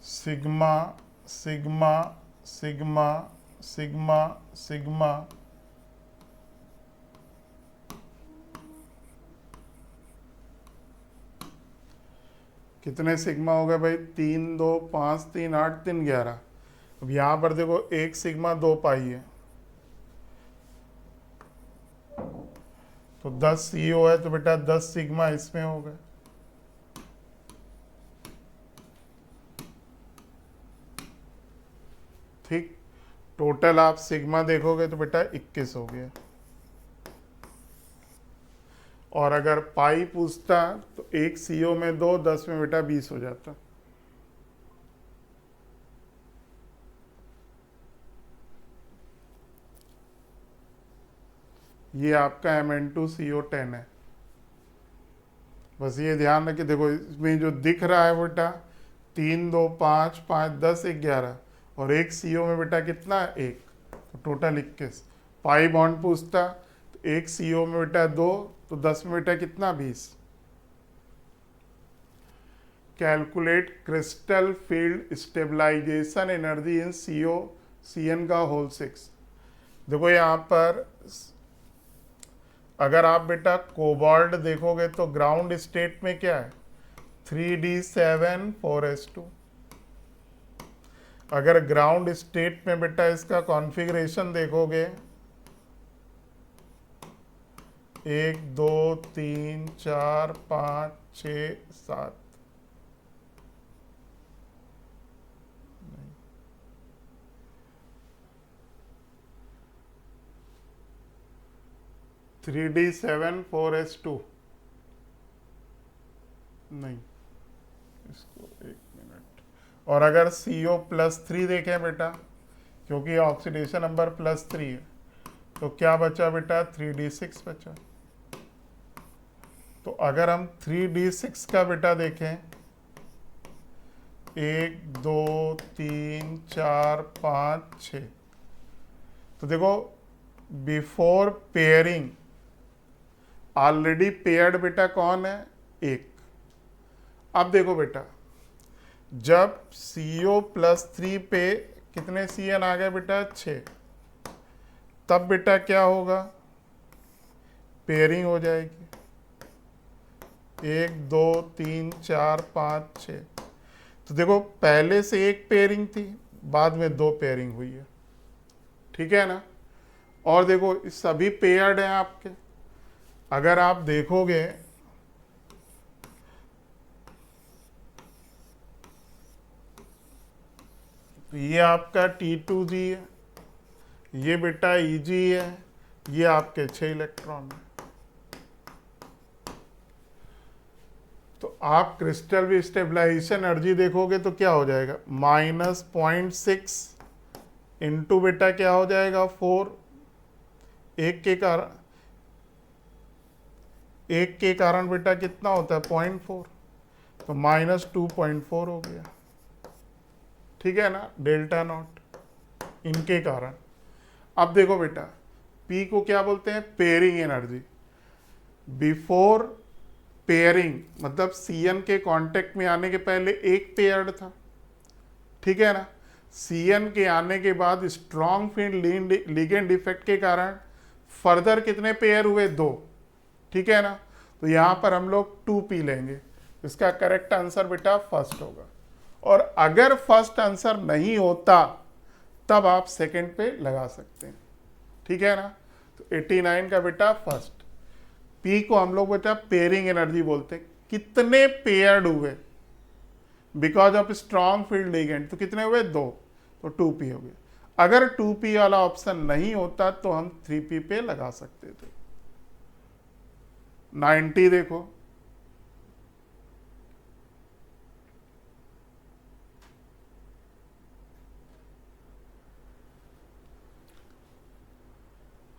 sigma sigma sigma sigma sigma, कितने सिग्मा हो गए भाई? 3 2 5 3 8 3 11। अब यहां पर देखो एक सिग्मा 2 पाई है, तो 10 CO है, तो बेटा 10 सिग्मा इसमें हो गए। ठीक, टोटल आप सिग्मा देखोगे तो बेटा 21 हो गया। और अगर पाई पूछता तो एक CO में 2, 10 में बेटा 20 हो जाता। ये आपका Mn2CO10 है। बस ये ध्यान रखिए, देखो इसमें जो दिख रहा है बेटा 3 2 5 5 10 11, और एक CO में बेटा कितना? 1, तो टोटल 21। पाई बॉन्ड पूछता तो एक CO में बेटा 2, तो 10 में बेटा कितना? 20। Calculate crystal field stabilisation energy in CN का होल 6। देखो यहाँ पर अगर आप बेटा कोबाल्ट देखोगे तो ग्राउंड स्टेट में क्या है? 3d7 4s2। अगर ग्राउंड स्टेट में बेटा इसका कॉन्फ़िगरेशन देखोगे 1 2 3 4 5 6 7, 3d7 4s2 नहीं, इसको एक मिनट। और अगर CO+3 देखें बेटा, क्योंकि ऑक्सीडेशन नंबर +3 है, तो क्या बचा बेटा? 3d6 बचा। तो अगर हम 3d6 का बेटा देखें 1 2 3 4 5 6, तो देखो बिफोर पेयरिंग ऑलरेडी पेयर्ड बेटा कौन है? 1। अब देखो बेटा जब CO+3 पे कितने CN आ गए बेटा 6। तब बेटा क्या होगा, पेयरिंग हो जाएगी 1 2 3 4 5 6। तो देखो पहले से एक पेयरिंग थी, बाद में 2 पेयरिंग हुई है, ठीक है ना। और देखो सभी पेयर्ड हैं आपके। अगर आप देखोगे तो ये आपका T2G है, ये बेटा EG है, ये आपके 6 इलेक्ट्रॉन है। तो आप क्रिस्टल भी स्टेबलाइजेशन एनर्जी देखोगे तो क्या हो जाएगा, -0.6 इंटू बेटा क्या हो जाएगा 4, एक के कारण बेटा कितना होता है 0.4, तो -2.4 हो गया, ठीक है ना, डेल्टा नॉट इनके कारण। अब देखो बेटा P को क्या बोलते हैं, पेयरिंग एनर्जी। बिफोर पेयरिंग मतलब CN के कांटेक्ट में आने के पहले एक पेयर्ड था, ठीक है ना। CN के आने के बाद स्ट्रॉन्ग फील्ड लिगेंड इफेक्ट के कारण फर्दर कितने पेयर हुए, 2, ठीक है ना। तो यहाँ पर हम लोग 2P लेंगे, इसका करेक्ट आंसर बेटा फर्स्ट होगा। और अगर फर्स्ट आंसर नहीं होता तब आप सेकंड पे लगा सकते हैं, ठीक है ना। तो 89 का बेटा फर्स्ट। P को हम लोग बेटा पेयरिंग एनर्जी बोलते हैं, कितने पेयर्ड हुए because of strong field ligand, तो कितने हुए 2, तो 2P हो गया। अगर 2P वाला ऑप्शन नहीं होता तो हम 3P पे लगा सकते थे। 90 देखो,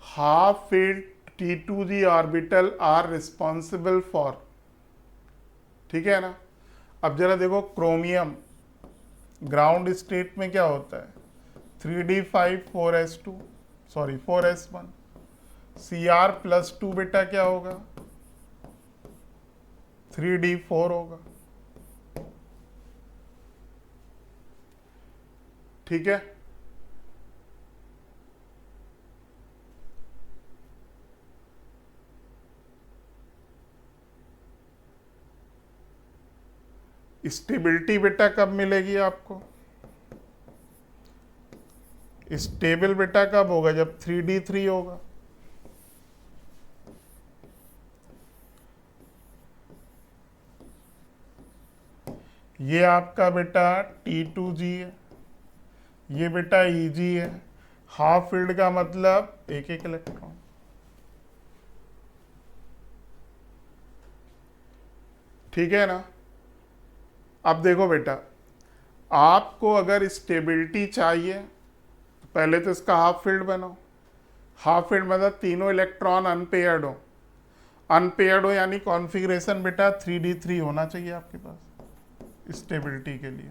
half field T2G orbital are responsible for, ठीक है ना। अब जरा देखो क्रोमियम ग्राउंड स्टेट में क्या होता है, 3d5 4s2 sorry 4s1, Cr+2 बेटा क्या होगा 3d4 होगा, ठीक है। स्टेबिलिटी बेटा कब मिलेगी आपको, स्टेबल बेटा कब होगा, जब 3d3 होगा। ये आपका बेटा T2G है, ये बेटा EG है। हाफ फील्ड का मतलब एक इलेक्ट्रॉन, ठीक है ना। अब देखो बेटा आपको अगर स्टेबिलिटी चाहिए तो पहले तो इसका हाफ फील्ड बनाओ। हाफ फील्ड मतलब तीनों इलेक्ट्रॉन अनपेयर्ड हो, अनपेयर्ड हो यानी कॉन्फ़िगरेशन बेटा 3d3 होना चाहिए आपके पास स्टेबिलिटी के लिए,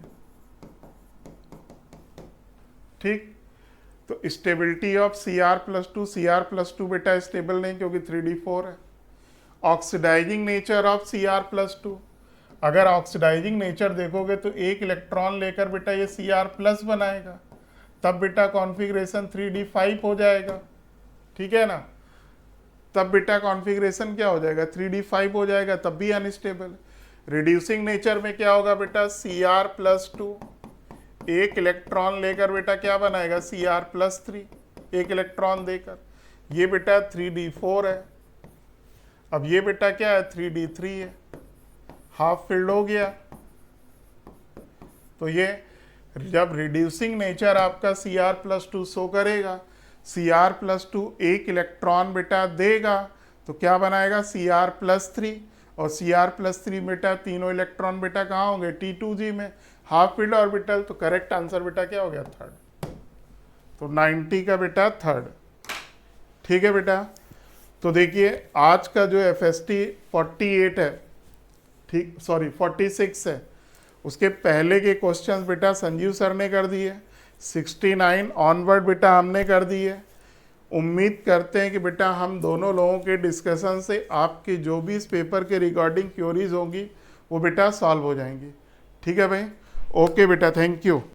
ठीक। तो स्टेबिलिटी ऑफ Cr+2 बेटा स्टेबल नहीं क्योंकि 3d4 है। ऑक्सीडाइजिंग नेचर ऑफ Cr+2, अगर ऑक्सीडाइजिंग नेचर देखोगे तो एक इलेक्ट्रॉन लेकर बेटा ये Cr+ बनाएगा, तब बेटा कॉन्फ़िगरेशन 3d5 हो जाएगा, ठीक है ना। तब बेटा कॉन्फ़िगरेशन क्या हो जाएगा 3d5 हो जाएगा, तब भी अनस्टेबल। रिड्यूसिंग नेचर में क्या होगा बेटा Cr+2 एक इलेक्ट्रॉन लेकर बेटा क्या बनाएगा Cr+3 एक इलेक्ट्रॉन देकर, ये बेटा 3d4 है। अब ये बेटा क्या है 3d3 है, हाफ फील्ड हो गया। तो ये जब रिड्यूसिंग नेचर आपका Cr+2 शो करेगा, Cr+2 एक इलेक्ट्रॉन बेटा देगा तो क्या बनाएगा Cr+3, और Cr+3 बेटा तीनों इलेक्ट्रॉन बेटा कहाँ होंगे T2G में, हाफ फील्ड ऑर्बिटल। तो करेक्ट आंसर बेटा क्या हो गया थर्ड, तो 90 का बेटा थर्ड, ठीक है बेटा। तो देखिए आज का जो FST 48 है, ठीक सॉरी 46 है, उसके पहले के क्वेश्चंस बेटा संजीव सर ने कर दिए, 69 ऑनवर्ड बेटा हमने कर दिए। उम्मीद करते हैं कि बेटा हम दोनों लोगों के डिस्कशन से आपकी जो भी इस पेपर के रिगार्डिंग क्वेरीज होंगी वो बेटा सॉल्व हो जाएंगी, ठीक है भाई। ओके बेटा, थैंक यू।